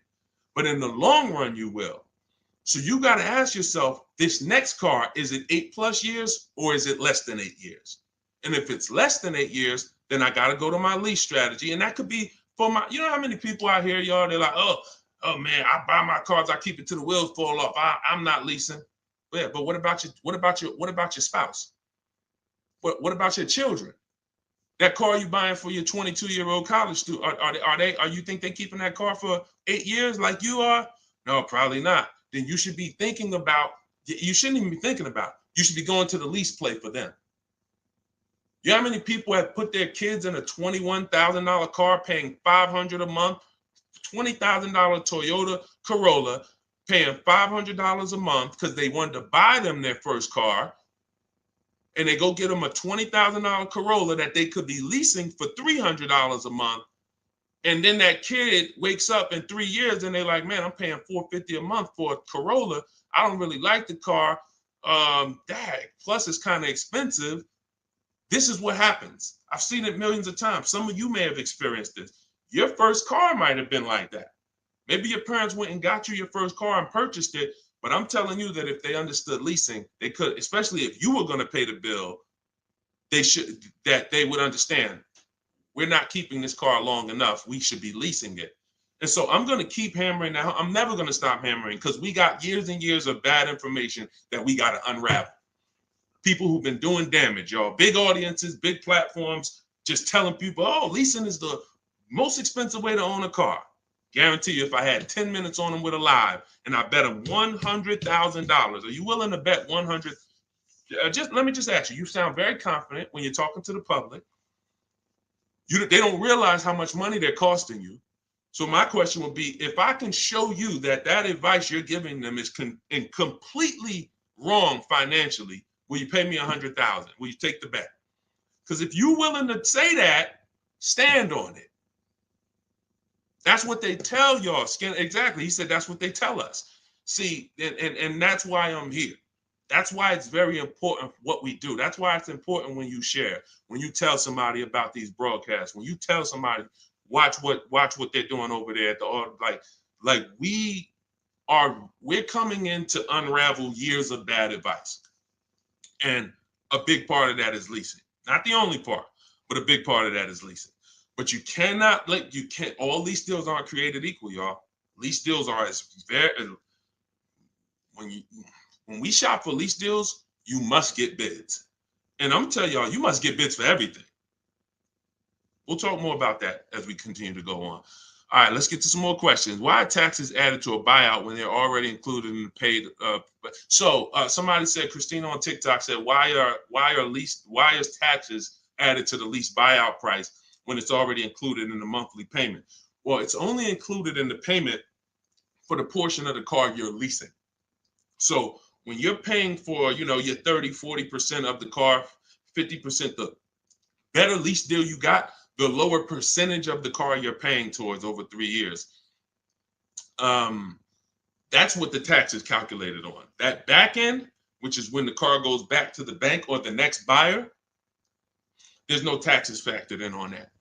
But in the long run, you will. So you got to ask yourself, this next car, is it 8+ years or is it less than 8 years? And if it's less than 8 years, then I got to go to my lease strategy. And that could be for my, you know how many people out here, y'all, they're like, oh man, I buy my cars, I keep it till the wheels fall off. I'm not leasing. Yeah, but what about your spouse? What about your children? That car you buying for your 22-year-old college student, are you think they keeping that car for 8 years like you are? No, probably not. Then you should be thinking about, you shouldn't even be thinking about, you should be going to the lease play for them. You know how many people have put their kids in a $21,000 car paying $500 a month, $20,000 Toyota Corolla, paying $500 a month because they wanted to buy them their first car, and they go get them a $20,000 Corolla that they could be leasing for $300 a month. And then that kid wakes up in 3 years and they're like, man, I'm paying $450 a month for a Corolla. I don't really like the car. Plus it's kind of expensive. This is what happens. I've seen it millions of times. Some of you may have experienced this. Your first car might have been like that. Maybe your parents went and got you your first car and purchased it. But I'm telling you that if they understood leasing, they could, especially if you were going to pay the bill, they would understand. we're not keeping this car long enough. We should be leasing it. And so I'm going to keep hammering now. I'm never going to stop hammering because we got years and years of bad information that we got to unravel. People who've been doing damage, y'all. Big audiences, big platforms, just telling people, oh, leasing is the most expensive way to own a car. Guarantee you, if I had 10 minutes on them with a live and I bet them $100,000, are you willing to bet 100? Just let me just ask you. You sound very confident when you're talking to the public. They don't realize how much money they're costing you. So my question would be, if I can show you that advice you're giving them is completely wrong financially, will you pay me $100,000? Will you take the bet? Because if you're willing to say that, stand on it. That's what they tell y'all. Exactly. He said that's what they tell us. See, and that's why I'm here. That's why it's very important what we do. That's why it's important when you share, when you tell somebody about these broadcasts, when you tell somebody, watch what they're doing over there at the like we're coming in to unravel years of bad advice. And a big part of that is leasing. Not the only part, but a big part of that is leasing. But you cannot all lease deals aren't created equal, y'all. Lease deals are when we shop for lease deals, you must get bids. And I'm telling y'all, you must get bids for everything. We'll talk more about that as we continue to go on. All right, let's get to some more questions. Why are taxes added to a buyout when they're already included in the paid? Somebody said, Christina on TikTok said, why is taxes added to the lease buyout price when it's already included in the monthly payment? Well, it's only included in the payment for the portion of the car you're leasing. So when you're paying for, your 30-40% of the car, 50%, the better lease deal you got, the lower percentage of the car you're paying towards over 3 years. That's what the tax is calculated on. That back end, which is when the car goes back to the bank or the next buyer, there's no taxes factored in on that.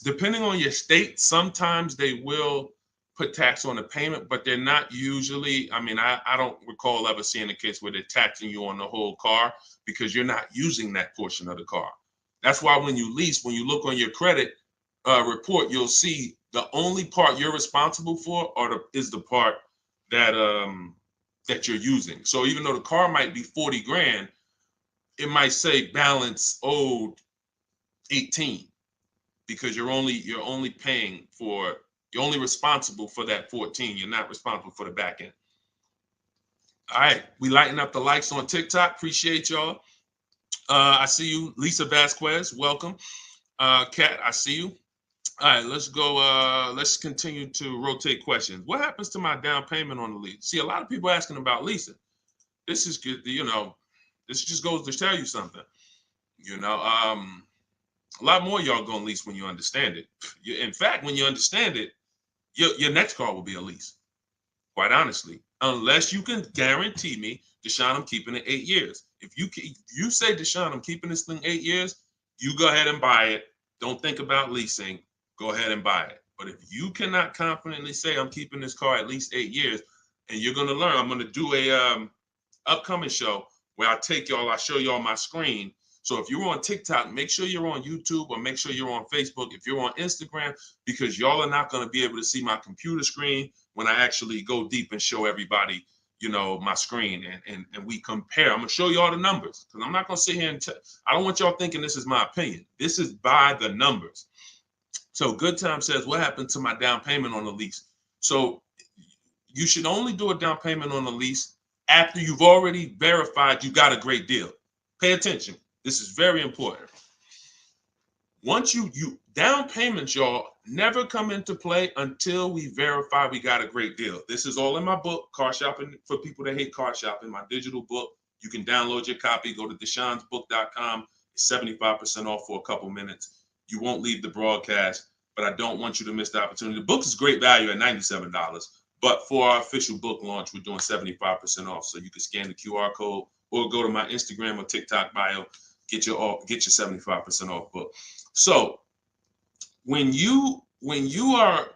Depending on your state, sometimes they will put tax on the payment, but they're not usually. I don't recall ever seeing a case where they're taxing you on the whole car because you're not using that portion of the car. That's why when you lease, when you look on your credit report, you'll see the only part you're responsible for is the part that you're using. So even though the car might be 40 grand, it might say balance owed 18 because you're only responsible for that 14. You're not responsible for the back end. All right, we lighten up the likes on TikTok. Appreciate y'all. I see you, Lisa Vasquez. Welcome. Kat, I see you. All right, let's go. Let's continue to rotate questions. What happens to my down payment on the lease? See, a lot of people asking about leasing. This is good. This just goes to tell you something. A lot more y'all gonna lease when you understand it. In fact, when you understand it, your next car will be a lease. Quite honestly, unless you can guarantee me, Deshone, I'm keeping it 8 years. If you say, Deshone, I'm keeping this thing 8 years, you go ahead and buy it. Don't think about leasing. Go ahead and buy it. But if you cannot confidently say I'm keeping this car at least 8 years, and you're gonna learn, I'm gonna do a upcoming show where I show y'all my screen. So if you're on TikTok, make sure you're on YouTube or make sure you're on Facebook. If you're on Instagram, because y'all are not going to be able to see my computer screen when I actually go deep and show everybody, my screen and we compare. I'm going to show you all the numbers because I'm not going to sit here and I don't want y'all thinking this is my opinion. This is by the numbers. So Good Time says, what happened to my down payment on the lease? So you should only do a down payment on the lease after you've already verified you got a great deal. Pay attention. This is very important. Once you down payments, y'all, never come into play until we verify we got a great deal. This is all in my book, Car Shopping for People That Hate Car Shopping, my digital book. You can download your copy. Go to deshonsbook.com. It's 75% off for a couple minutes. You won't leave the broadcast, but I don't want you to miss the opportunity. The book is great value at $97, but for our official book launch, we're doing 75% off. So you can scan the QR code or go to my Instagram or TikTok bio. Get your 75% off book. So when you are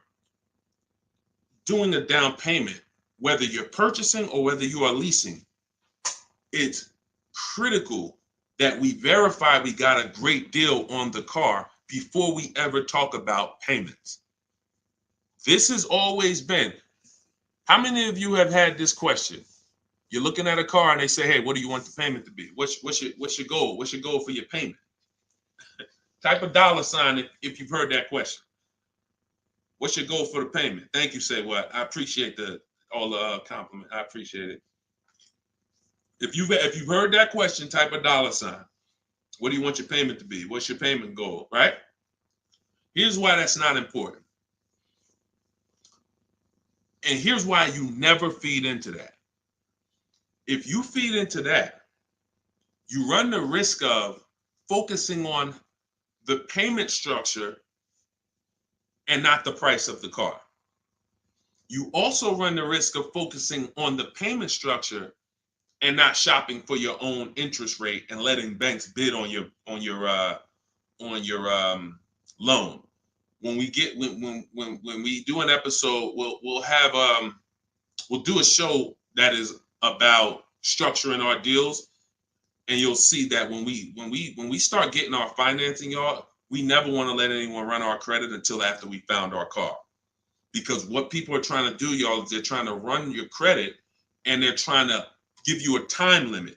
doing the down payment, whether you're purchasing or whether you are leasing, it's critical that we verify we got a great deal on the car before we ever talk about payments. This has always been. How many of you have had this question? You're looking at a car and they say, hey, what do you want the payment to be? What's your goal? What's your goal for your payment? Type a $ if you've heard that question. What's your goal for the payment? Thank you, Say What. I appreciate all the compliment. I appreciate it. If you've heard that question, type a $. What do you want your payment to be? What's your payment goal, right? Here's why that's not important. And here's why you never feed into that. If you feed into that, you run the risk of focusing on the payment structure and not the price of the car. You also run the risk of focusing on the payment structure and not shopping for your own interest rate and letting banks bid on your loan. When we do an episode, we'll do a show that is about structuring our deals, and you'll see that when we start getting our financing, y'all, we never want to let anyone run our credit until after we found our car. Because what people are trying to do, y'all, is they're trying to run your credit and they're trying to give you a time limit.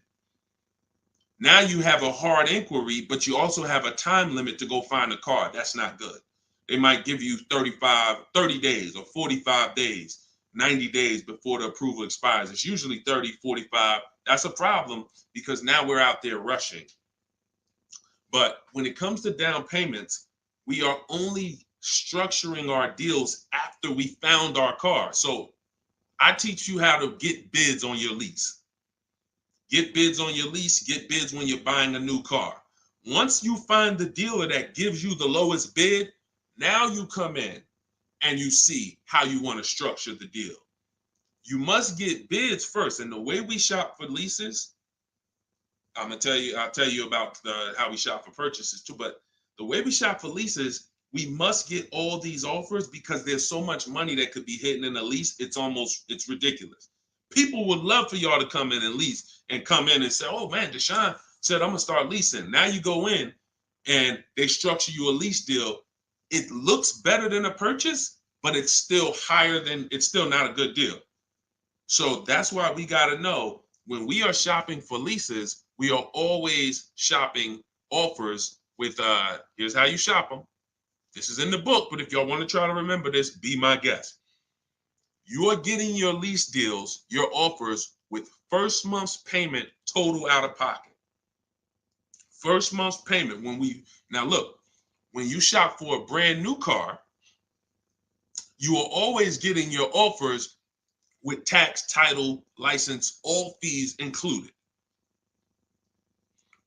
Now you have a hard inquiry, but you also have a time limit to go find a car. That's not good. They might give you 30 days or 45 days, 90 days before the approval expires. It's usually 30, 45. That's a problem because now we're out there rushing. But when it comes to down payments, we are only structuring our deals after we found our car. So I teach you how to get bids on your lease. Get bids on your lease, get bids when you're buying a new car. Once you find the dealer that gives you the lowest bid, now you come in and you see how you want to structure the deal. You must get bids first. And the way we shop for leases, I'll tell you about how we shop for purchases too, but the way we shop for leases, we must get all these offers because there's so much money that could be hidden in a lease. It's ridiculous. People would love for y'all to come in and lease and come in and say, oh man, Deshone said, I'm gonna start leasing. Now you go in and they structure you a lease deal. It looks better than a purchase, but it's still not a good deal. So that's why we gotta know when we are shopping for leases, we are always shopping offers with, here's how you shop them. This is in the book, but if y'all want to try to remember this, be my guest. You are getting your lease deals, your offers with first month's payment total out of pocket. First month's payment. Now look, when you shop for a brand new car, you are always getting your offers with tax, title, license, all fees included.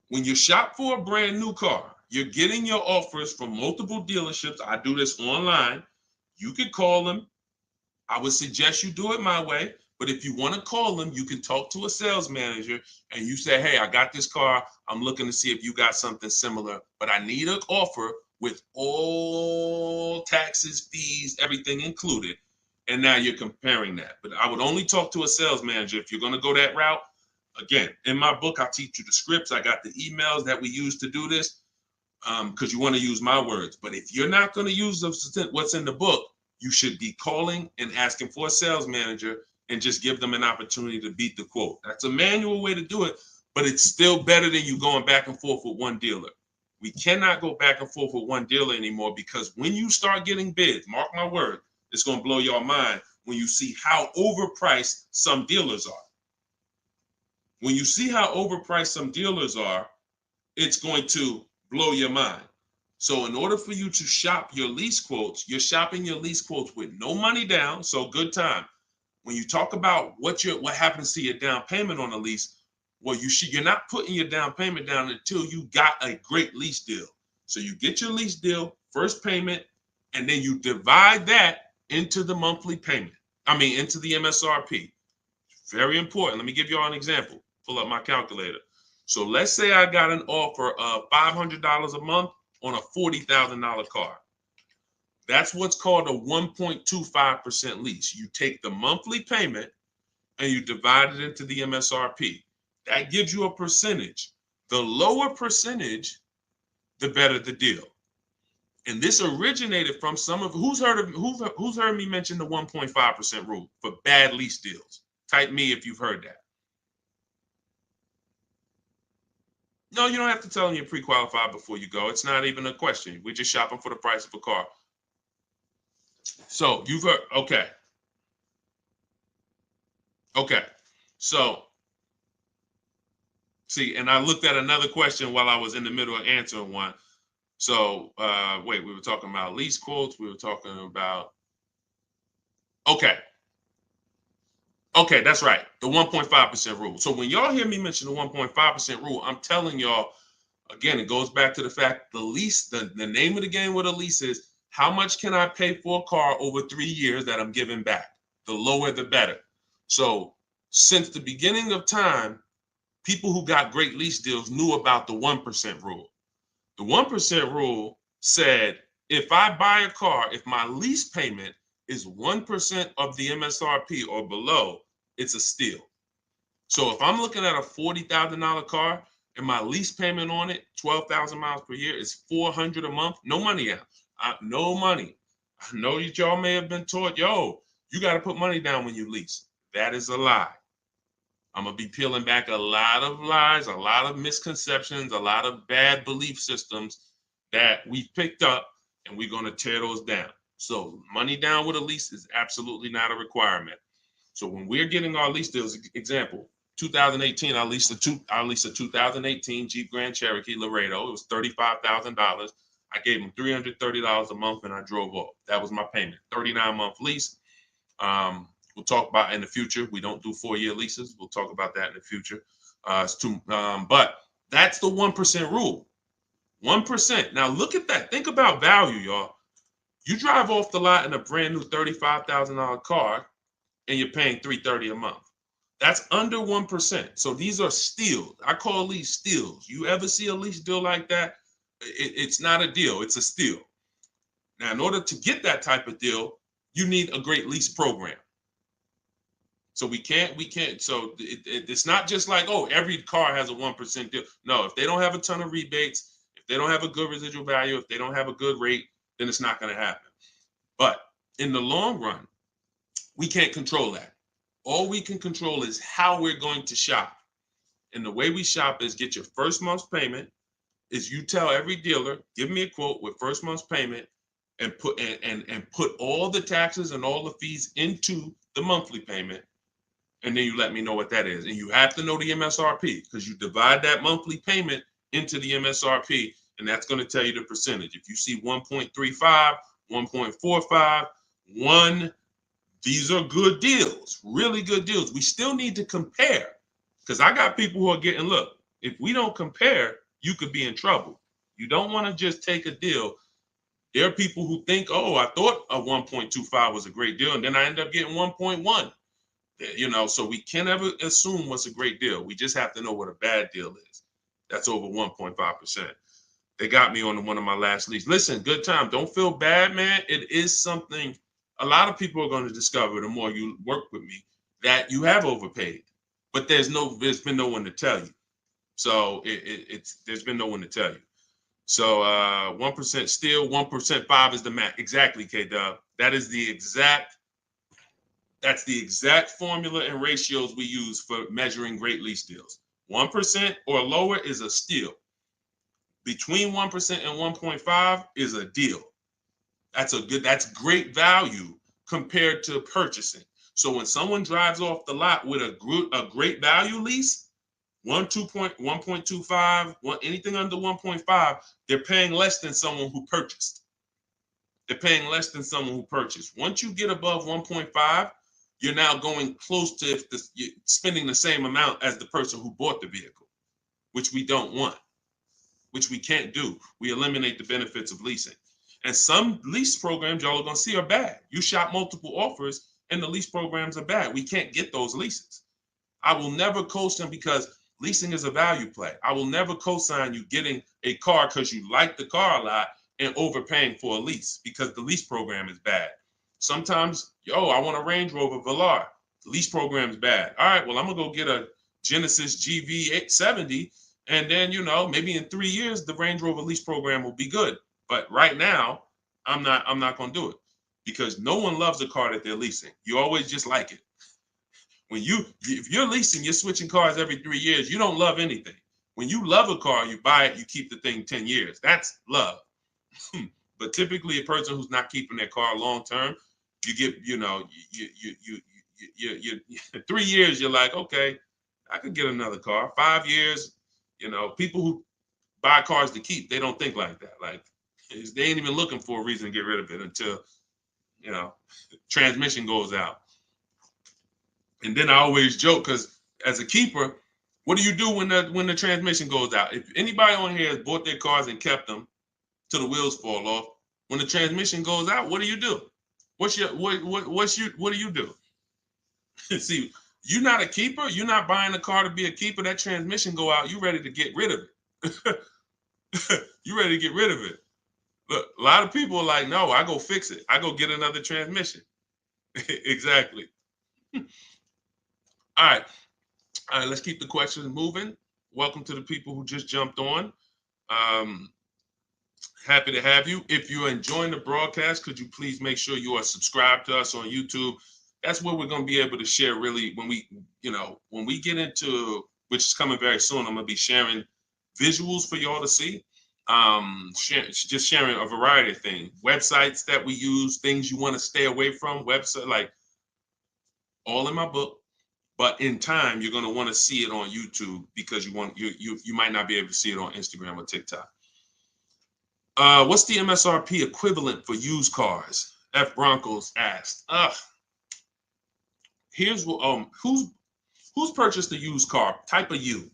When you shop for a brand new car, you're getting your offers from multiple dealerships. I do this online. You can call them. I would suggest you do it my way. But if you want to call them, you can talk to a sales manager and you say, hey, I got this car. I'm looking to see if you got something similar, but I need an offer with all taxes, fees, everything included. And now you're comparing that. But I would only talk to a sales manager if you're going to go that route. Again, in my book, I teach you the scripts. I got the emails that we use to do this because you want to use my words. But if you're not going to use what's in the book, you should be calling and asking for a sales manager and just give them an opportunity to beat the quote. That's a manual way to do it, but it's still better than you going back and forth with one dealer. We cannot go back and forth with one dealer anymore because when you start getting bids, mark my word, it's going to blow your mind when you see how overpriced some dealers are. When you see how overpriced some dealers are, it's going to blow your mind. So in order for you to shop your lease quotes, you're shopping your lease quotes with no money down, so good time. When you talk about what happens to your down payment on a lease, well, you're not putting your down payment down until you got a great lease deal. So you get your lease deal, first payment, and then you divide that into the monthly payment. Into the MSRP. Very important. Let me give you all an example. Pull up my calculator. So let's say I got an offer of $500 a month on a $40,000 car. That's what's called a 1.25% lease. You take the monthly payment and you divide it into the MSRP. That gives you a percentage. The lower percentage, the better the deal. And this originated from some of who's heard me mention the 1.5% rule for bad lease deals. Type me if you've heard that. No, you don't have to tell them you're pre-qualified before you go. It's not even a question. We're just shopping for the price of a car. So you've heard, okay. Okay. So, see, and I looked at another question while I was in the middle of answering one. So, wait, we were talking about lease quotes. We were talking about, okay. Okay, that's right. The 1.5% rule. So when y'all hear me mention the 1.5% rule, I'm telling y'all, again, it goes back to the fact the lease, the name of the game with a lease is how much can I pay for a car over 3 years that I'm giving back? The lower, the better. So since the beginning of time, people who got great lease deals knew about the 1% rule. The 1% rule said, if I buy a car, if my lease payment is 1% of the MSRP or below, it's a steal. So if I'm looking at a $40,000 car and my lease payment on it, 12,000 miles per year, is $400 a month, no money out. No money. I know that y'all may have been taught, yo, you got to put money down when you lease. That is a lie. I'm going to be peeling back a lot of lies, a lot of misconceptions, a lot of bad belief systems that we've picked up, and we're going to tear those down. So money down with a lease is absolutely not a requirement. So when we're getting our lease deals, example, 2018, I leased a 2018 Jeep Grand Cherokee Laredo. It was $35,000. I gave them $330 a month, and I drove off. That was my payment. 39-month lease. We'll talk about in the future. We don't do 4-year leases. We'll talk about that in the future. But that's the 1% rule. 1%. Now look at that. Think about value, y'all. You drive off the lot in a brand new $35,000 car, and you're paying $330 a month. That's under 1%. So these are steals. I call these steals. You ever see a lease deal like that? It's not a deal. It's a steal. Now, in order to get that type of deal, you need a great lease program. So we can't. So it's not just like, oh, every car has a 1% deal. No, if they don't have a ton of rebates, if they don't have a good residual value, if they don't have a good rate, then it's not going to happen. But in the long run, we can't control that. All we can control is how we're going to shop. And the way we shop is get your first month's payment. Is you tell every dealer, give me a quote with first month's payment, and put all the taxes and all the fees into the monthly payment. And then you let me know what that is. And you have to know the MSRP, because you divide that monthly payment into the MSRP, and that's going to tell you the percentage. If you see 1.35, 1.45, 1, these are good deals, really good deals. We still need to compare, because I got people who are getting, look, if we don't compare, you could be in trouble. You don't want to just take a deal. There are people who think, oh, I thought a 1.25 was a great deal, and then I end up getting 1.1. So we can't ever assume what's a great deal. We just have to know what a bad deal is. That's over 1.5%. They got me on one of my last leases. Listen, good time. Don't feel bad, man. It is something a lot of people are going to discover the more you work with me, that you have overpaid. But there's been no one to tell you. So there's been no one to tell you. So 1% still, 1% 5 is the max. Exactly, K-Dub. That's the exact formula and ratios we use for measuring great lease deals. 1% or lower is a steal. Between 1% and 1.5 is a deal. That's great value compared to purchasing. So when someone drives off the lot with a great value lease, 1.25, anything under 1.5, they're paying less than someone who purchased. Once you get above 1.5, you're now going close to spending the same amount as the person who bought the vehicle, which we don't want, which we can't do. We eliminate the benefits of leasing. And some lease programs y'all are going to see are bad. You shop multiple offers and the lease programs are bad. We can't get those leases. I will never co-sign, because leasing is a value play. I will never co-sign you getting a car because you like the car a lot and overpaying for a lease, because the lease program is bad. Sometimes, I want a Range Rover Velar. The lease program is bad. All right, well, I'm going to go get a Genesis GV870, And then, you know, maybe in 3 years, the Range Rover lease program will be good. But right now, I'm not going to do it because no one loves a car that they're leasing. You always just like it. If you're leasing, you're switching cars every 3 years. You don't love anything. When you love a car, you buy it, you keep the thing 10 years. That's love. But typically, a person who's not keeping their car long term, you get, you know, you 3 years, you're like, okay, I could get another car. 5 years, you know, people who buy cars to keep, they don't think like that. Like, they ain't even looking for a reason to get rid of it until, you know, transmission goes out. And then I always joke because as a keeper, what do you do when the transmission goes out? If anybody on here has bought their cars and kept them till the wheels fall off, when the transmission goes out, what do you do? What do you do? See, you're not a keeper. You're not buying a car to be a keeper. That transmission go out, you ready to get rid of it. You ready to get rid of it. Look, a lot of people are like, no, I go fix it. I go get another transmission. Exactly. All right. All right, let's keep the questions moving. Welcome to the people who just jumped on. Happy to have you. If you're enjoying the broadcast, could you please make sure you are subscribed to us on YouTube? That's where we're going to be able to share really when we get into, which is coming very soon, I'm going to be sharing visuals for y'all to see. Just sharing a variety of things, websites that we use, things you want to stay away from, website, like all in my book. But in time, you're going to want to see it on YouTube because you might not be able to see it on Instagram or TikTok. What's the MSRP equivalent for used cars? F Broncos asked. Here's what who's purchased a used car? Type a U.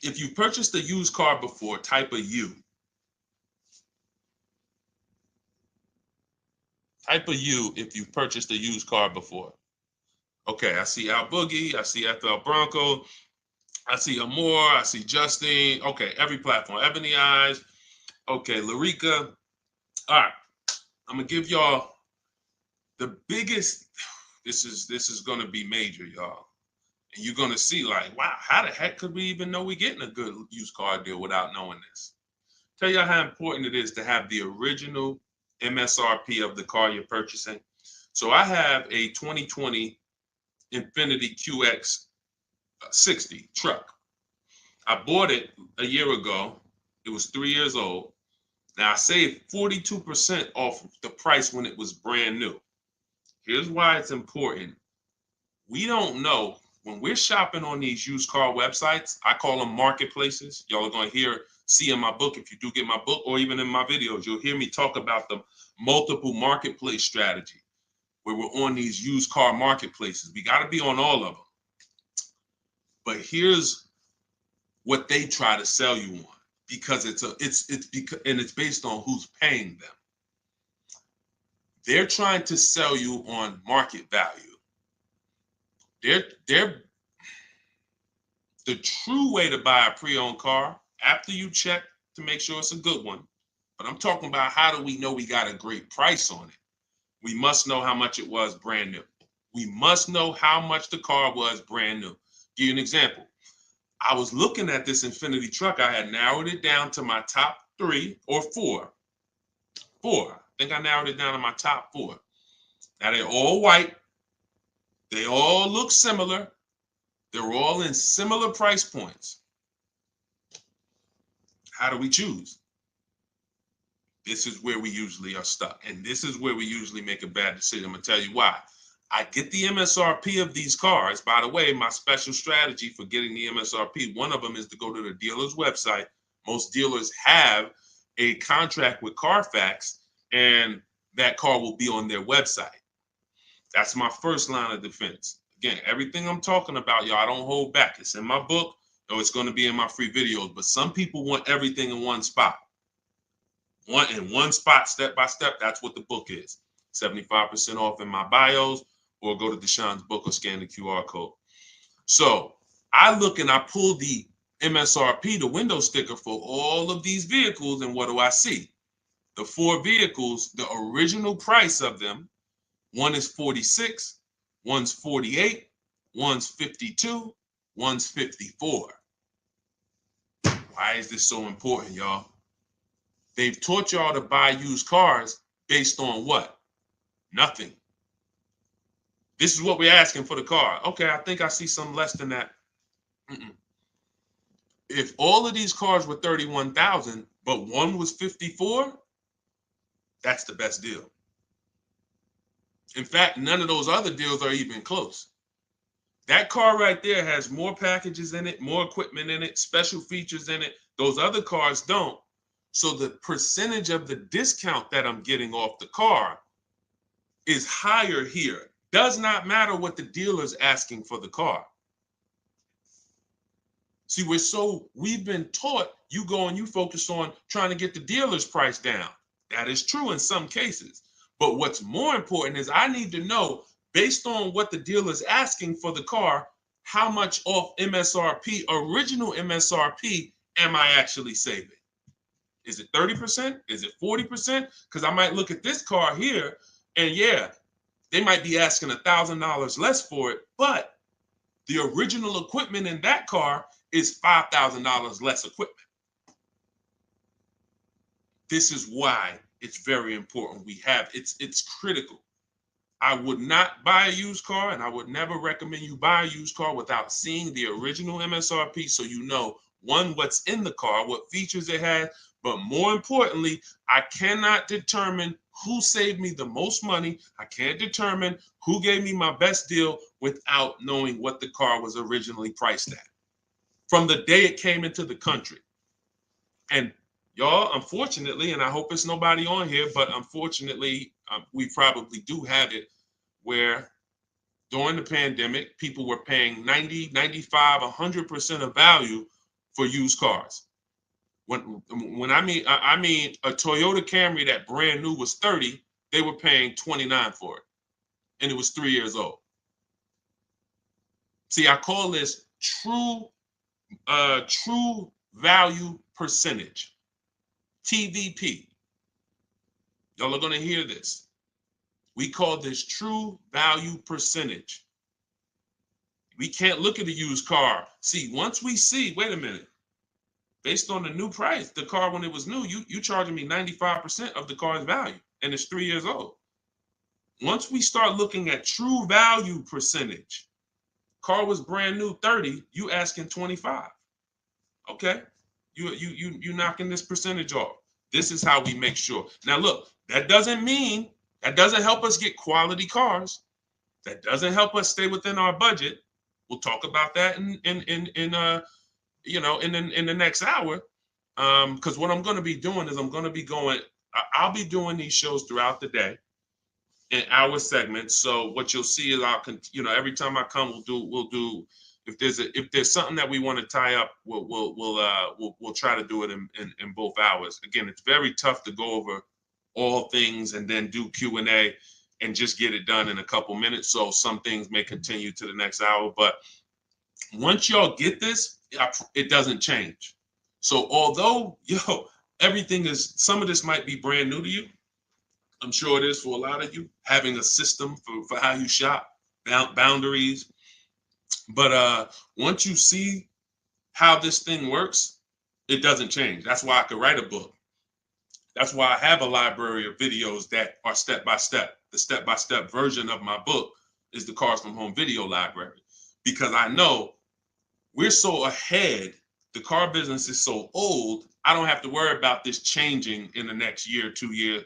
If you purchased a used car before, type a U. Type a U if you've purchased a used car before. Okay, I see Al Boogie, I see FL Bronco, I see Amore, I see Justine. Okay, every platform. Ebony Eyes. Okay, Larica. All right, I'm gonna give y'all the biggest. This is gonna be major, y'all. And you're gonna see like, wow, how the heck could we even know we're getting a good used car deal without knowing this? Tell y'all how important it is to have the original MSRP of the car you're purchasing. So I have a 2020 Infiniti QX 60 truck. I bought it a year ago. It was 3 years old. Now I saved 42% off the price when it was brand new. Here's why it's important. We don't know when we're shopping on these used car websites. I call them marketplaces. Y'all are going to see in my book, if you do get my book, or even in my videos, you'll hear me talk about the multiple marketplace strategy where we're on these used car marketplaces. We got to be on all of them. But here's what they try to sell you on, because it's based on who's paying them. They're trying to sell you on market value. The true way to buy a pre-owned car, after you check to make sure it's a good one, but I'm talking about how do we know we got a great price on it? We must know how much it was brand new. We must know how much the car was brand new. Give you an example. I was looking at this Infiniti truck. I had narrowed it down to my top 3 or 4. I think I narrowed it down to my top 4. Now they're all white. They all look similar. They're all in similar price points. How do we choose? This is where we usually are stuck. And this is where we usually make a bad decision. I'm going to tell you why. I get the MSRP of these cars. By the way, my special strategy for getting the MSRP, one of them is to go to the dealer's website. Most dealers have a contract with Carfax, and that car will be on their website. That's my first line of defense. Again, everything I'm talking about, y'all, I don't hold back. It's in my book, or it's going to be in my free videos. But some people want everything in one spot. One spot, step by step. That's what the book is. 75% off in my bios, or go to Deshone's book or scan the QR code. So I look and I pull the MSRP, the window sticker for all of these vehicles, and what do I see? The 4 vehicles, the original price of them, one is 46, one's 48, one's 52, one's 54. Why is this so important, y'all? They've taught y'all to buy used cars based on what? Nothing. This is what we're asking for the car. Okay, I think I see some less than that. If all of these cars were 31,000, but one was 54, that's the best deal. In fact, none of those other deals are even close. That car right there has more packages in it, more equipment in it, special features in it. Those other cars don't. So the percentage of the discount that I'm getting off the car is higher here. Does not matter what the dealer's asking for the car. See, we've been taught you go and you focus on trying to get the dealer's price down. That is true in some cases. But what's more important is I need to know, based on what the dealer's asking for the car, how much off MSRP, original MSRP, am I actually saving? Is it 30%? Is it 40%? Because I might look at this car here and yeah, they might be asking $1,000 less for it, but the original equipment in that car is $5,000 less equipment. This is why it's very important. It's critical. I would not buy a used car, and I would never recommend you buy a used car without seeing the original MSRP, so you know, one, what's in the car, what features it has, but more importantly, I cannot determine who saved me the most money. I can't determine who gave me my best deal without knowing what the car was originally priced at from the day it came into the country. And y'all, unfortunately, and I hope it's nobody on here, but unfortunately, we probably do have it where during the pandemic, people were paying 90, 95, 100% of value for used cars. When I mean a Toyota Camry that brand new was 30, they were paying 29 for it, and it was 3 years old. See, I call this true value percentage, TVP. Y'all are going to hear this. We call this true value percentage. We can't look at a used car. See, once we see, wait a minute, based on the new price, the car when it was new, you charging me 95% of the car's value, and it's 3 years old. Once we start looking at true value percentage, car was brand new 30, you asking 25. Okay, you knocking this percentage off. This is how we make sure. Now look, that doesn't help us get quality cars. That doesn't help us stay within our budget. We'll talk about that in the next hour. Because what I'm going to be doing is I'll be doing these shows throughout the day in hour segments. So what you'll see is every time I come, we'll do if there's something that we want to tie up, we'll try to do it in both hours. Again, it's very tough to go over all things and then do Q&A and just get it done in a couple minutes. So some things may continue to the next hour, but once y'all get this, it doesn't change. So although, some of this might be brand new to you. I'm sure it is for a lot of you, having a system for how you shop, boundaries. But once you see how this thing works, it doesn't change. That's why I could write a book. That's why I have a library of videos that are step-by-step. The step-by-step version of my book is the Cars from Home video library, because I know we're so ahead. The car business is so old. I don't have to worry about this changing in the next year, 2 years.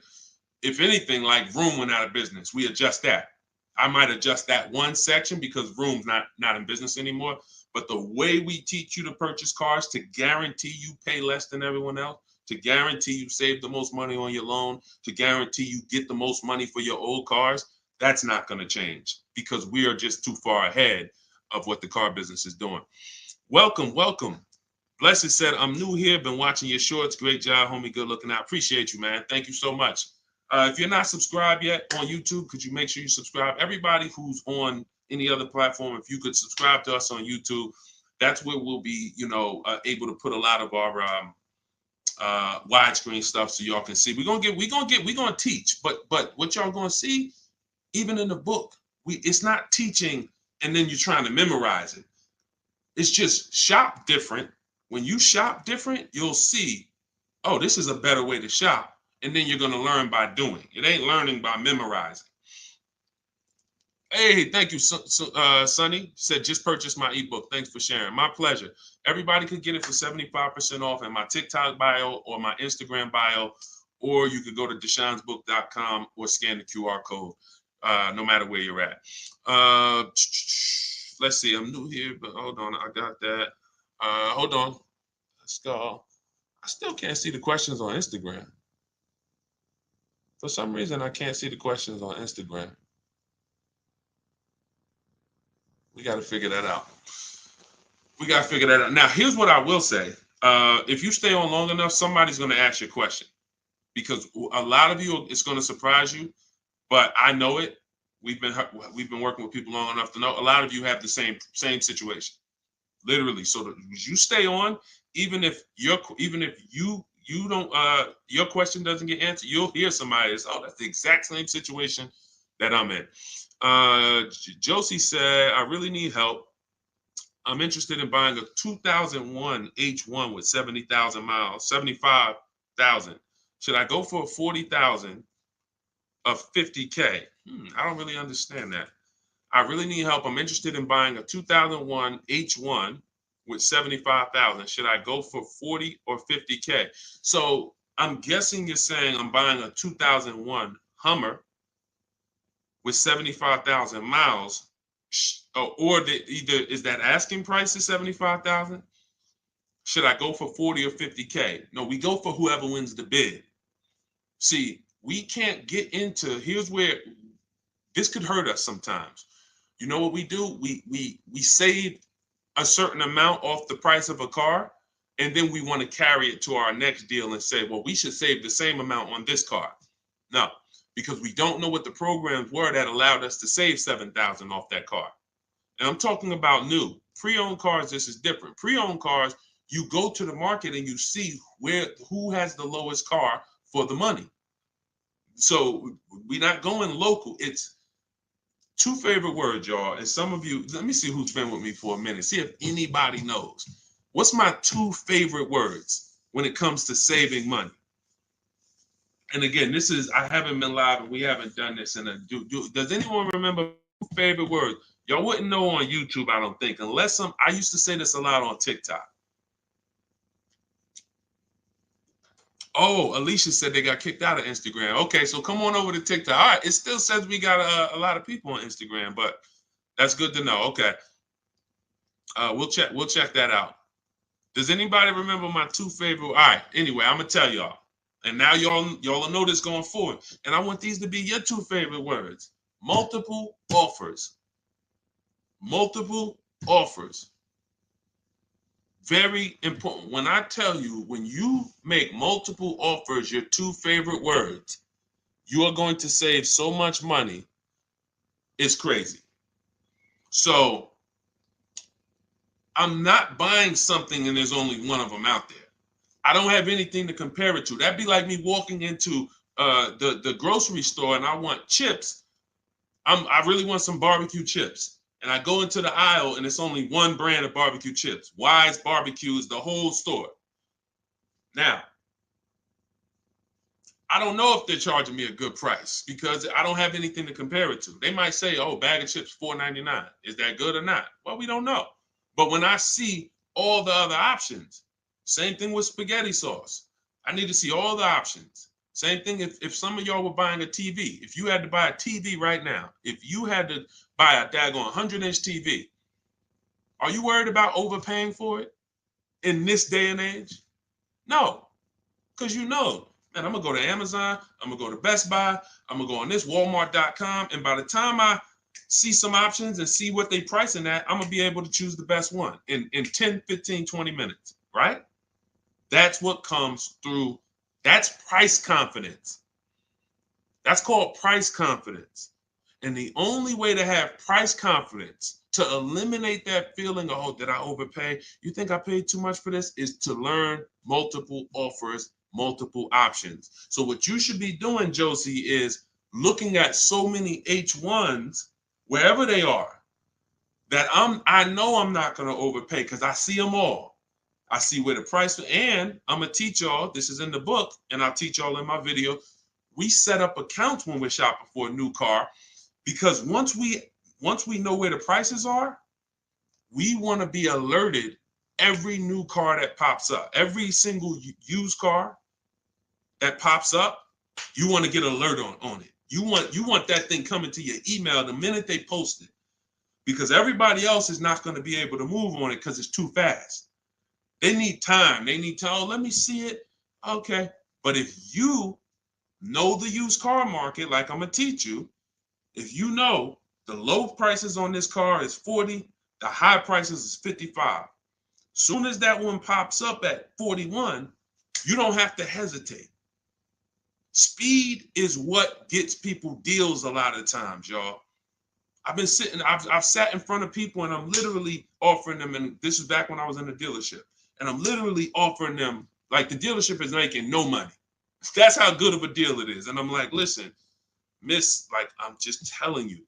If anything, like Vroom went out of business, we adjust that. I might adjust that one section because Vroom's not in business anymore. But the way we teach you to purchase cars to guarantee you pay less than everyone else, to guarantee you save the most money on your loan, to guarantee you get the most money for your old cars, that's not going to change because we are just too far ahead of what the car business is doing. Welcome. Blessed said, I'm new here, been watching your shorts. Great job, homie. Good looking out. Appreciate you, man. Thank you so much. If you're not subscribed yet on YouTube, could you make sure you subscribe? Everybody who's on any other platform, if you could subscribe to us on YouTube, that's where we'll be, able to put a lot of our widescreen stuff so y'all can see. We're gonna teach, but what y'all gonna see, even in the book, it's not teaching and then you're trying to memorize it. It's just shop different, When you shop different, you'll see, oh, this is a better way to shop. And then you're going to learn by doing. It ain't learning by memorizing. Hey, thank you, Sonny. Said, just purchased my ebook. Thanks for sharing. My pleasure. Everybody could get it for 75% off in my TikTok bio or my Instagram bio, or you could go to deshonesbook.com or scan the QR code, no matter where you're at. Let's see. I'm new here, but hold on. I got that. Hold on. Let's go. I still can't see the questions on Instagram. For some reason, I can't see the questions on Instagram. We got to figure that out. Now, here's what I will say. If you stay on long enough, somebody's going to ask you a question, because a lot of you, it's going to surprise you, but I know it. We've been working with people long enough to know a lot of you have the same situation, literally. So you stay on, even if you don't, your question doesn't get answered, you'll hear somebody that's, oh, that's the exact same situation that I'm in. Josie said, I really need help. I'm interested in buying a 2001 H1 with 70,000 miles, 75,000. Should I go for a 40,000 of 50K? I don't really understand that. I really need help. I'm interested in buying a 2001 H1 with 75,000. Should I go for 40 or 50K? So I'm guessing you're saying I'm buying a 2001 Hummer with 75,000 miles. Or either is that asking price is 75,000? Should I go for 40 or 50K? No, we go for whoever wins the bid. See, we can't get into, here's where this could hurt us sometimes. You know what we do? We save a certain amount off the price of a car, and then we want to carry it to our next deal and say, well, we should save the same amount on this car. No, because we don't know what the programs were that allowed us to save 7,000 off that car. And I'm talking about new. Pre-owned cars, this is different. Pre-owned cars, you go to the market and you see who has the lowest car for the money. So we're not going local. It's two favorite words, y'all. And some of you, let me see who's been with me for a minute. See if anybody knows. What's my two favorite words when it comes to saving money? And again, this is, I haven't been live and we haven't done this in a, does anyone remember favorite words? Y'all wouldn't know on YouTube, I don't think, unless I used to say this a lot on TikTok. Oh, Alicia said they got kicked out of Instagram. Okay, so come on over to TikTok. All right, it still says we got a lot of people on Instagram, but that's good to know. Okay, we'll check that out. Does anybody remember my two favorite? All right, anyway, I'm gonna tell y'all, and now y'all will know this going forward. And I want these to be your two favorite words: multiple offers. Multiple offers. Very important. When I tell you, when you make multiple offers your two favorite words, you are going to save so much money. It's crazy. So I'm not buying something and there's only one of them out there. I don't have anything to compare it to. That'd be like me walking into the grocery store and I want chips. I really want some barbecue chips. And I go into the aisle and it's only one brand of barbecue chips. Wise Barbecue is the whole store. Now, I don't know if they're charging me a good price because I don't have anything to compare it to. They might say, oh, bag of chips, $4.99. Is that good or not? Well, we don't know. But when I see all the other options, same thing with spaghetti sauce. I need to see all the options. Same thing if some of y'all were buying a TV. If you had to buy a TV right now, if you had to buy a daggone 100-inch TV, are you worried about overpaying for it in this day and age? No, because you know, man, I'm going to go to Amazon, I'm going to go to Best Buy, I'm going to go on this Walmart.com, and by the time I see some options and see what they pricing at, I'm going to be able to choose the best one in 10, 15, 20 minutes, right? That's what comes through. That's price confidence. That's called price confidence. And the only way to have price confidence, to eliminate that feeling of, oh, did I overpay? You think I paid too much for this? Is to learn multiple offers, multiple options. So what you should be doing, Josie, is looking at so many H1s, wherever they are, that I know I'm not going to overpay because I see them all. I see where the price, and I'm gonna teach y'all, this is in the book, and I'll teach y'all in my video. We set up accounts when we're shopping for a new car, because once we know where the prices are, we want to be alerted every new car that pops up, every single used car that pops up, you want to get alert on it. You want that thing coming to your email the minute they post it, because everybody else is not going to be able to move on it because it's too fast. They need time. They need to, oh, let me see it. Okay. But if you know the used car market, like I'm going to teach you, if you know the low prices on this car is 40, the high prices is 55. Soon as that one pops up at 41, you don't have to hesitate. Speed is what gets people deals a lot of times, y'all. I've sat in front of people and I'm literally offering them, and this is back when I was in the dealership, and I'm literally offering them, like, the dealership is making no money. That's how good of a deal it is. And I'm like, listen, miss, like, I'm just telling you,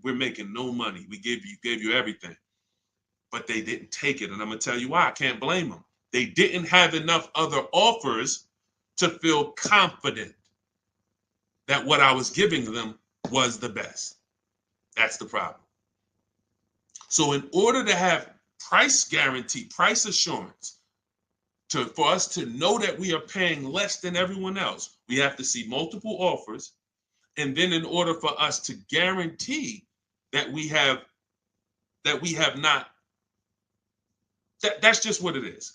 we're making no money. We gave you everything. But they didn't take it. And I'm gonna tell you why. I can't blame them. They didn't have enough other offers to feel confident that what I was giving them was the best. That's the problem. So in order to have price guarantee, price assurance, for us to know that we are paying less than everyone else, we have to see multiple offers. And then in order for us to guarantee that we have not, that's just what it is.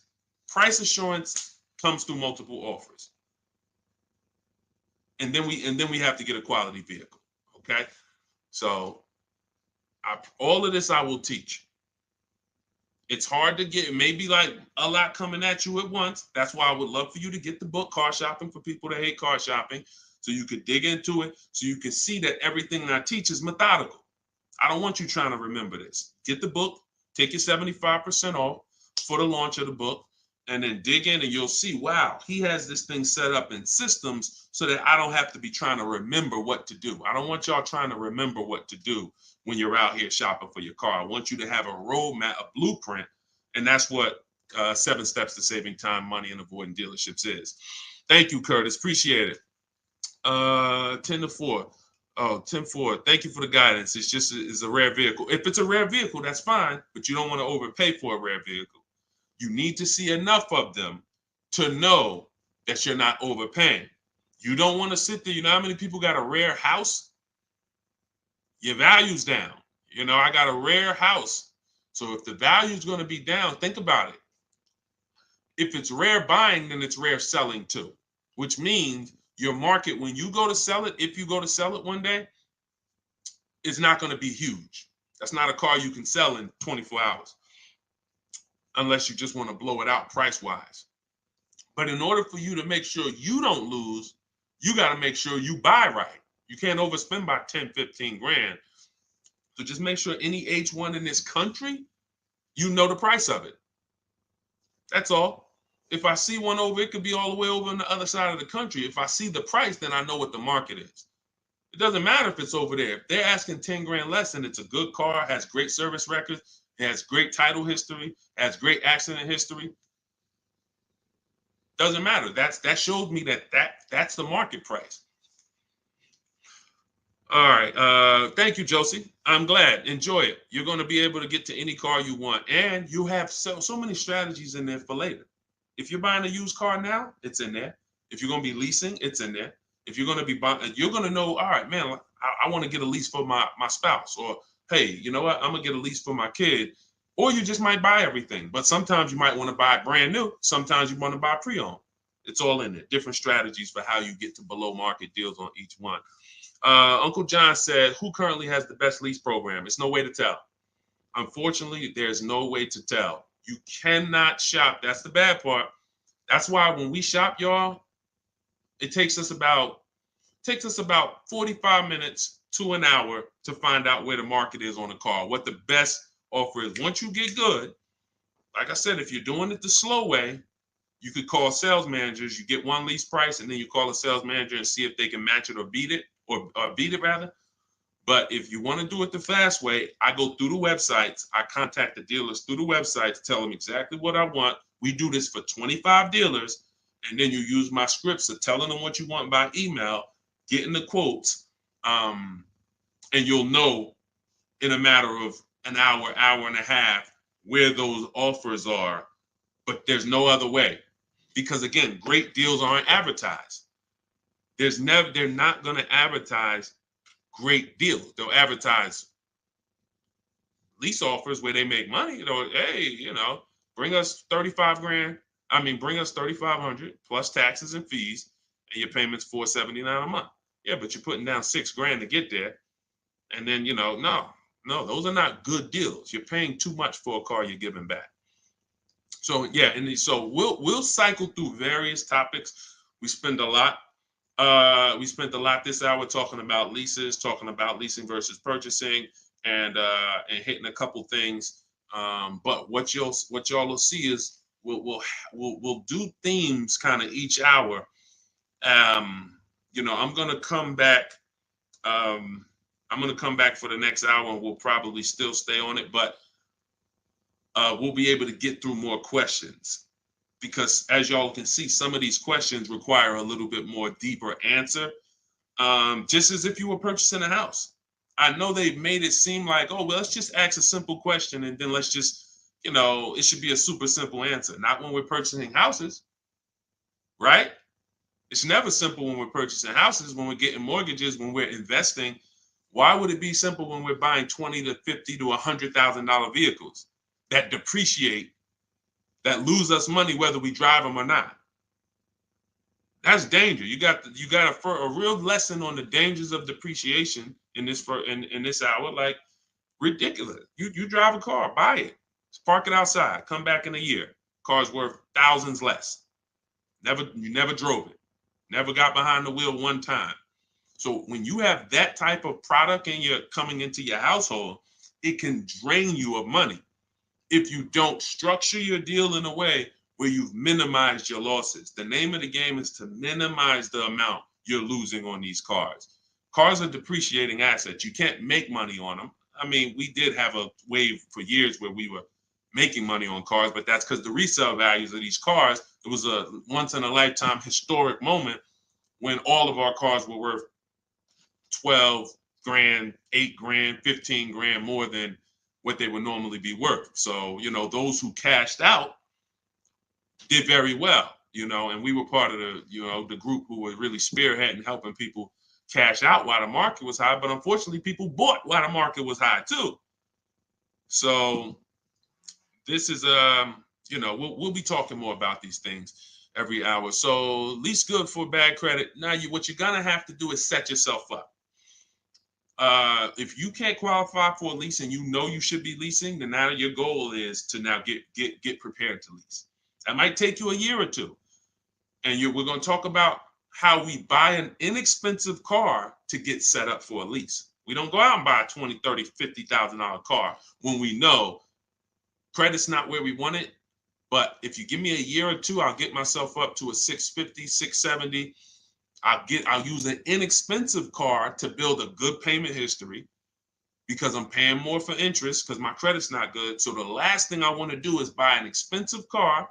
Price assurance comes through multiple offers. And then we have to get a quality vehicle. Okay. So all of this I will teach. It's hard to get, maybe like a lot coming at you at once. That's why I would love for you to get the book, Car Shopping for People That Hate Car Shopping, so you could dig into it, so you can see that everything that I teach is methodical. I don't want you trying to remember this. Get the book, take your 75% off for the launch of the book, and then dig in and you'll see, wow, he has this thing set up in systems so that I don't have to be trying to remember what to do. I don't want y'all trying to remember what to do when you're out here shopping for your car. I want you to have a roadmap, a blueprint, and that's what 7 Steps to Saving Time, Money, and Avoiding Dealerships is. Thank you, Curtis. Appreciate it. 10-4. Oh, 10-4. Thank you for the guidance. It's a rare vehicle. If it's a rare vehicle, that's fine, but you don't want to overpay for a rare vehicle. You need to see enough of them to know that you're not overpaying. You don't want to sit there. You know how many people got a rare house? Your value's down. You know, I got a rare house. So if the value is going to be down, think about it. If it's rare buying, then it's rare selling too, which means your market, when you go to sell it, if you go to sell it one day, it's not going to be huge. That's not a car you can sell in 24 hours unless you just want to blow it out price-wise. But in order for you to make sure you don't lose, you got to make sure you buy right. You can't overspend by 10, 15 grand. So just make sure any H1 in this country, you know the price of it. That's all. If I see one over, it could be all the way over on the other side of the country. If I see the price, then I know what the market is. It doesn't matter if it's over there. If they're asking 10 grand less and it's a good car, has great service records, has great title history, has great accident history, doesn't matter. That shows me that's the market price. All right. Thank you, Josie. I'm glad. Enjoy it. You're going to be able to get to any car you want. And you have so many strategies in there for later. If you're buying a used car now, it's in there. If you're going to be leasing, it's in there. If you're going to be buying, you're going to know, all right, man, I want to get a lease for my spouse. Or, hey, you know what? I'm going to get a lease for my kid. Or you just might buy everything. But sometimes you might want to buy brand new. Sometimes you want to buy pre-owned. It's all in there. Different strategies for how you get to below market deals on each one. Uncle John said, who currently has the best lease program? It's no way to tell. Unfortunately, there's no way to tell. You cannot shop. That's the bad part. That's why when we shop, y'all, it takes us about 45 minutes to an hour to find out where the market is on a car, what the best offer is. Once you get good, like I said, if you're doing it the slow way, you could call sales managers. You get one lease price, and then you call a sales manager and see if they can match it or beat it, or beat it rather. But if you want to do it the fast way, I go through the websites. I contact the dealers through the websites, tell them exactly what I want. We do this for 25 dealers. And then you use my scripts of telling them what you want by email, getting the quotes, and you'll know in a matter of an hour, hour and a half, where those offers are. But there's no other way. Because again, great deals aren't advertised. They're not going to advertise great deals. They'll advertise lease offers where they make money. Hey, bring us 35 grand. Bring us 3,500 plus taxes and fees, and your payment's $479 a month. Yeah, but you're putting down $6,000 to get there, and then no, those are not good deals. You're paying too much for a car you're giving back. So yeah, and so we'll cycle through various topics. We spend a lot. We spent a lot this hour talking about leases, talking about leasing versus purchasing, and hitting a couple things. But what y'all will see is we'll do themes kind of each hour. I'm gonna come back. I'm gonna come back for the next hour, and we'll probably still stay on it, but we'll be able to get through more questions, because as y'all can see, some of these questions require a little bit more deeper answer. Just as if you were purchasing a house. I know they've made it seem like, oh, well, let's just ask a simple question and then let's just, it should be a super simple answer. Not when we're purchasing houses, right? It's never simple when we're purchasing houses, when we're getting mortgages, when we're investing. Why would it be simple when we're buying $20,000 to $50,000 to $100,000 vehicles that depreciate, that lose us money whether we drive them or not? That's danger. You got a real lesson on the dangers of depreciation in this hour. Like, ridiculous. You drive a car, buy it, park it outside, come back in a year. Car's worth thousands less. You never drove it, never got behind the wheel one time. So when you have that type of product and you're coming into your household, it can drain you of money if you don't structure your deal in a way where you've minimized your losses. The name of the game is to minimize the amount you're losing on these cars. Cars are depreciating assets. You can't make money on them. We did have a wave for years where we were making money on cars, but that's because the resale values of these cars, it was a once in a lifetime historic moment when all of our cars were worth 12 grand, 8 grand, 15 grand more than what they would normally be worth. So, those who cashed out did very well, and we were part of the group who were really spearheading, helping people cash out while the market was high. But unfortunately, people bought while the market was high too. So this is, we'll be talking more about these things every hour. So lease good for bad credit. Now, what you're gonna have to do is set yourself up. If you can't qualify for a lease and you should be leasing, then now your goal is to now get prepared to lease. That might take you a year or two. And we're going to talk about how we buy an inexpensive car to get set up for a lease. We don't go out and buy a $20,000, $30,000, $50,000 car when we know credit's not where we want it. But if you give me a year or two, I'll get myself up to a 650, 670. I'll use an inexpensive car to build a good payment history, because I'm paying more for interest because my credit's not good. So the last thing I want to do is buy an expensive car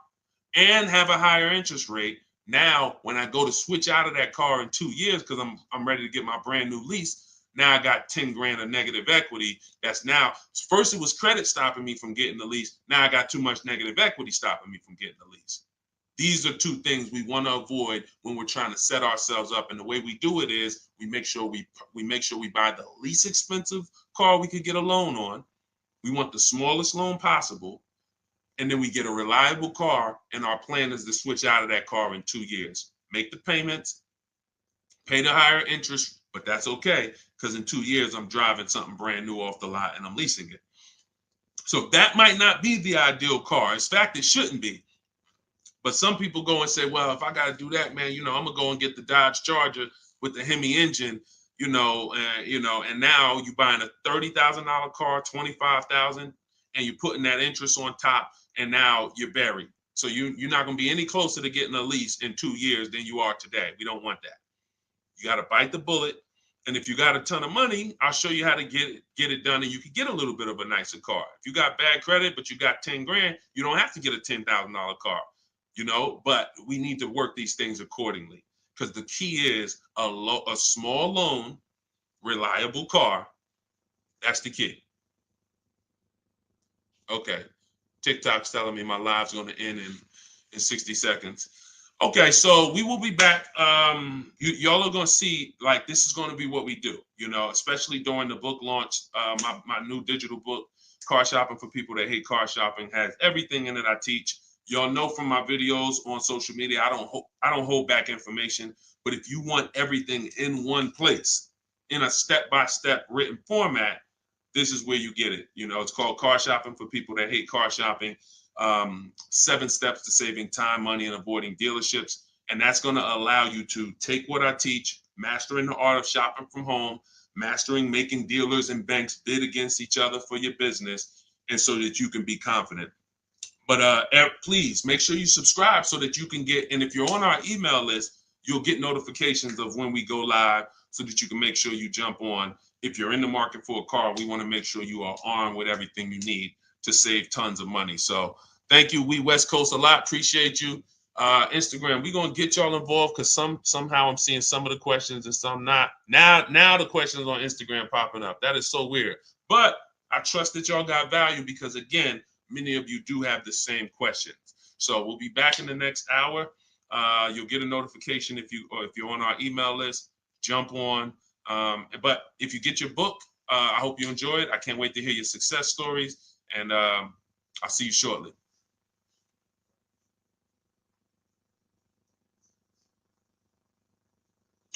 and have a higher interest rate. Now, when I go to switch out of that car in 2 years, because I'm ready to get my brand new lease, now I got 10 grand of negative equity. That's now, first it was credit stopping me from getting the lease. Now I got too much negative equity stopping me from getting the lease. These are two things we want to avoid when we're trying to set ourselves up. And the way we do it is we make sure we buy the least expensive car we could get a loan on. We want the smallest loan possible. And then we get a reliable car, and our plan is to switch out of that car in 2 years. Make the payments, pay the higher interest, but that's okay, because in 2 years, I'm driving something brand new off the lot and I'm leasing it. So that might not be the ideal car. In fact, it shouldn't be. But some people go and say, well, if I got to do that, man, I'm going to go and get the Dodge Charger with the Hemi engine, and now you're buying a $30,000 car, $25,000, and you're putting that interest on top, and now you're buried. So you're not going to be any closer to getting a lease in 2 years than you are today. We don't want that. You got to bite the bullet And if you got a ton of money, I'll show you how to get it done, and you can get a little bit of a nicer car. If you got bad credit, but you got 10 grand, you don't have to get a $10,000 car, but we need to work these things accordingly, because the key is a small loan, reliable car. That's the key. Okay. TikTok's telling me my live's going to end in 60 seconds. Okay, so we will be back. Y'all are going to see, like, this is going to be what we do, especially during the book launch. My new digital book, Car Shopping for People That Hate Car Shopping, has everything in it I teach. Y'all know from my videos on social media, I don't hold back information. But if you want everything in one place, in a step-by-step written format, this is where you get it. It's called Car Shopping for People That Hate Car Shopping. 7 steps to saving time, money, and avoiding dealerships. And that's going to allow you to take what I teach, mastering the art of shopping from home, mastering making dealers and banks bid against each other for your business, and so that you can be confident. But please make sure you subscribe so that you can get, and if you're on our email list, you'll get notifications of when we go live so that you can make sure you jump on. If you're in the market for a car, we want to make sure you are armed with everything you need to save tons of money. So thank you, we West Coast, a lot. Appreciate you. Instagram, we're gonna get y'all involved, because somehow I'm seeing some of the questions and some not. Now the questions on Instagram popping up. That is so weird. But I trust that y'all got value, because again, many of you do have the same questions. So we'll be back in the next hour. You'll get a notification if you're on our email list. Jump on. But if you get your book, I hope you enjoy it. I can't wait to hear your success stories, and I'll see you shortly.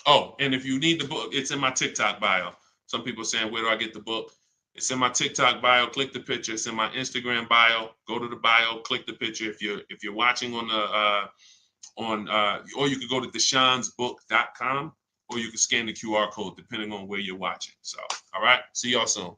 Oh, and if you need the book, it's in my TikTok bio. Some people are saying, where do I get the book? It's in my TikTok bio. Click the picture. It's in my Instagram bio. Go to the bio. Click the picture. If you're watching on or you could go to deshonsbook.com, or you can scan the QR code depending on where you're watching. So, all right. See y'all soon.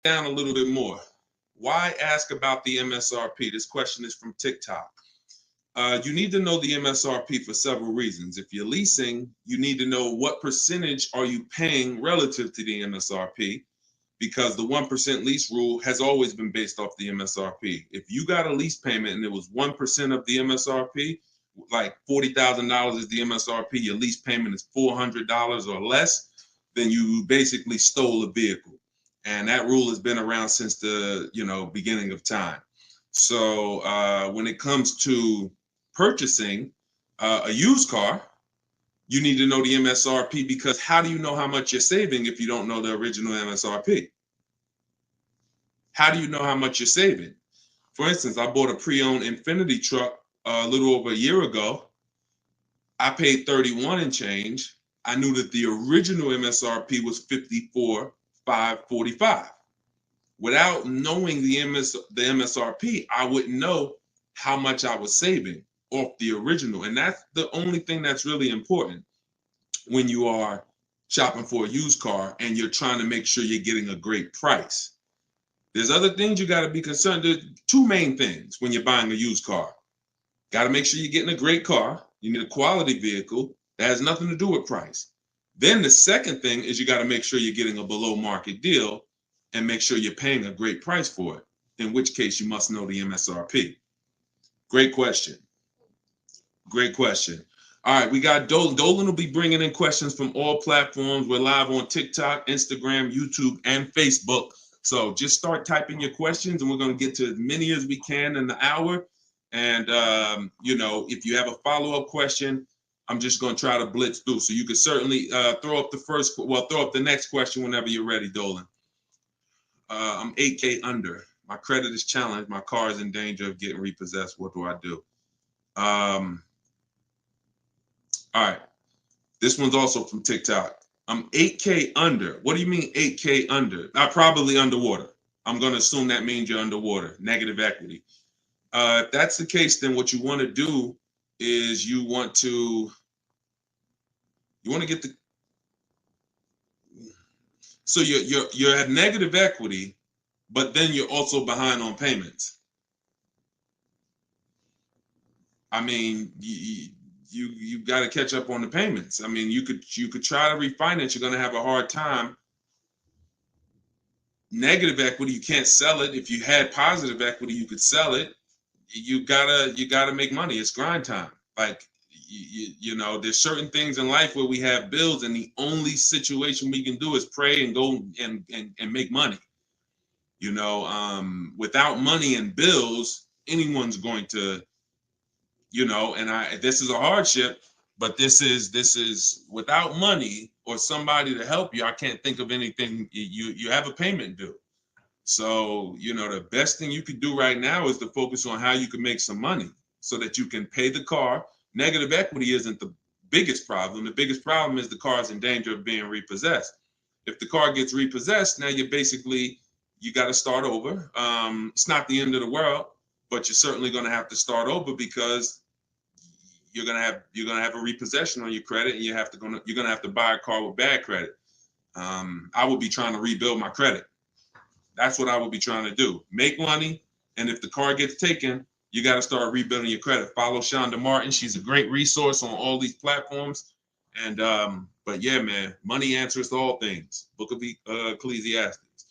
Down a little bit more. Why ask about the MSRP? This question is from TikTok. You need to know the MSRP for several reasons. If you're leasing, you need to know what percentage are you paying relative to the MSRP, because the 1% lease rule has always been based off the MSRP. If you got a lease payment and it was 1% of the MSRP, like $40,000 is the MSRP, your lease payment is $400 or less, then you basically stole a vehicle. And that rule has been around since the beginning of time. So when it comes to purchasing a used car, you need to know the MSRP, because how do you know how much you're saving if you don't know the original MSRP? How do you know how much you're saving? For instance, I bought a pre-owned Infinity truck a little over a year ago. I paid 31 and change. I knew that the original MSRP was 54,545. Without knowing the MSRP, I wouldn't know how much I was saving off the original. And that's the only thing that's really important when you are shopping for a used car and you're trying to make sure you're getting a great price. There's other things you got to be concerned. There's 2 main things when you're buying a used car. Got to make sure you're getting a great car. You need a quality vehicle, That has nothing to do with price. Then the second thing is you got to make sure you're getting a below market deal and make sure you're paying a great price for it, in which case you must know the MSRP. Great question. Great question. All right, we got Dolan. Dolan will be bringing in questions from all platforms. We're live on TikTok, Instagram, YouTube, and Facebook. So just start typing your questions, and we're going to get to as many as we can in the hour. And, you know, if you have a follow-up question, I'm just going to try to blitz through. So you can certainly throw up the next question whenever you're ready, Dolan. I'm 8K under. My credit is challenged. My car is in danger of getting repossessed. What do I do? All right. This one's also from TikTok. I'm 8K under. What do you mean 8K under? I'm probably underwater. I'm going to assume that means you're underwater, negative equity. If that's the case, then what you want to do is you want to get the, so you're at negative equity, but then you're also behind on payments. I mean, you got to catch up on the payments. I mean, you could try to refinance. You're going to have a hard time. Negative equity, you can't sell it. If you had positive equity, you could sell it. You gotta make money. It's grind time. Like you know, there's certain things in life where we have bills, and the only situation we can do is pray and go and make money. You know, without money and bills, anyone's going to, you know, and this is a hardship, but this is without money or somebody to help you. I can't think of anything. You have a payment due. So, you know, the best thing you could do right now is to focus on how you can make some money so that you can pay the car. Negative equity isn't the biggest problem. The biggest problem is the car is in danger of being repossessed. If the car gets repossessed, now you got to start over. It's not the end of the world, but you're certainly going to have to start over because you're gonna have a repossession on your credit, and you're gonna have to buy a car with bad credit. I would be trying to rebuild my credit. That's what I would be trying to do. Make money, and if the car gets taken, you got to start rebuilding your credit. Follow Shonda Martin. She's a great resource on all these platforms. And but yeah, man, money answers to all things. Book of Ecclesiastes.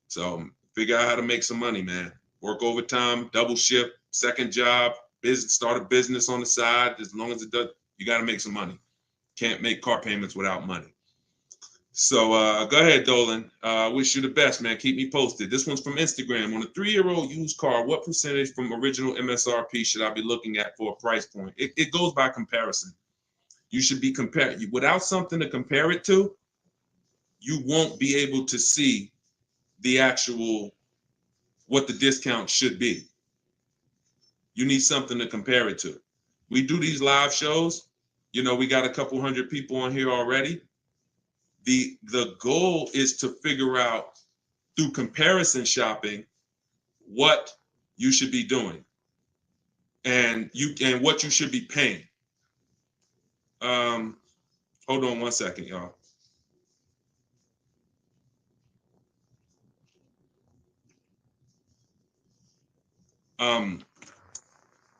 So figure out how to make some money, man. Work overtime, double shift, second job, start a business on the side. As long as it does, you got to make some money. Can't make car payments without money. So go ahead, Dolan. Wish you the best, man. Keep me posted. This one's from Instagram. On a 3-year-old used car, what percentage from original MSRP should I be looking at for a price point? It goes by comparison. You should be compared. Without something to compare it to, you won't be able to see the actual, what the discount should be. You need something to compare it to. We do these live shows. You know, we got a couple hundred people on here already. The goal is to figure out through comparison shopping what you should be doing and what you should be paying. Hold on one second, y'all.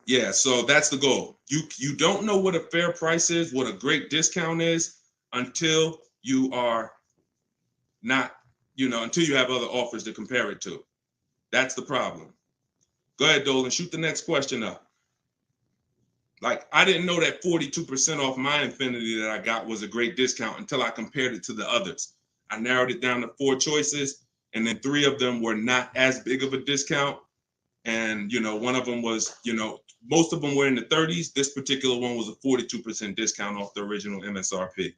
Yeah, so that's the goal. You don't know what a fair price is, what a great discount is, until you are not, until you have other offers to compare it to. That's the problem. Go ahead, Dolan, shoot the next question up. Like, I didn't know that 42% off my Infinity that I got was a great discount until I compared it to the others. I narrowed it down to 4 choices, and then 3 of them were not as big of a discount. And, one of them was, most of them were in the 30s. This particular one was a 42% discount off the original MSRP.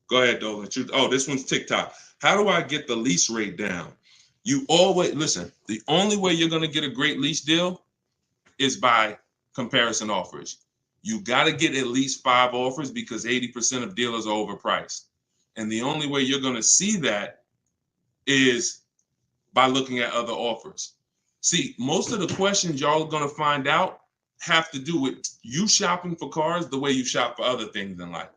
Go ahead, Dolan. Oh, this one's TikTok. How do I get the lease rate down? You always, listen, the only way you're going to get a great lease deal is by comparison offers. You got to get at least 5 offers because 80% of dealers are overpriced. And the only way you're going to see that is by looking at other offers. See, most of the questions y'all are going to find out have to do with you shopping for cars the way you shop for other things in life.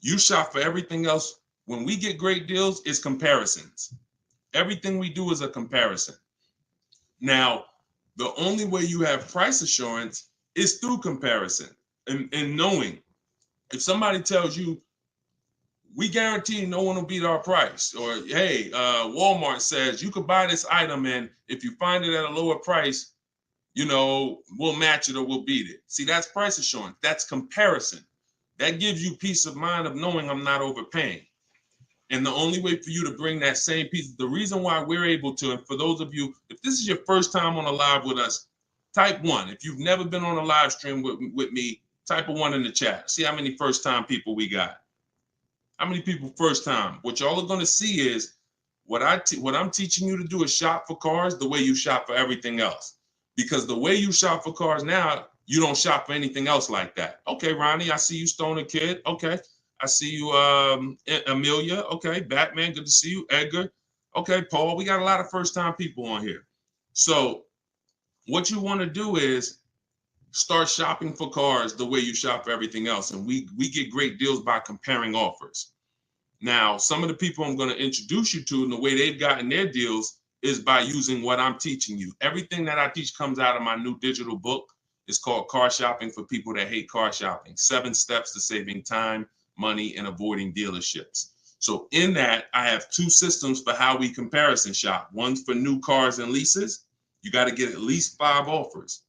You shop for everything else. When we get great deals, it's comparisons. Everything we do is a comparison. Now, the only way you have price assurance is through comparison. and knowing if somebody tells you, we guarantee no one will beat our price, or hey, Walmart says you could buy this item and if you find it at a lower price, you know, we'll match it or we'll beat it. See, that's price assurance. That's comparison. That gives you peace of mind of knowing I'm not overpaying. And the only way for you to bring that same piece, the reason why we're able to, and for those of you, if this is your first time on a live with us, type 1. If you've never been on a live stream with me, type a 1 in the chat. See how many first time people we got. How many people first time? What y'all are going to see is what I'm teaching you to do is shop for cars the way you shop for everything else. Because the way you shop for cars now, you don't shop for anything else like that. Okay, Ronnie, I see you, Stoner Kid. Okay. I see you, Amelia. Okay, Batman, good to see you. Edgar. Okay, Paul, we got a lot of first-time people on here. So what you want to do is start shopping for cars the way you shop for everything else. And we get great deals by comparing offers. Now, some of the people I'm going to introduce you to and the way they've gotten their deals is by using what I'm teaching you. Everything that I teach comes out of my new digital book. It's called Car Shopping for People That Hate Car Shopping. 7 Steps to Saving Time, Money, and Avoiding Dealerships. So in that, I have 2 systems for how we comparison shop. One's for new cars and leases. You got to get at least 5 offers.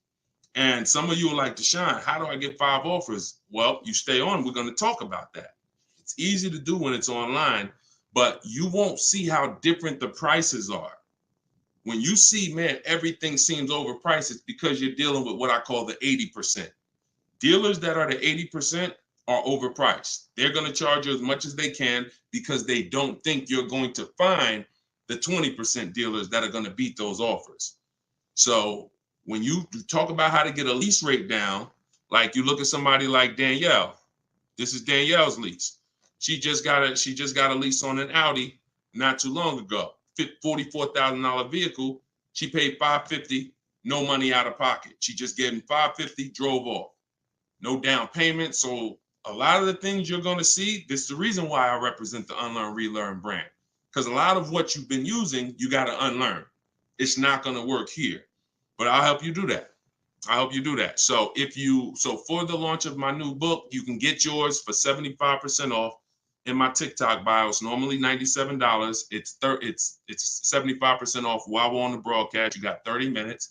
And some of you are like, Deshone, how do I get 5 offers? Well, you stay on. We're going to talk about that. It's easy to do when it's online, but you won't see how different the prices are. When you see, man, everything seems overpriced, it's because you're dealing with what I call the 80%. Dealers that are the 80% are overpriced. They're going to charge you as much as they can because they don't think you're going to find the 20% dealers that are going to beat those offers. So when you talk about how to get a lease rate down, like you look at somebody like Danielle. This is Danielle's lease. She just got a lease on an Audi not too long ago. $44,000 vehicle. She paid $550, no money out of pocket. She just gave him $550, drove off. No down payment. So a lot of the things you're going to see, this is the reason why I represent the Unlearn, Relearn brand. Because a lot of what you've been using, you got to unlearn. It's not going to work here. But I'll help you do that. I hope you do that. So for the launch of my new book, you can get yours for 75% off in my TikTok bio. It's normally $97. It's 75% off while we're on the broadcast. You got 30 minutes.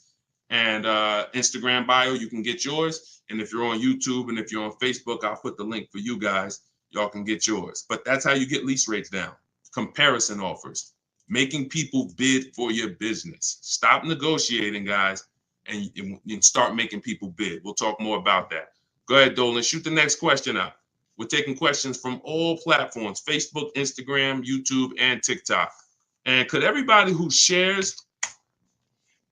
And Instagram bio, you can get yours. And if you're on YouTube and if you're on Facebook, I'll put the link for you guys. Y'all can get yours. But that's how you get lease rates down. Comparison offers. Making people bid for your business. Stop negotiating, guys. And start making people bid. We'll talk more about that. Go ahead, Dolan. Shoot the next question up. We're taking questions from all platforms, Facebook, Instagram, YouTube, and TikTok. And could everybody who shares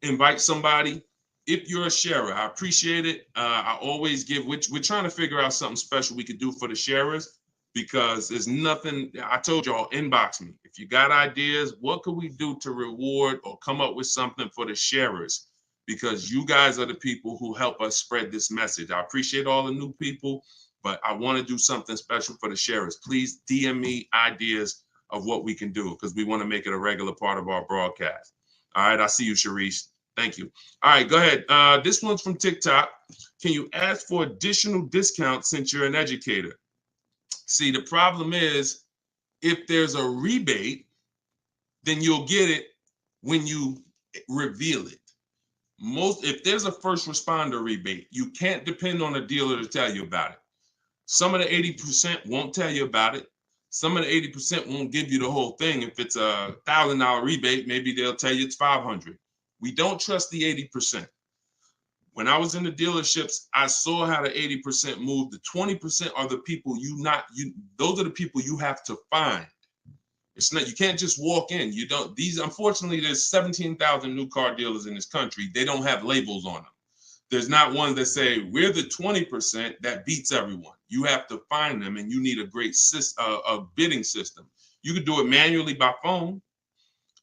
invite somebody? If you're a sharer, I appreciate it. I always give, we're trying to figure out something special we could do for the sharers because there's nothing, I told y'all, inbox me. If you got ideas, what could we do to reward or come up with something for the sharers? Because you guys are the people who help us spread this message. I appreciate all the new people, but I want to do something special for the sharers. Please DM me ideas of what we can do because we want to make it a regular part of our broadcast. All right, I see you, Sharice. Thank you. All right, go ahead. This one's from TikTok. Can you ask for additional discounts since you're an educator? See, the problem is if there's a rebate, then you'll get it when you reveal it. If there's a first responder rebate, you can't depend on a dealer to tell you about it. Some of the 80% won't tell you about it. Some of the 80% won't give you the whole thing. If it's a $1,000 rebate, maybe they'll tell you it's $500. We don't trust the 80%. When I was in the dealerships, I saw how the 80% moved. The 20% are the people those are the people you have to find. It's not, you can't just walk in. You don't, unfortunately, there's 17,000 new car dealers in this country. They don't have labels on them. There's not one that say, we're the 20% that beats everyone. You have to find them and you need a great a bidding system. You can do it manually by phone,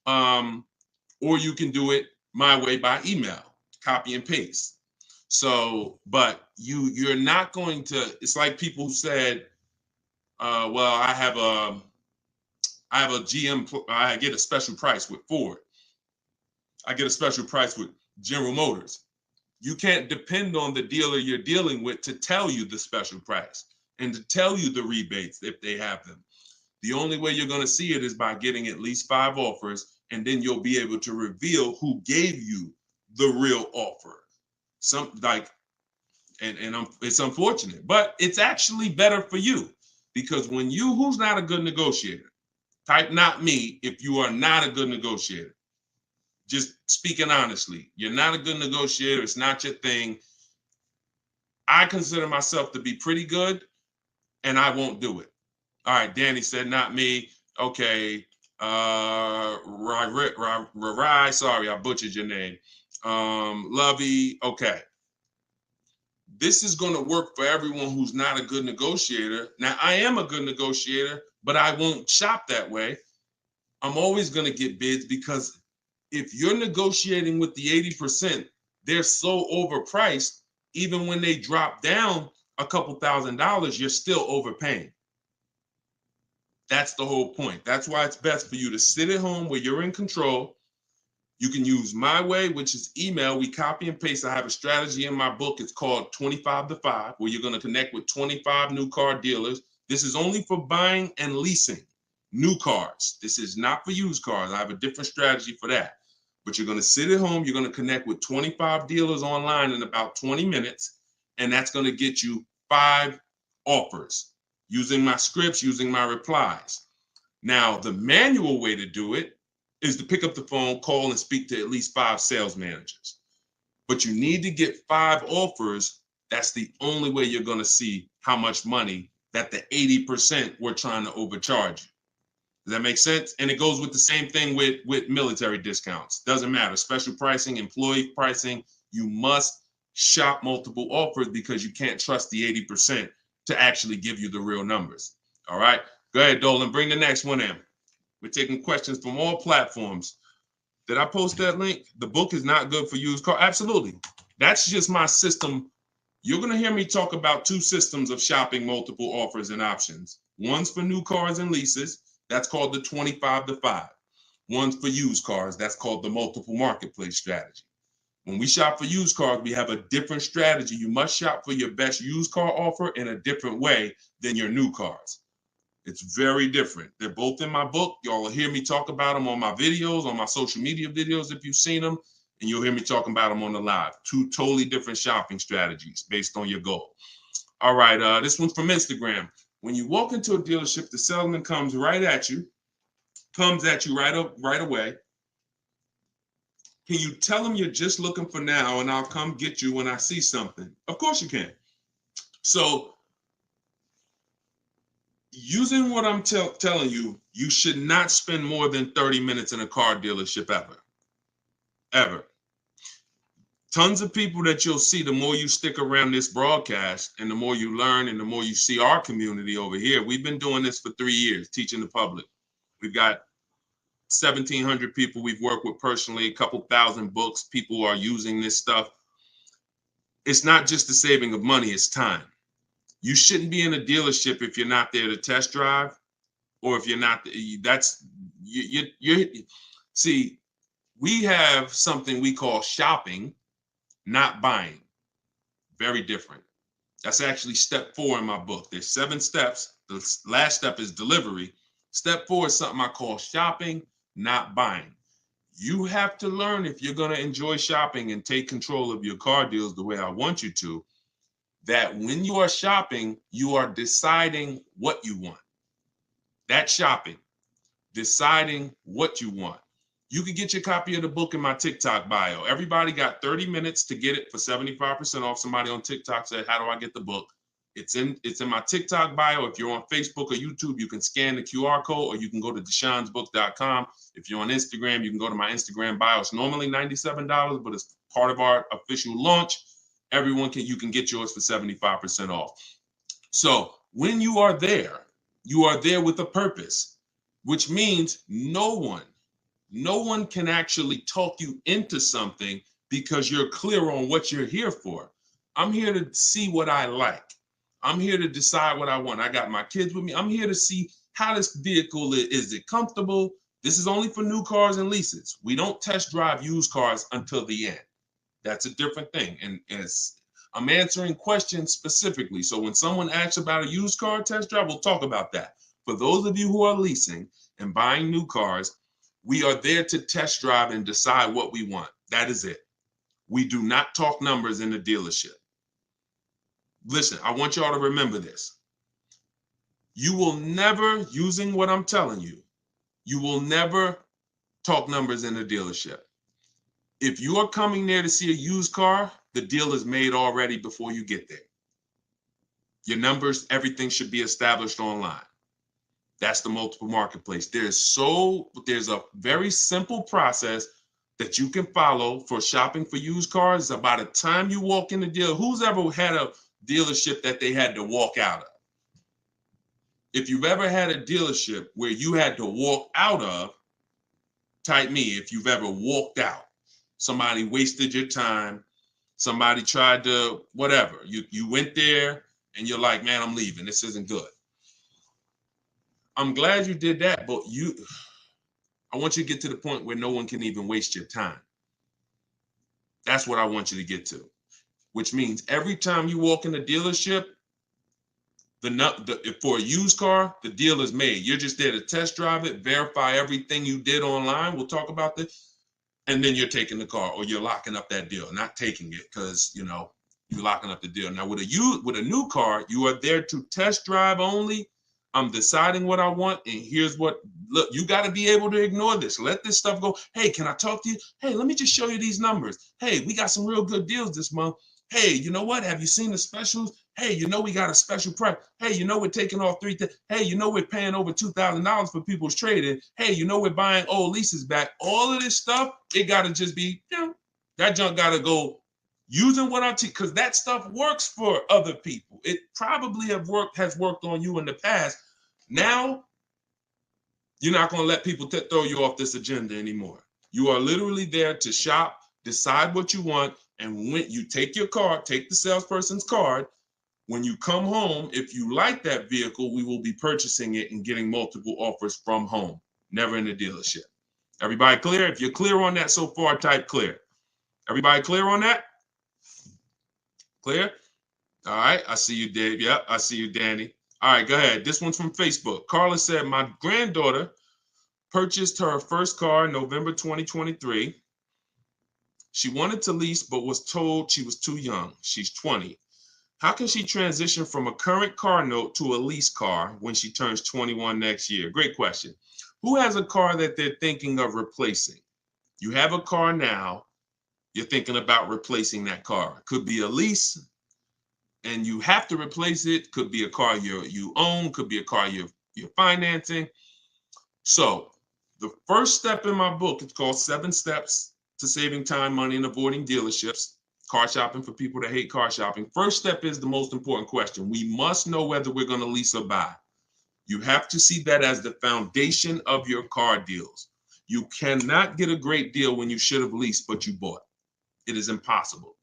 or you can do it my way by email, copy and paste. So, but you're not going to, it's like people who said, well, I have a GM, I get a special price with Ford. I get a special price with General Motors. You can't depend on the dealer you're dealing with to tell you the special price and to tell you the rebates if they have them. The only way you're going to see it is by getting at least 5 offers, and then you'll be able to reveal who gave you the real offer. It's unfortunate, but it's actually better for you, because when who's not a good negotiator? Type not me if you are not a good negotiator. Just speaking honestly, you're not a good negotiator. It's not your thing. I consider myself to be pretty good, and I won't do it. All right, Danny said not me. Okay. Rai, sorry, I butchered your name. Lovey, okay. This is going to work for everyone who's not a good negotiator. Now, I am a good negotiator, but I won't shop that way. I'm always going to get bids, because if you're negotiating with the 80%, they're so overpriced. Even when they drop down a couple $1,000s, you're still overpaying. That's the whole point. That's why it's best for you to sit at home where you're in control. You can use my way, which is email. We copy and paste. I have a strategy in my book. It's called 25 to 5, where you're going to connect with 25 new car dealers. This is only for buying and leasing new cars. This is not for used cars. I have a different strategy for that. But you're going to sit at home. You're going to connect with 25 dealers online in about 20 minutes. And that's going to get you 5 offers using my scripts, using my replies. Now, the manual way to do it is to pick up the phone, call, and speak to at least 5 sales managers. But you need to get 5 offers. That's the only way you're going to see how much money that the 80% were trying to overcharge you. Does that make sense? And it goes with the same thing with military discounts. Doesn't matter. Special pricing, employee pricing. You must shop multiple offers, because you can't trust the 80% to actually give you the real numbers. All right. Go ahead, Dolan. Bring the next one in. We're taking questions from all platforms. Did I post that link? The book is not good for used car. Absolutely. That's just my system. You're going to hear me talk about 2 systems of shopping multiple offers and options. One's for new cars and leases. That's called the 25 to 5. One's for used cars. That's called the multiple marketplace strategy. When we shop for used cars, we have a different strategy. You must shop for your best used car offer in a different way than your new cars. It's very different. They're both in my book. Y'all will hear me talk about them on my videos, on my social media videos if you've seen them, and you'll hear me talking about them on the live. 2 totally different shopping strategies based on your goal. All right, this one's from Instagram. When you walk into a dealership, the salesman comes at you right away. Can you tell him you're just looking for now, and I'll come get you when I see something? Of course you can. So using what I'm telling you, you should not spend more than 30 minutes in a car dealership ever. Tons of people that you'll see, the more you stick around this broadcast and the more you learn and the more you see our community over here. We've been doing this for 3 years, teaching the public. We've got 1,700 people we've worked with personally, a couple thousand books. People are using this stuff. It's not just the saving of money, it's time. You shouldn't be in a dealership if you're not there to test drive, or if you're not, see, we have something we call shopping, not buying. Very different. That's actually step 4 in my book. There's 7 steps. The last step is delivery. Step 4 is something I call shopping, not buying. You have to learn, if you're going to enjoy shopping and take control of your car deals the way I want you to, that when you are shopping, you are deciding what you want. That's shopping, deciding what you want. You can get your copy of the book in my TikTok bio. Everybody got 30 minutes to get it for 75% off. Somebody on TikTok said, how do I get the book? It's in my TikTok bio. If you're on Facebook or YouTube, you can scan the QR code, or you can go to deshonsbook.com. If you're on Instagram, you can go to my Instagram bio. It's normally $97, but it's part of our official launch. You can get yours for 75% off. So when you are there with a purpose, which means no one can actually talk you into something, because you're clear on what you're here for. I'm here to see what I like. I'm here to decide what I want. I got my kids with me. I'm here to see how this vehicle is it comfortable? This is only for new cars and leases. We don't test drive used cars until the end. That's a different thing. And I'm answering questions specifically. So when someone asks about a used car test drive, we'll talk about that. For those of you who are leasing and buying new cars, we are there to test drive and decide what we want. That is it. We do not talk numbers in the dealership. Listen, I want y'all to remember this. You will never, using what I'm telling you, you will never talk numbers in the dealership. If you are coming there to see a used car, the deal is made already before you get there. Your numbers, everything should be established online. That's the multiple marketplace. There's a very simple process that you can follow for shopping for used cars. By the time you walk in the deal, who's ever had a dealership that they had to walk out of? If you've ever had a dealership where you had to walk out of, type me if you've ever walked out. Somebody wasted your time. Somebody tried to, whatever. You went there and you're like, man, I'm leaving. This isn't good. I'm glad you did that, but I want you to get to the point where no one can even waste your time. That's what I want you to get to, which means every time you walk in a dealership, for a used car, the deal is made. You're just there to test drive it, verify everything you did online. We'll talk about this. And then you're taking the car or you're locking up that deal, not taking it because, you're locking up the deal. Now, with a new car, you are there to test drive only. I'm deciding what I want. And here's look, you got to be able to ignore this. Let this stuff go. Hey, can I talk to you? Hey, let me just show you these numbers. Hey, we got some real good deals this month. Hey, you know what? Have you seen the specials? Hey, we got a special price. Hey, we're taking off Hey, we're paying over $2,000 for people's trading. Hey, we're buying old leases back. All of this stuff, it got to just be, that junk got to go using what I teach, because that stuff works for other people. It probably has worked on you in the past. Now, you're not going to let people throw you off this agenda anymore. You are literally there to shop, decide what you want, and when you take your card, take the salesperson's card. When you come home, if you like that vehicle, we will be purchasing it and getting multiple offers from home, never in the dealership. Everybody clear? If you're clear on that so far, type clear. Everybody clear on that? Clear? All right, I see you, Dave. Yep, I see you, Danny. All right, go ahead. This one's from Facebook. Carla said, my granddaughter purchased her first car in November 2023. She wanted to lease, but was told she was too young. She's 20. How can she transition from a current car note to a lease car when she turns 21 next year? Great question. Who has a car that they're thinking of replacing? You have a car now. You're thinking about replacing that car. Could be a lease, and you have to replace it. Could be a car you own. Could be a car you're financing. So the first step in my book, it's called 7 Steps to Saving Time, Money, and Avoiding Dealerships. Car shopping for people that hate car shopping. First step is the most important question. We must know whether we're going to lease or buy. You have to see that as the foundation of your car deals. You cannot get a great deal when you should have leased, but you bought. It is impossible.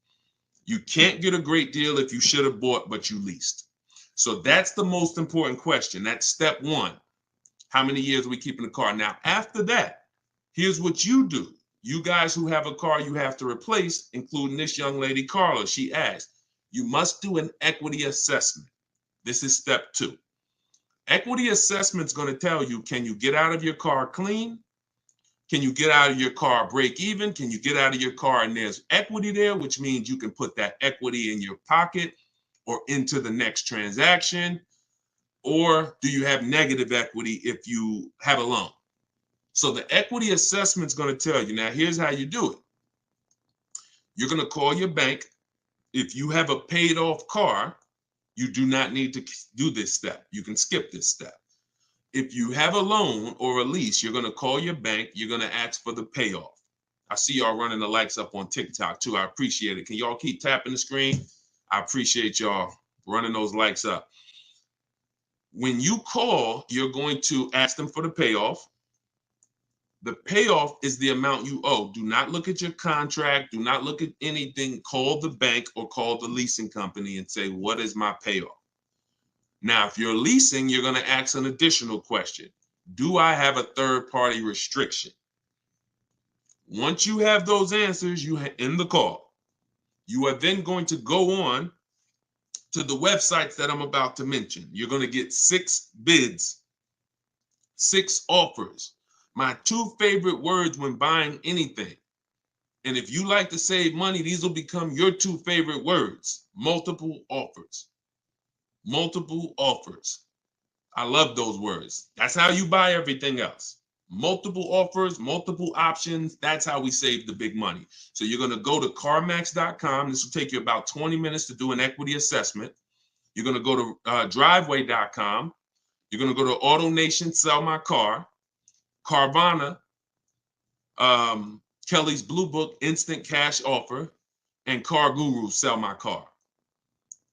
You can't get a great deal if you should have bought, but you leased. So that's the most important question. That's step 1. How many years are we keeping the car? Now, after that, here's what you do. You guys who have a car you have to replace, including this young lady, Carla, she asked, you must do an equity assessment. This is step 2. Equity assessment is going to tell you, can you get out of your car clean? Can you get out of your car break even? Can you get out of your car and there's equity there, which means you can put that equity in your pocket or into the next transaction? Or do you have negative equity if you have a loan? So the equity assessment is going to tell you. Now, here's how you do it. You're going to call your bank. If you have a paid off car, you do not need to do this step. You can skip this step. If you have a loan or a lease, you're going to call your bank. You're going to ask for the payoff. I see y'all running the likes up on TikTok too. I appreciate it. Can y'all keep tapping the screen? I appreciate y'all running those likes up. When you call, you're going to ask them for the payoff. The payoff is the amount you owe. Do not look at your contract. Do not look at anything. Call the bank or call the leasing company and say, what is my payoff? Now, if you're leasing, you're going to ask an additional question. Do I have a third-party restriction? Once you have those answers, you end the call. You are then going to go on to the websites that I'm about to mention. You're going to get 6 bids, 6 offers. My 2 favorite words when buying anything. And if you like to save money, these will become your 2 favorite words. Multiple offers. Multiple offers. I love those words. That's how you buy everything else. Multiple offers, multiple options. That's how we save the big money. So you're going to go to CarMax.com. This will take you about 20 minutes to do an equity assessment. You're going to go to Driveway.com. You're going to go to AutoNation, Sell My Car. Carvana, Kelly's Blue Book, Instant Cash Offer. And Car Guru, Sell My Car.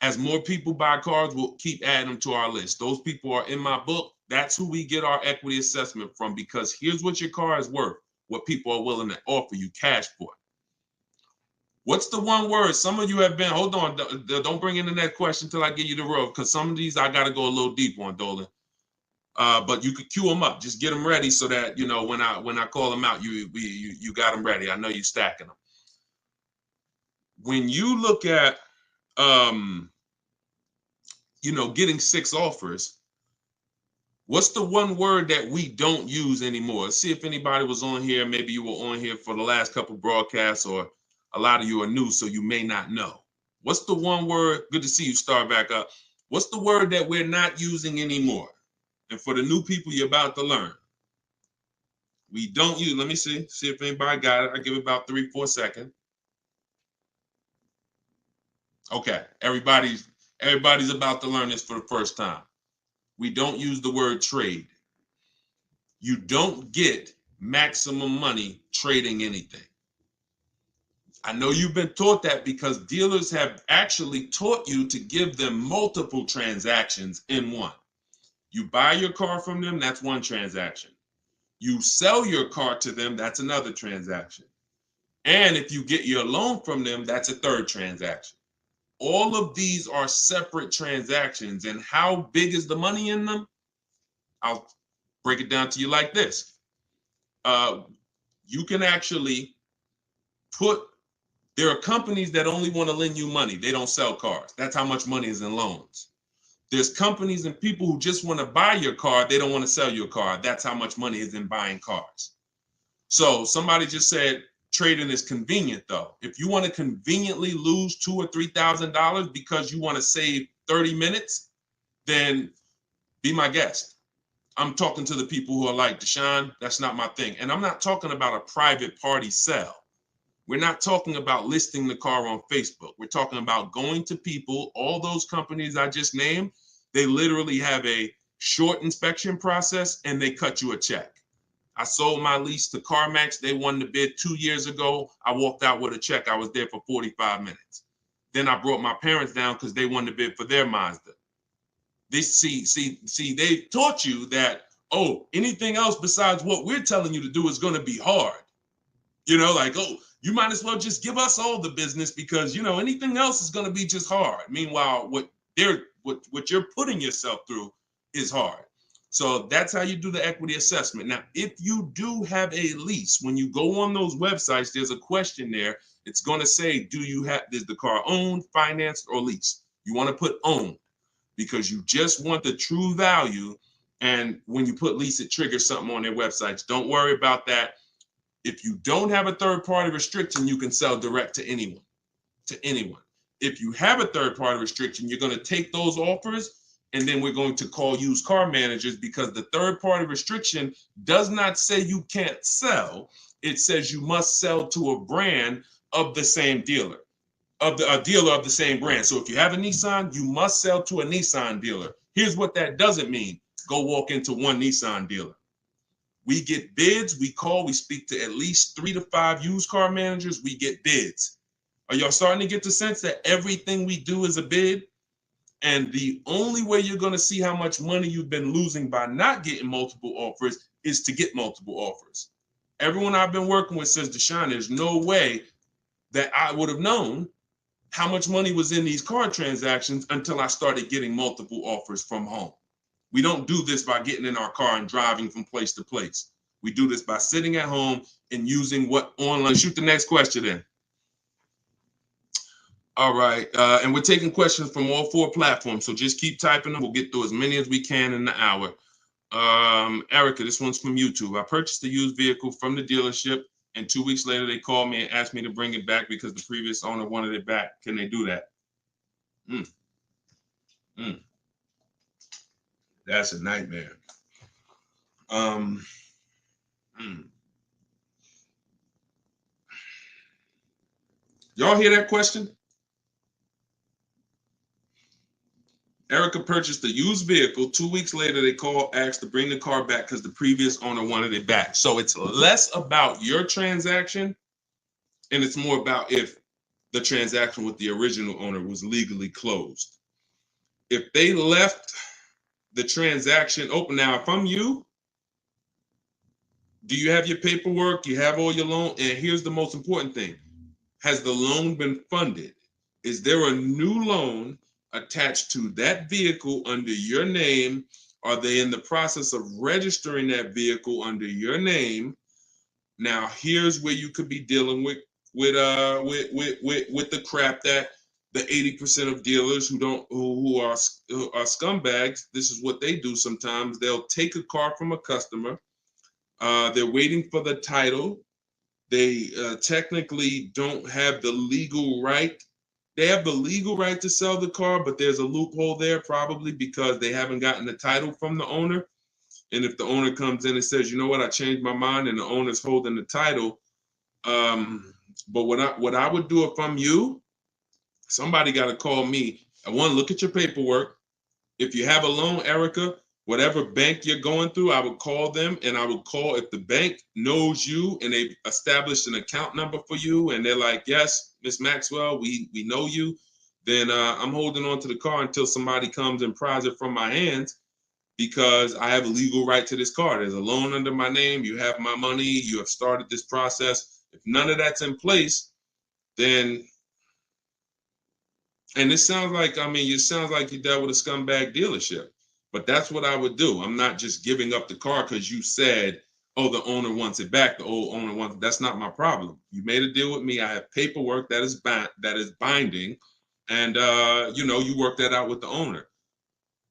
As more people buy cars, we'll keep adding them to our list. Those people are in my book. That's who we get our equity assessment from, because here's what your car is worth, what people are willing to offer you cash for. What's the one word? Some of you have been, hold on, don't bring in the next question until I give you the road, because some of these I got to go a little deep on, Dolan. But you could queue them up. Just get them ready so that, you know, when I call them out, you got them ready. I know you're stacking them. When you look at, you know, getting 6 offers, what's the one word that we don't use anymore? Let's see if anybody was on here. Maybe you were on here for the last couple broadcasts, or a lot of you are new, so you may not know. What's the one word? Good to see you start back up. What's the word that we're not using anymore? And for the new people, you're about to learn. We don't use, let me see if anybody got it. I give it about 3-4 seconds. Okay, everybody's about to learn this for the first time. We don't use the word trade. You don't get maximum money trading anything. I know you've been taught that because dealers have actually taught you to give them multiple transactions in one. You buy your car from them, that's one transaction. You sell your car to them, that's another transaction. And if you get your loan from them, that's a third transaction. All of these are separate transactions. And how big is the money in them? I'll break it down to you like this. You can actually there are companies that only want to lend you money. They don't sell cars. That's how much money is in loans. There's companies and people who just want to buy your car. They don't want to sell your car. That's how much money is in buying cars. So somebody just said trading is convenient, though. If you want to conveniently lose $2,000 or $3,000 because you want to save 30 minutes, then be my guest. I'm talking to the people who are like, Deshone, that's not my thing. And I'm not talking about a private party sale. We're not talking about listing the car on Facebook. We're talking about going to people. All those companies I just named, they literally have a short inspection process and they cut you a check. I sold my lease to CarMax. They won the bid 2 years ago. I walked out with a check. I was there for 45 minutes. Then I brought my parents down because they won the bid for their Mazda. They taught you that, oh, anything else besides what we're telling you to do is going to be hard. You know, like, oh, you might as well just give us all the business because, you know, anything else is going to be just hard. Meanwhile, what you're putting yourself through is hard. So that's how you do the equity assessment. Now, if you do have a lease, when you go on those websites, there's a question there. It's going to say, is the car owned, financed, or leased? You want to put owned because you just want the true value. And when you put lease, it triggers something on their websites. Don't worry about that. If you don't have a third-party restriction, you can sell direct to anyone. If you have a third-party restriction, you're going to take those offers, and then we're going to call used car managers because the third-party restriction does not say you can't sell. It says you must sell to a brand of the same dealer, a dealer of the same brand. So if you have a Nissan, you must sell to a Nissan dealer. Here's what that doesn't mean. Go walk into one Nissan dealer. We get bids, we speak to at least 3 to 5 used car managers, we get bids. Are y'all starting to get the sense that everything we do is a bid? And the only way you're going to see how much money you've been losing by not getting multiple offers is to get multiple offers. Everyone I've been working with says, Deshone, there's no way that I would have known how much money was in these car transactions until I started getting multiple offers from home. We don't do this by getting in our car and driving from place to place. We do this by sitting at home and using what online. Shoot the next question in. All right. And we're taking questions from all 4 platforms. So just keep typing them. We'll get through as many as we can in the hour. Erica, this one's from YouTube. I purchased a used vehicle from the dealership, and 2 weeks later they called me and asked me to bring it back because the previous owner wanted it back. Can they do that? Mm, mm, that's a nightmare. Mm. Y'all hear that question? Erica purchased a used vehicle. 2 weeks later, they called, asked to bring the car back because the previous owner wanted it back. So it's less about your transaction, and it's more about if the transaction with the original owner was legally closed. If they left the transaction open, now if I'm you, do you have your paperwork? You have all your loan? And here's the most important thing. Has the loan been funded? Is there a new loan attached to that vehicle under your name? Are they in the process of registering that vehicle under your name? Now, here's where you could be dealing with the crap that the 80% of dealers who are scumbags. This is what they do sometimes. They'll take a car from a customer. They're waiting for the title. They technically don't have the legal right. They have the legal right to sell the car, but there's a loophole there probably because they haven't gotten the title from the owner. And if the owner comes in and says, you know what, I changed my mind, and the owner's holding the title. But what I would do if I'm you, somebody got to call me. I want to look at your paperwork. If you have a loan, Erica, whatever bank you're going through, I would call them, and I would call if the bank knows you and they've established an account number for you, and they're like, yes, Miss Maxwell, we know you, then I'm holding on to the car until somebody comes and pries it from my hands because I have a legal right to this car. There's a loan under my name. You have my money. You have started this process. If none of that's in place, then, and it sounds like, it sounds like you dealt with a scumbag dealership, but that's what I would do. I'm not just giving up the car because you said, oh, the owner wants it back. The old owner wants it. That's not my problem. You made a deal with me. I have paperwork that is binding, and you work that out with the owner.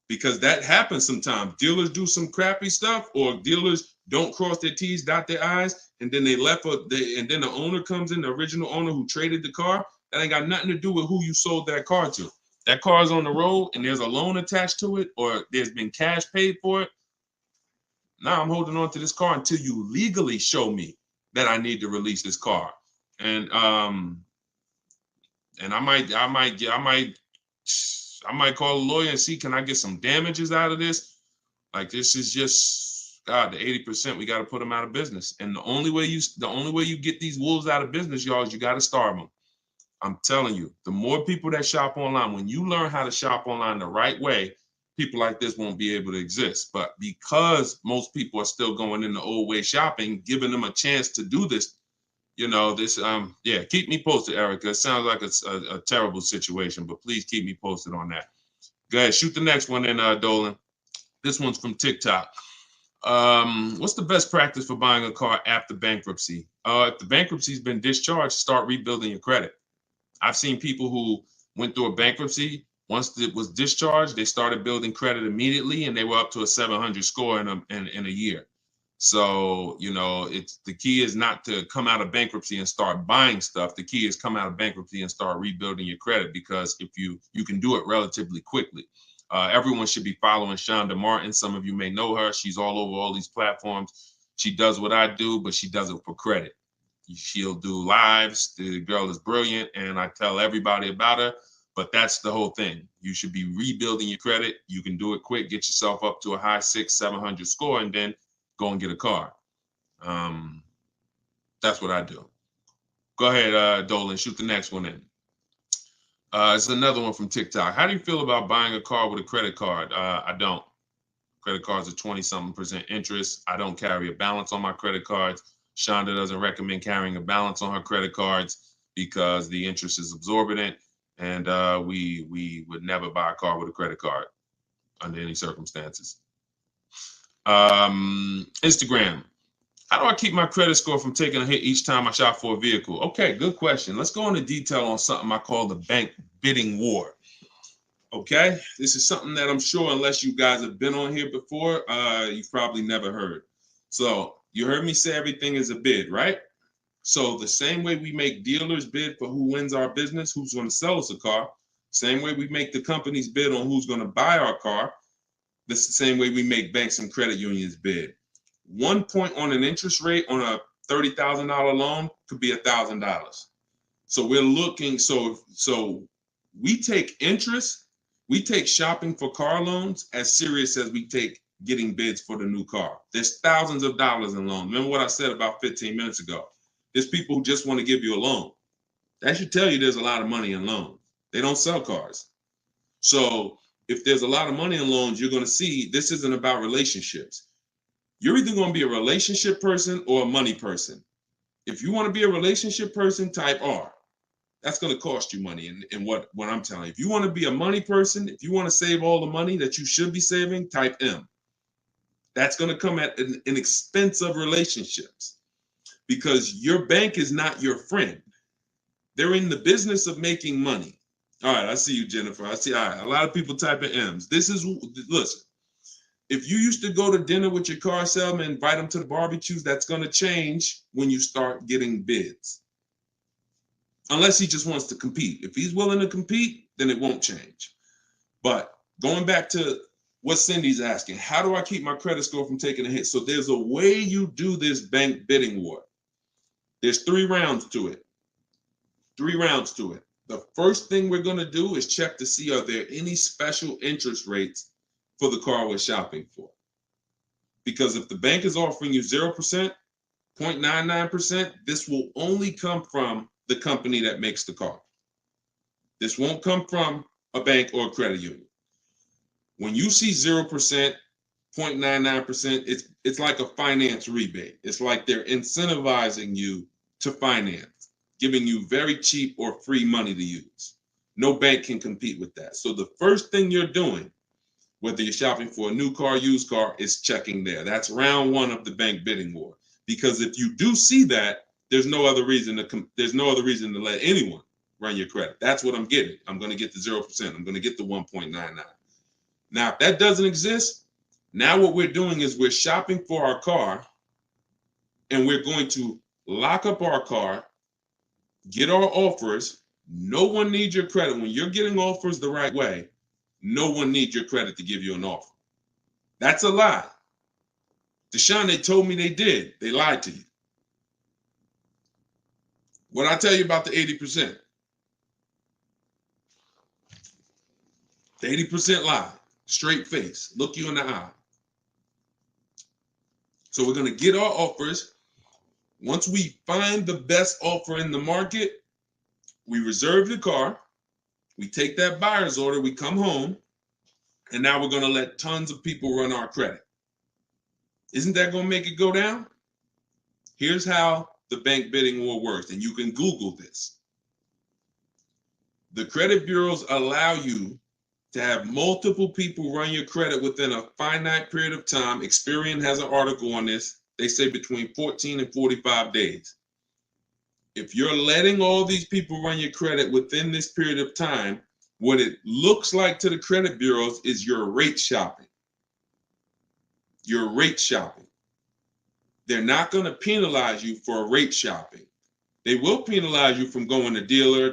Because that happens sometimes. Dealers do some crappy stuff, or dealers don't cross their T's, dot their I's, and then and then the owner comes in, the original owner who traded the car. That ain't got nothing to do with who you sold that car to. That car is on the road, and there's a loan attached to it, or there's been cash paid for it. Now I'm holding on to this car until you legally show me that I need to release this car, and I might call a lawyer and see, can I get some damages out of this? Like, this is just, God, the 80%, we got to put them out of business. And the only way you get these wolves out of business, y'all, is you got to starve them. I'm telling you, the more people that shop online, when you learn how to shop online the right way, people like this won't be able to exist. But because most people are still going in the old way shopping, giving them a chance to do this, keep me posted, Erica. It sounds like it's a terrible situation, but please keep me posted on that. Go ahead, shoot the next one in, Dolan. This one's from TikTok. What's the best practice for buying a car after bankruptcy? If the bankruptcy's been discharged, start rebuilding your credit. I've seen people who went through a bankruptcy. Once it was discharged, they started building credit immediately, and they were up to a 700 score in a year. So, it's the key is not to come out of bankruptcy and start buying stuff. The key is come out of bankruptcy and start rebuilding your credit, because if you can do it relatively quickly. Everyone should be following Shonda Martin. Some of you may know her. She's all over all these platforms. She does what I do, but she does it for credit. She'll do lives. The girl is brilliant, and I tell everybody about her. But that's the whole thing. You should be rebuilding your credit. You can do it quick. Get yourself up to a high 600-700 score, and then go and get a car. That's what I do. Go ahead, Dolan. Shoot the next one in. It's another one from TikTok. How do you feel about buying a car with a credit card? I don't. Credit cards are 20-something% interest. I don't carry a balance on my credit cards. Shonda doesn't recommend carrying a balance on her credit cards because the interest is exorbitant, and we would never buy a car with a credit card under any circumstances. Instagram. How do I keep my credit score from taking a hit each time I shop for a vehicle? Okay, good question. Let's go into detail on something I call the bank bidding war. Okay, this is something that I'm sure, unless you guys have been on here before, you've probably never heard. So you heard me say everything is a bid, right? So the same way we make dealers bid for who wins our business, who's going to sell us a car, same way we make the companies bid on who's going to buy our car, this is the same way we make banks and credit unions bid. 1 point on an interest rate on a $30,000 loan could be $1,000. So we're looking, so we take interest, we take shopping for car loans as serious as we take getting bids for the new car. There's thousands of dollars in loans. Remember what I said about 15 minutes ago? There's people who just want to give you a loan. That should tell you there's a lot of money in loans. They don't sell cars. So if there's a lot of money in loans, you're going to see this isn't about relationships. You're either going to be a relationship person or a money person. If you want to be a relationship person, type R. That's going to cost you money in what I'm telling you. If you want to be a money person, if you want to save all the money that you should be saving, type M. That's going to come at an expense of relationships, because your bank is not your friend. They're in the business of making money. All right, I see you, Jennifer. I see, all right, a lot of people typing M's. Listen, if you used to go to dinner with your car salesman, invite them to the barbecues, that's going to change when you start getting bids. Unless he just wants to compete. If he's willing to compete, then it won't change. But going back to what Cindy's asking, how do I keep my credit score from taking a hit? So there's a way you do this bank bidding war. There's 3 rounds to it. 3 rounds to it. The first thing we're going to do is check to see, are there any special interest rates for the car we're shopping for? Because if the bank is offering you 0%, 0.99%, this will only come from the company that makes the car. This won't come from a bank or a credit union. When you see 0%, 0.99%, it's like a finance rebate. It's like they're incentivizing you to finance, giving you very cheap or free money to use. No bank can compete with that. So the first thing you're doing, whether you're shopping for a new car, used car, is checking there. That's round 1 of the bank bidding war. Because if you do see that, there's no other reason to let anyone run your credit. That's what I'm getting. I'm going to get the 0%. I'm going to get the 1.99. Now, if that doesn't exist, now what we're doing is we're shopping for our car, and we're going to lock up our car, get our offers. No one needs your credit. When you're getting offers the right way, no one needs your credit to give you an offer. That's a lie. Deshone, they told me they did. They lied to you. What I tell you about the 80%? The 80% lie. Straight face. Look you in the eye. So we're going to get our offers. Once we find the best offer in the market, we reserve the car. We take that buyer's order. We come home. And now we're going to let tons of people run our credit. Isn't that going to make it go down? Here's how the bank bidding war works, and you can Google this. The credit bureaus allow you to have multiple people run your credit within a finite period of time. Experian has an article on this. They say between 14 and 45 days. If you're letting all these people run your credit within this period of time, what it looks like to the credit bureaus is you're rate shopping. You're rate shopping. They're not going to penalize you for rate shopping. They will penalize you from going to dealer,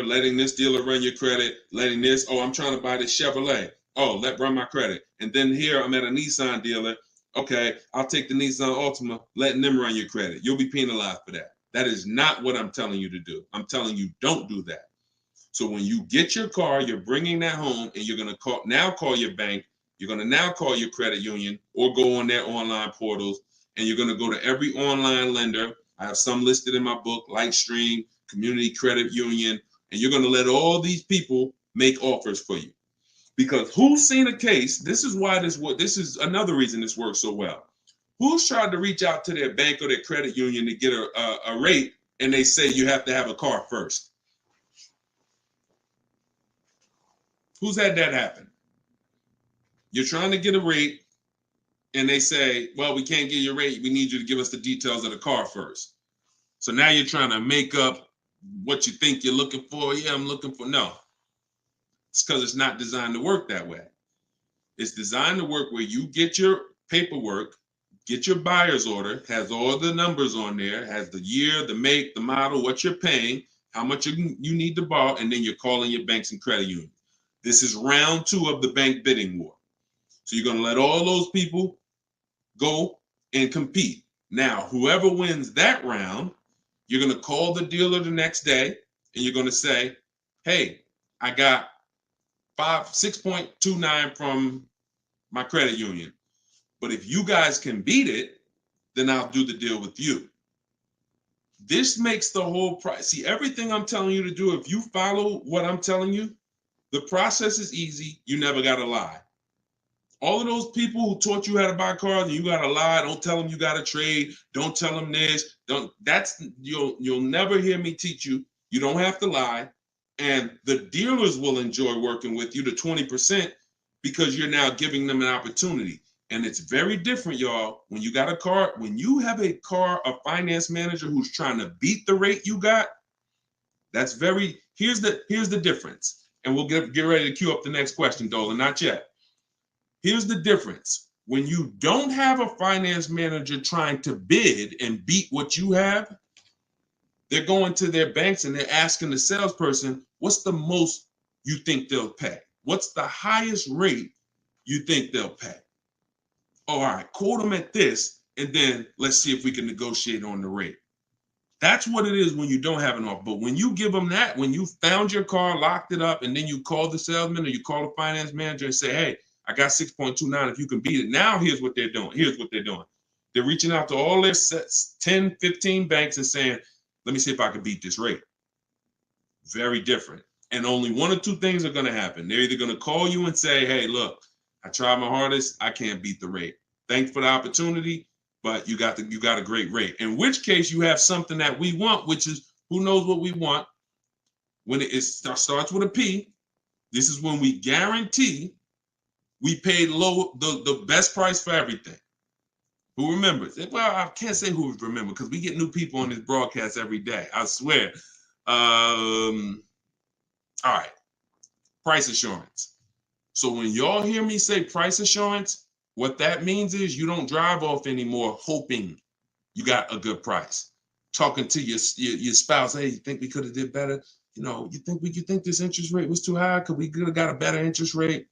letting this dealer run your credit, letting this, oh, I'm trying to buy this Chevrolet. Oh, let run my credit. And then here I'm at a Nissan dealer. Okay, I'll take the Nissan Altima, letting them run your credit. You'll be penalized for that. That is not what I'm telling you to do. I'm telling you, don't do that. So when you get your car, you're bringing that home, and you're going to call your bank. You're going to now call your credit union or go on their online portals, and you're going to go to every online lender. I have some listed in my book, Lightstream, Community Credit Union, and you're going to let all these people make offers for you. Because who's seen a case? This is another reason this works so well. Who's tried to reach out to their bank or their credit union to get a rate, and they say you have to have a car first? Who's had that happen? You're trying to get a rate, and they say, well, we can't get your rate. We need you to give us the details of the car first. So now you're trying to make up what you think you're looking for. Yeah, I'm looking for. No, it's because it's not designed to work that way. It's designed to work where you get your paperwork, get your buyer's order, has all the numbers on there, has the year, the make, the model, what you're paying, how much you need to borrow, and then you're calling your banks and credit unions. This is round 2 of the bank bidding war. So you're going to let all those people go and compete. Now, whoever wins that round, you're going to call the dealer the next day and you're going to say, hey, I got 6.29 from my credit union. But if you guys can beat it, then I'll do the deal with you. This makes the whole price. See, everything I'm telling you to do, if you follow what I'm telling you, the process is easy. You never got to lie. All of those people who taught you how to buy cars and you got to lie, don't tell them you got to trade, don't tell them this, you'll never hear me teach you. You don't have to lie. And the dealers will enjoy working with you to 20% because you're now giving them an opportunity. And it's very different, y'all. When you got a car, when you have a finance manager who's trying to beat the rate you got, here's the difference. And we'll get ready to queue up the next question, Dolan, not yet. Here's the difference. When you don't have a finance manager trying to bid and beat what you have, they're going to their banks and they're asking the salesperson, what's the most you think they'll pay? What's the highest rate you think they'll pay? All right, quote them at this, and then let's see if we can negotiate on the rate. That's what it is when you don't have an offer. But when you give them that, when you found your car, locked it up, and then you call the salesman or you call the finance manager and say, hey, I got 6.29. If you can beat it. Now, here's what they're doing. They're reaching out to all their 10, 15 banks and saying, let me see if I can beat this rate. Very different. And only one or two things are going to happen. They're either going to call you and say, hey, look, I tried my hardest. I can't beat the rate. Thanks for the opportunity, but you got a great rate. In which case, you have something that we want, which is, who knows what we want? When it starts with a P, this is when we guarantee we paid the best price for everything. Who remembers? Well, I can't say who remembers because we get new people on this broadcast every day. I swear. All right. Price assurance. So when y'all hear me say price assurance, what that means is you don't drive off anymore hoping you got a good price. Talking to your spouse, hey, you think we could have did better? You think this interest rate was too high? Could we have got a better interest rate?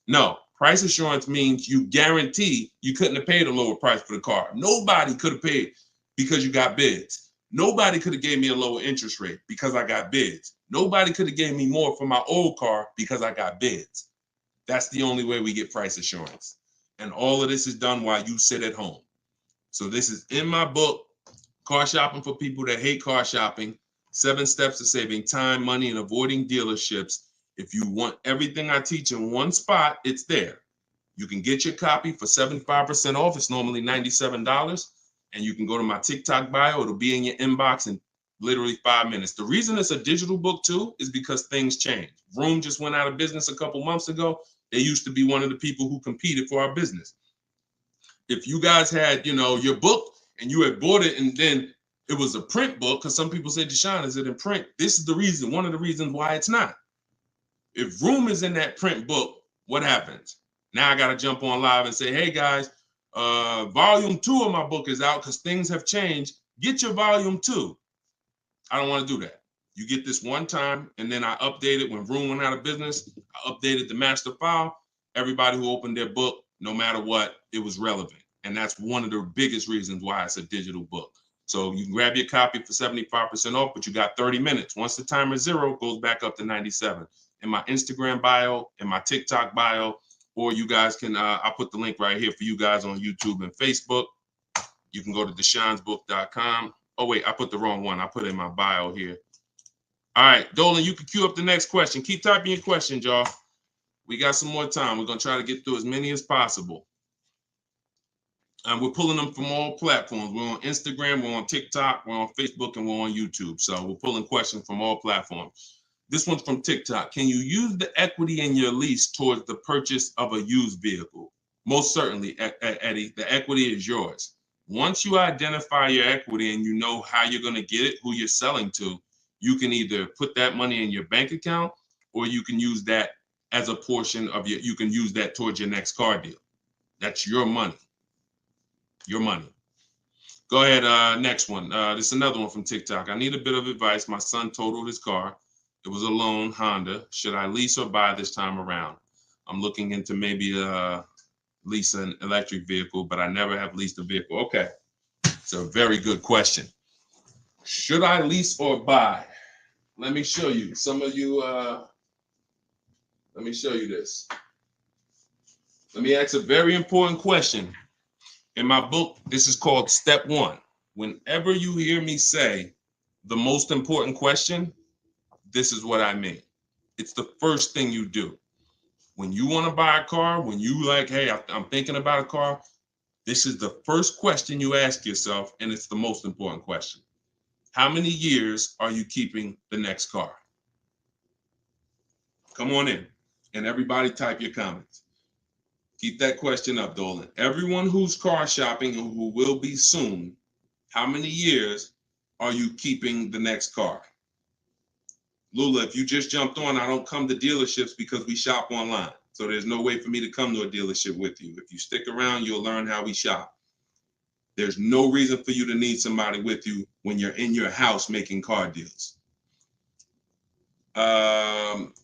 No. Price assurance means you guarantee you couldn't have paid a lower price for the car. Nobody could have paid because you got bids. Nobody could have gave me a lower interest rate because I got bids. Nobody could have gave me more for my old car because I got bids. That's the only way we get price assurance. And all of this is done while you sit at home. So this is in my book, Car Shopping for People That Hate Car Shopping, 7 Steps to Saving Time, Money, and Avoiding Dealerships. If you want everything I teach in one spot, it's there. You can get your copy for 75% off. It's normally $97. And you can go to my TikTok bio. It'll be in your inbox in literally 5 minutes. The reason it's a digital book too is because things change. Vroom just went out of business a couple months ago. They used to be one of the people who competed for our business. If you guys had, your book and you had bought it and then it was a print book, because some people say, Deshone, is it in print? This is the reason, one of the reasons why it's not. If Vroom is in that print book, what happens? Now I got to jump on live and say, hey guys, volume 2 of my book is out because things have changed. Get your volume 2. I don't want to do that. You get this one time, and then I update it when Vroom went out of business. I updated the master file. Everybody who opened their book, no matter what, it was relevant. And that's one of the biggest reasons why it's a digital book. So you can grab your copy for 75% off, but you got 30 minutes. Once the timer is 0, it goes back up to 97. In my Instagram bio, in my TikTok bio, or you guys can, I'll put the link right here for you guys on YouTube and Facebook. You can go to deshonsbook.com. Oh, wait, I put the wrong one. I put it in my bio here. All right, Dolan, you can queue up the next question. Keep typing your questions, y'all. We got some more time. We're going to try to get through as many as possible. And we're pulling them from all platforms. We're on Instagram, we're on TikTok, we're on Facebook, and we're on YouTube. So we're pulling questions from all platforms. This one's from TikTok. Can you use the equity in your lease towards the purchase of a used vehicle? Most certainly, Eddie, the equity is yours. Once you identify your equity and you know how you're going to get it, who you're selling to, you can either put that money in your bank account or you can use that as a portion of you can use that towards your next car deal. That's your money. Your money. Go ahead, next one. This is another one from TikTok. I need a bit of advice. My son totaled his car. It was a loan Honda. Should I lease or buy this time around? I'm looking into maybe lease an electric vehicle, but I never have leased a vehicle. Okay, it's a very good question. Should I lease or buy? Let me show you. Some of you, let me show you this. Let me ask a very important question. In my book, this is called Step One. Whenever you hear me say the most important question, this is what I mean. It's the first thing you do. When you want to buy a car, when you like, hey, I'm thinking about a car, this is the first question you ask yourself, and it's the most important question. How many years are you keeping the next car? Come on in, and everybody type your comments. Keep that question up, Dolan. Everyone who's car shopping and who will be soon, how many years are you keeping the next car? Lula, if you just jumped on, I don't come to dealerships because we shop online. So there's no way for me to come to a dealership with you. If you stick around, you'll learn how we shop. There's no reason for you to need somebody with you when you're in your house making car deals.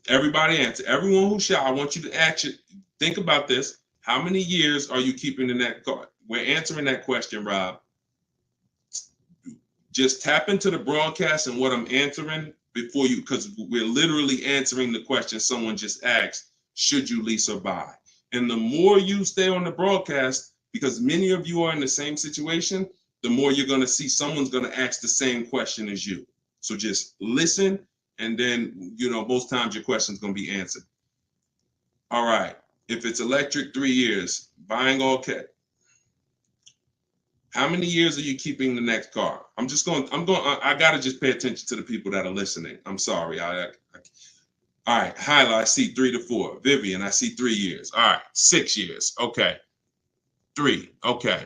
Everybody answer. Everyone who shop, I want you to actually think about this. How many years are you keeping in that car? We're answering that question, Rob. Just tap into the broadcast and what I'm answering before you, because we're literally answering the question someone just asked, should you lease or buy? And the more you stay on the broadcast, because many of you are in the same situation, the more you're going to see someone's going to ask the same question as you. So just listen, and then, most times your question's going to be answered. All right. If it's electric, 3 years. Buying all cash. How many years are you keeping the next car? I got to just pay attention to the people that are listening. I'm sorry. All right. Hyla, I see 3 to 4. Vivian, I see 3 years. All right. 6 years. Okay. 3. Okay.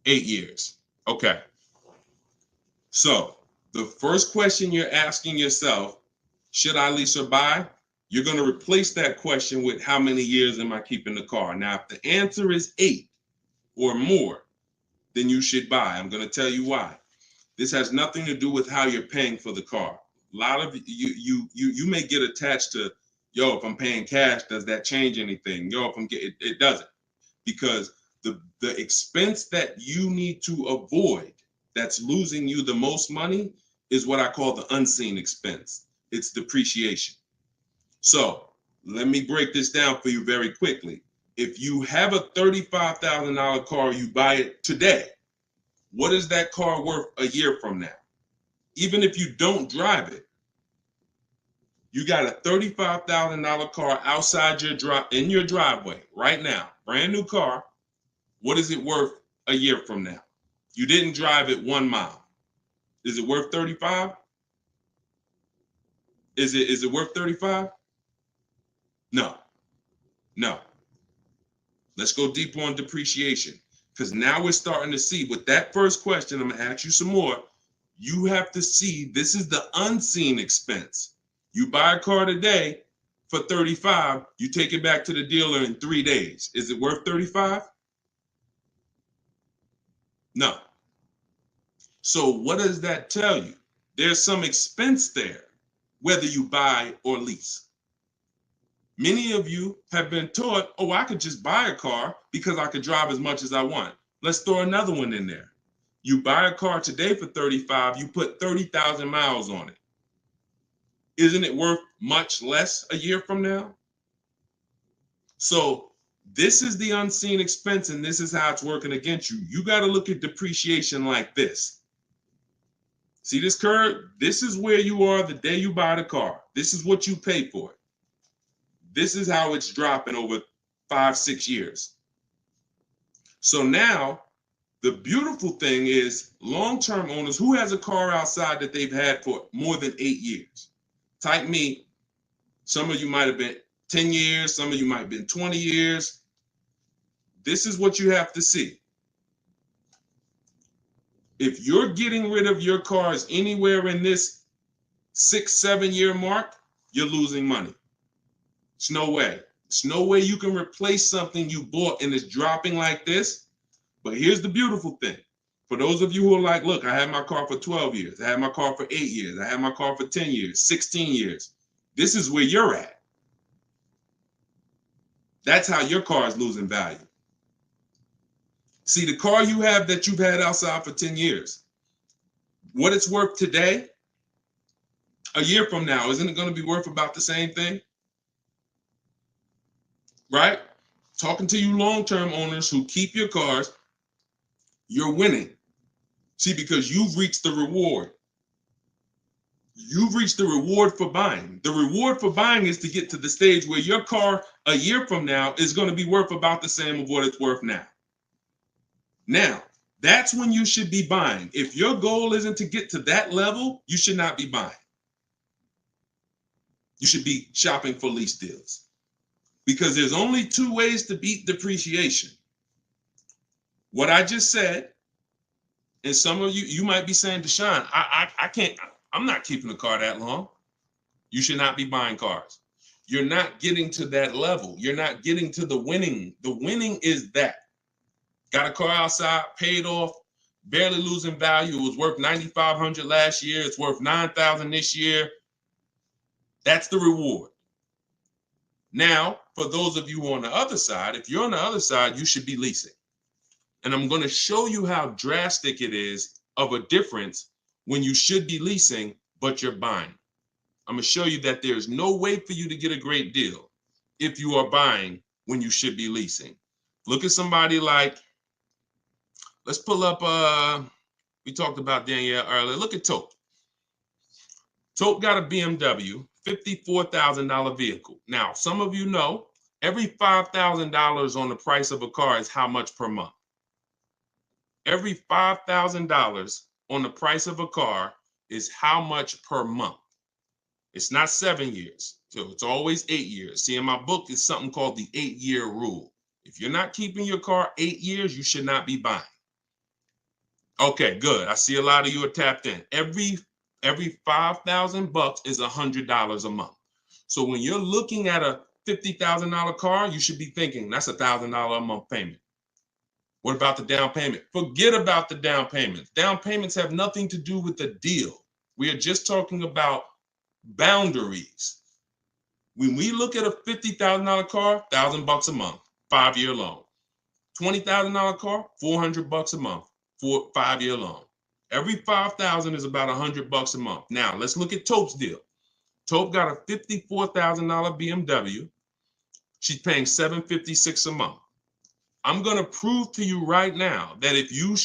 8 years. Okay. So the first question you're asking yourself, should I lease or buy? You're going to replace that question with how many years am I keeping the car? Now, if the answer is 8 or more, then you should buy. I'm going to tell you why. This has nothing to do with how you're paying for the car. A lot of you may get attached to, if I'm paying cash, does that change anything? If I'm getting it doesn't, because the expense that you need to avoid that's losing you the most money is what I call the unseen expense. It's depreciation. So let me break this down for you very quickly. If you have a $35,000 car, you buy it today. What is that car worth a year from now? Even if you don't drive it, you got a $35,000 car outside in your driveway right now, brand new car. What is it worth a year from now? You didn't drive it 1 mile. Is it worth 35? Is it worth 35? No. Let's go deeper on depreciation, because now we're starting to see with that first question. I'm going to ask you some more. You have to see this is the unseen expense. You buy a car today for 35, you take it back to the dealer in 3 days. Is it worth 35? No. So what does that tell you? There's some expense there, whether you buy or lease. Many of you have been taught, I could just buy a car because I could drive as much as I want. Let's throw another one in there. You buy a car today for 35, you put 30,000 miles on it. Isn't it worth much less a year from now? So this is the unseen expense, and this is how it's working against you. You got to look at depreciation like this. See this curve? This is where you are the day you buy the car. This is what you pay for it. This is how it's dropping over 5-6 years. So now the beautiful thing is long-term owners who has a car outside that they've had for more than 8 years. Type me. Some of you might have been 10 years. Some of you might have been 20 years. this is what you have to see. If you're getting rid of your cars anywhere in this 6-7 year mark, you're losing money. It's no way. It's no way you can replace something you bought and it's dropping like this. But here's the beautiful thing. For those of you who are like, look, I had my car for 12 years. I had my car for 8 years. I had my car for 10 years, 16 years. This is where you're at. That's how your car is losing value. See, the car you have that you've had outside for 10 years, what it's worth today, a year from now, isn't it going to be worth about the same thing? Right? Talking to you long-term owners who keep your cars, you're winning. See, because you've reached the reward. You've reached the reward for buying. The reward for buying is to get to the stage where your car a year from now is going to be worth about the same of what it's worth now. Now, that's when you should be buying. If your goal isn't to get to that level, you should not be buying. You should be shopping for lease deals. Because there's only 2 ways to beat depreciation. What I just said, and some of you might be saying, Deshone, I can't, I'm not keeping a car that long. You should not be buying cars. You're not getting to that level. You're not getting to the winning. The winning is that. Got a car outside, paid off, barely losing value. It was worth $9,500 last year. It's worth $9,000 this year. That's the reward. Now, for those of you who are on the other side, if you're on the other side, you should be leasing. And I'm going to show you how drastic it is of a difference when you should be leasing, but you're buying. I'm going to show you that there's no way for you to get a great deal if you are buying when you should be leasing. Look at somebody like, let's pull up, we talked about Danielle earlier. Look at Tope. Tope got a BMW, $54,000 vehicle. Now, some of you know, every $5,000 on the price of a car is how much per month? Every $5,000 on the price of a car is how much per month? It's not 7 years, so it's always 8 years. See, in my book, it's something called the 8-year rule. If you're not keeping your car 8 years, you should not be buying. Okay, good. I see a lot of you are tapped in. Every $5,000 is $100 a month. So when you're looking at a $50,000 car, you should be thinking that's $1,000 a month payment. What about the down payment? Forget about the down payments. Down payments have nothing to do with the deal. We are just talking about boundaries. When we look at a $50,000 car, $1,000 a month, 5-year loan. $20,000 car, $400 a month, 5-year loan. Every $5,000 is about $100 a month. Now let's look at Tope's deal. Tope got a $54,000 BMW. She's paying $756 a month. I'm going to prove to you right now that if you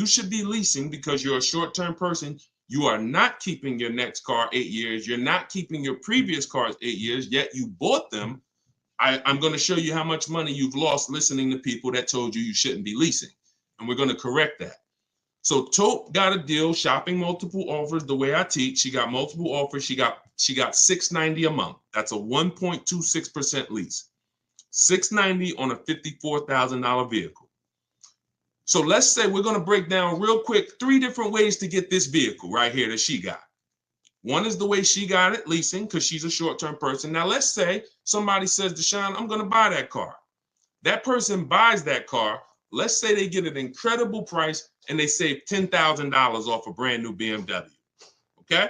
should be leasing because you're a short-term person, you are not keeping your next car 8 years. You're not keeping your previous cars 8 years, yet you bought them. I'm going to show you how much money you've lost listening to people that told you shouldn't be leasing. And we're going to correct that. So Tope got a deal, shopping multiple offers the way I teach. She got multiple offers. She got $690 a month. That's a 1.26% lease. $690 on a $54,000 vehicle. So let's say we're going to break down real quick 3 different ways to get this vehicle right here that she got. One is the way she got it, leasing, because she's a short-term person. Now let's say somebody says, Deshone, I'm going to buy that car. That person buys that car. Let's say they get an incredible price and they save $10,000 off a brand new BMW. Okay?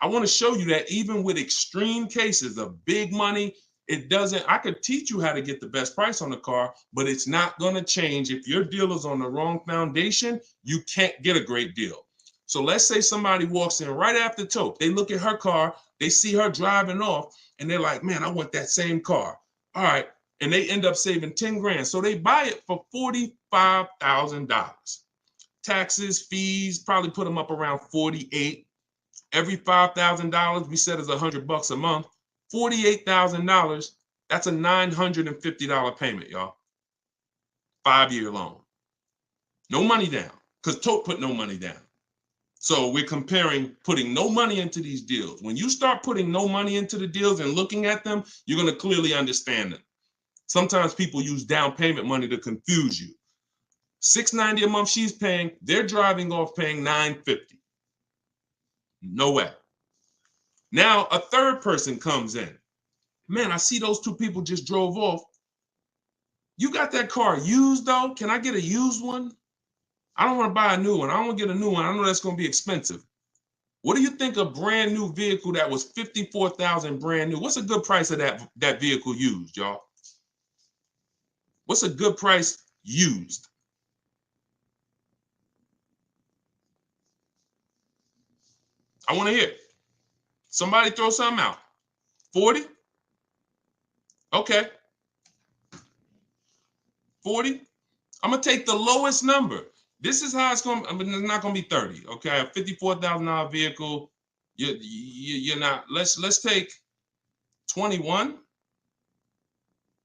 I want to show you that even with extreme cases of big money, I could teach you how to get the best price on the car, but it's not going to change. If your deal is on the wrong foundation, you can't get a great deal. So let's say somebody walks in right after Tope. They look at her car, they see her driving off, and they're like, man, I want that same car. All right. And they end up saving 10 grand. So they buy it for $45,000. Taxes, fees, probably put them up around 48. Every $5,000 we said is $100 a month. $48,000, that's a $950 payment, y'all. 5-year loan. No money down, because Tope put no money down. So we're comparing putting no money into these deals. When you start putting no money into the deals and looking at them, you're going to clearly understand them. Sometimes people use down payment money to confuse you. $690 a month she's paying, they're driving off paying $950. No way. Now a third person comes in. Man, I see those two people just drove off. You got that car used though? Can I get a used one? I don't want to buy a new one. I don't want to get a new one. I know that's going to be expensive. What do you think a brand new vehicle that was $54,000 brand new? What's a good price of that vehicle used, y'all? What's a good price used? I want to hear it. Somebody throw something out. 40? Okay. 40? I'm going to take the lowest number. This is how it's going to, I mean, it's not going to be 30. Okay. A $54,000 vehicle. You're not, let's take 21.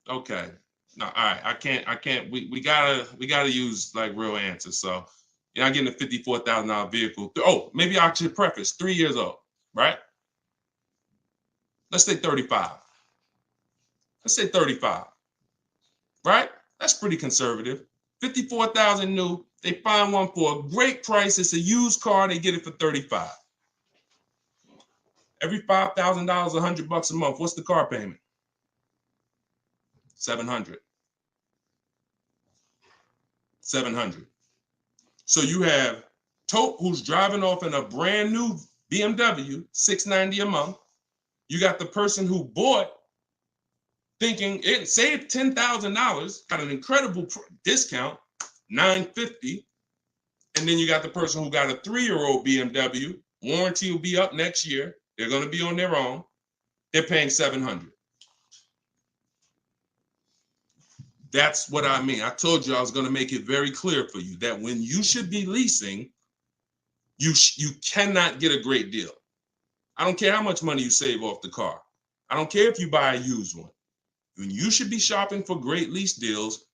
Okay. No, all right. I can't, we gotta use like real answers. So you're not getting a $54,000 vehicle. Oh, maybe I should preface 3 years old, right? Let's say 35. Let's say 35, right? That's pretty conservative. 54,000 new. They find one for a great price. It's a used car. They get it for 35. Every $5,000, $100 a month. What's the car payment? 700. 700. So you have Tope, who's driving off in a brand new BMW, $690 a month. You got the person who bought thinking it saved $10,000, got an incredible discount, $950. And then you got the person who got a 3-year-old BMW. Warranty will be up next year. They're going to be on their own. They're paying $700. That's what I mean. I told you I was going to make it very clear for you that when you should be leasing, you cannot get a great deal. I don't care how much money you save off the car. I don't care if you buy a used one. When you should be shopping for great lease deals,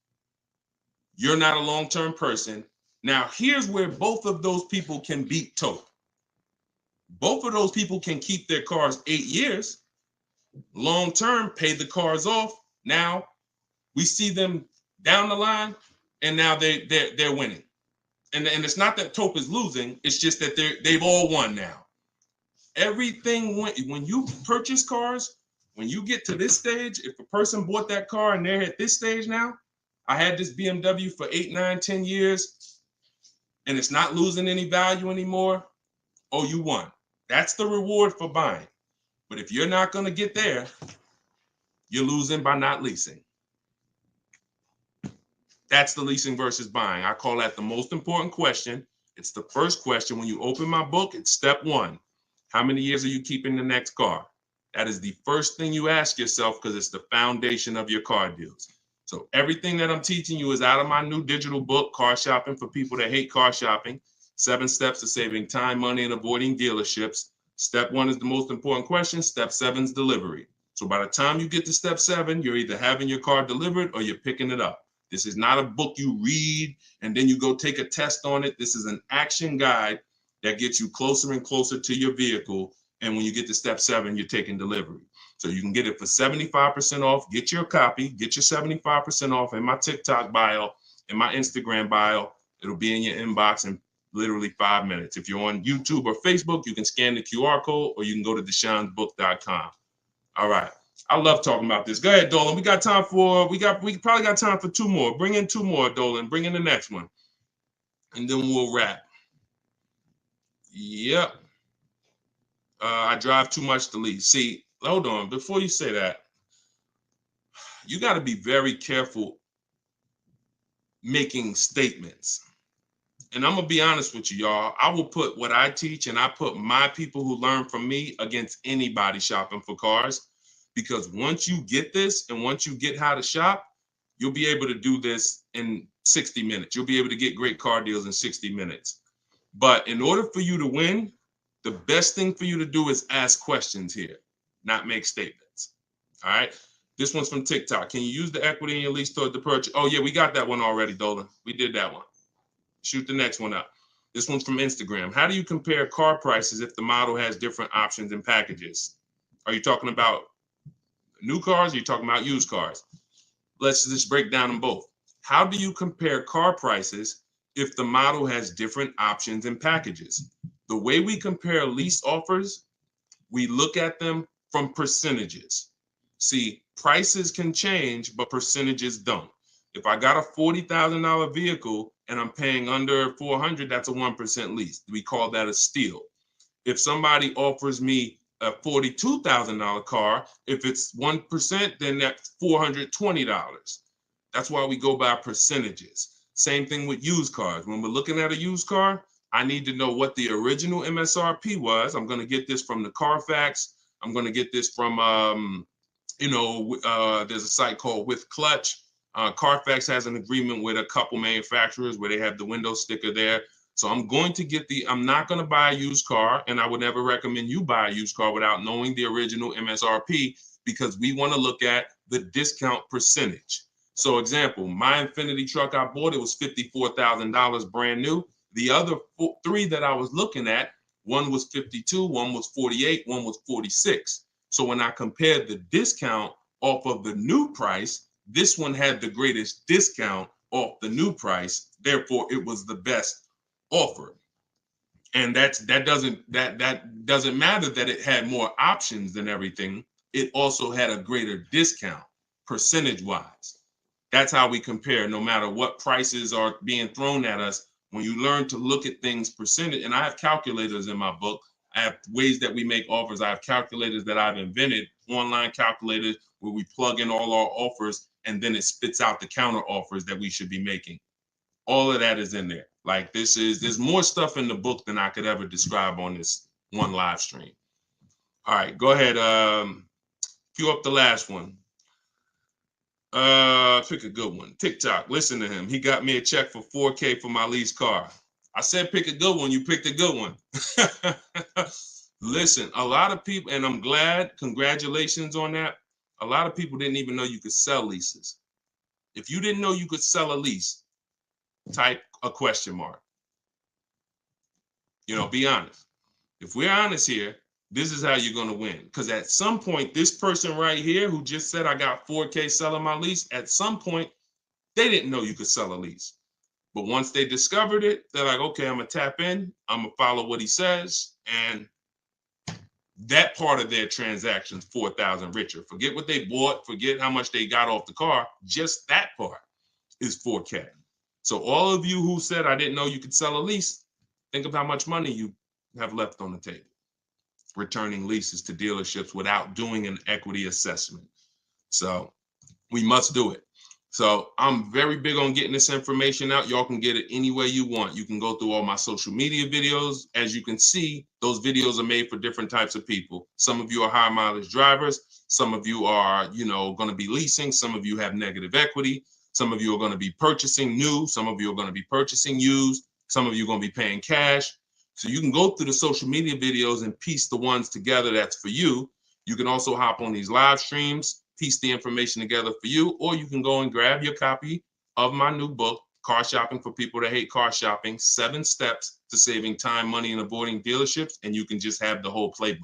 you're not a long-term person. Now, here's where both of those people can beat Tope. Both of those people can keep their cars 8 years, long-term, pay the cars off. Now, we see them down the line, and now they're winning. And it's not that Tope is losing. It's just that they've all won now. Everything when you purchase cars, when you get to this stage, if a person bought that car and they're at this stage now, I had this BMW for 8, 9, 10 years, and it's not losing any value anymore. Oh, you won. That's the reward for buying. But if you're not going to get there, you're losing by not leasing. That's the leasing versus buying. I call that the most important question. It's the first question. When you open my book, it's step 1. How many years are you keeping the next car? That is the first thing you ask yourself because it's the foundation of your car deals. So everything that I'm teaching you is out of my new digital book, Car Shopping for People That Hate Car Shopping. 7 steps to saving time, money, and avoiding dealerships. Step 1 is the most important question. Step 7 is delivery. So by the time you get to step 7, you're either having your car delivered or you're picking it up. This is not a book you read and then you go take a test on it. This is an action guide that gets you closer and closer to your vehicle. And when you get to step 7, you're taking delivery. So you can get it for 75% off. Get your copy. Get your 75% off in my TikTok bio, in my Instagram bio. It'll be in your inbox in literally 5 minutes. If you're on YouTube or Facebook, you can scan the QR code or you can go to Deshone'sBook.com. All right. I love talking about this. Go ahead, Dolan. We probably got time for 2 more. Bring in 2 more, Dolan. Bring in the next one. And then we'll wrap. Yep. I drive too much to lease. See, hold on. Before you say that, you got to be very careful making statements. And I'm going to be honest with you, y'all. I will put what I teach and I put my people who learn from me against anybody shopping for cars. Because once you get this and once you get how to shop, you'll be able to do this in 60 minutes. You'll be able to get great car deals in 60 minutes. But in order for you to win, the best thing for you to do is ask questions here, not make statements. All right. This one's from TikTok. Can you use the equity in your lease toward the purchase? Oh, yeah, we got that one already, Dolan. We did that one. Shoot the next one up. This one's from Instagram. How do you compare car prices if the model has different options and packages? Are you talking about new cars or are you talking about used cars? Let's just break down them both. How do you compare car prices if the model has different options and packages? The way we compare lease offers, we look at them from percentages. See, prices can change, but percentages don't. If I got a $40,000 vehicle and I'm paying under 400, that's a 1% lease. We call that a steal. If somebody offers me a $42,000 car, if it's 1%, then that's $420. That's why we go by percentages. Same thing with used cars. When we're looking at a used car, I need to know what the original MSRP was. I'm going to get this from the Carfax. I'm going to get this from, there's a site called With Clutch. Carfax has an agreement with a couple manufacturers where they have the window sticker there. So I'm going to get I'm not going to buy a used car, and I would never recommend you buy a used car without knowing the original MSRP, because we want to look at the discount percentage. So example, my Infinity truck I bought, it was $54,000 brand new. The other three that I was looking at, one was 52, one was 48, one was 46. So when I compared the discount off of the new price, this one had the greatest discount off the new price. Therefore, it was the best offer. And that doesn't matter that it had more options than everything. It also had a greater discount percentage wise. That's how we compare, no matter what prices are being thrown at us. When you learn to look at things percentage, and I have calculators in my book. I have ways that we make offers. I have calculators that I've invented, online calculators where we plug in all our offers and then it spits out the counter offers that we should be making. All of that is in there. Like there's more stuff in the book than I could ever describe on this one live stream. All right, go ahead. Cue up the last one. Pick a good one. TikTok. Listen to him. He got me a check for $4K for my lease car. I said pick a good one. You picked a good one. Listen, a lot of people, and I'm glad. Congratulations on that. A lot of people didn't even know you could sell leases. If you didn't know you could sell a lease, type a question mark. Be honest. If we're honest here, this is how you're going to win. Because at some point, this person right here who just said I got $4K selling my lease, at some point, they didn't know you could sell a lease. But once they discovered it, they're like, okay, I'm going to tap in. I'm going to follow what he says. And that part of their transaction's 4,000 richer. Forget what they bought. Forget how much they got off the car. Just that part is 4K. So all of you who said I didn't know you could sell a lease, think of how much money you have left on the table returning leases to dealerships without doing an equity assessment. So we must do it. So I'm very big on getting this information out. Y'all can get it any way you want. You can go through all my social media videos. As you can see, those videos are made for different types of people. Some of you are high mileage drivers. Some of you are, going to be leasing. Some of you have negative equity. Some of you are going to be purchasing new. Some of you are going to be purchasing used. Some of you are going to be paying cash. So you can go through the social media videos and piece the ones together that's for you. You can also hop on these live streams, piece the information together for you, or you can go and grab your copy of my new book, Car Shopping for People That Hate Car Shopping, 7 Steps to Saving Time, Money, and Avoiding Dealerships, and you can just have the whole playbook.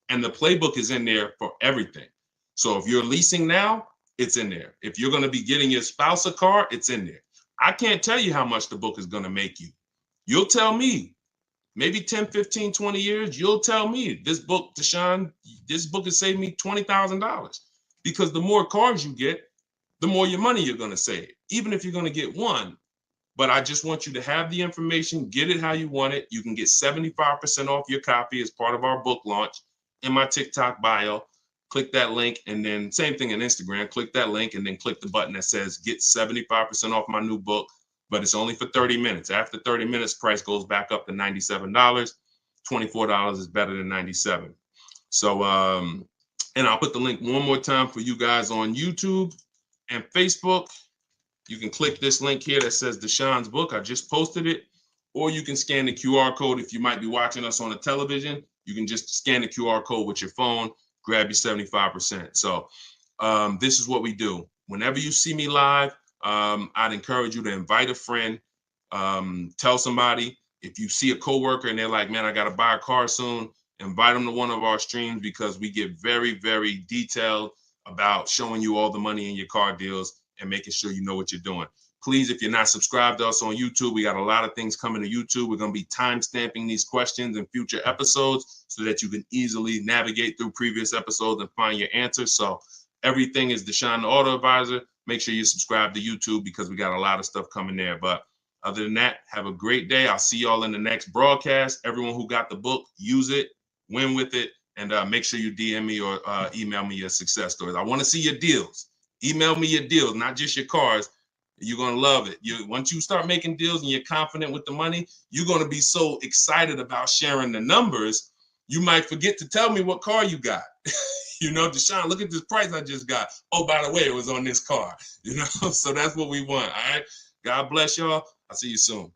And the playbook is in there for everything. So if you're leasing now, it's in there. If you're going to be getting your spouse a car, it's in there. I can't tell you how much the book is going to make you. You'll tell me. Maybe 10, 15, 20 years, you'll tell me, this book, Deshone, this book has saved me $20,000. Because the more cars you get, the more your money you're going to save, even if you're going to get one. But I just want you to have the information, get it how you want it. You can get 75% off your copy as part of our book launch in my TikTok bio. Click that link, and then same thing in Instagram. Click that link and then click the button that says get 75% off my new book. But it's only for 30 minutes. After 30 minutes, price goes back up to $97. $24 is better than $97. So, and I'll put the link one more time for you guys on YouTube and Facebook. You can click this link here that says Deshone's book. I just posted it. Or you can scan the QR code. If you might be watching us on a television, you can just scan the QR code with your phone, grab your 75%. So this is what we do. Whenever you see me live, I'd encourage you to invite a friend, tell somebody. If you see a coworker and they're like, man, I got to buy a car soon, invite them to one of our streams, because we get very, very detailed about showing you all the money in your car deals and making sure you know what you're doing. Please, if you're not subscribed to us on YouTube, we got a lot of things coming to YouTube. We're going to be time stamping these questions in future episodes so that you can easily navigate through previous episodes and find your answers. So everything is Deshone the Auto Advisor. Make sure you subscribe to YouTube because we got a lot of stuff coming there. But other than that, have a great day. I'll see y'all in the next broadcast. Everyone who got the book, use it, win with it, and make sure you DM me or email me your success stories. I want to see your deals. Email me your deals, not just your cars. You're going to love it. Once you start making deals and you're confident with the money, you're going to be so excited about sharing the numbers, you might forget to tell me what car you got. You know, Deshone, look at this price I just got. Oh, by the way, it was on this car. You know, so that's what we want. All right. God bless y'all. I'll see you soon.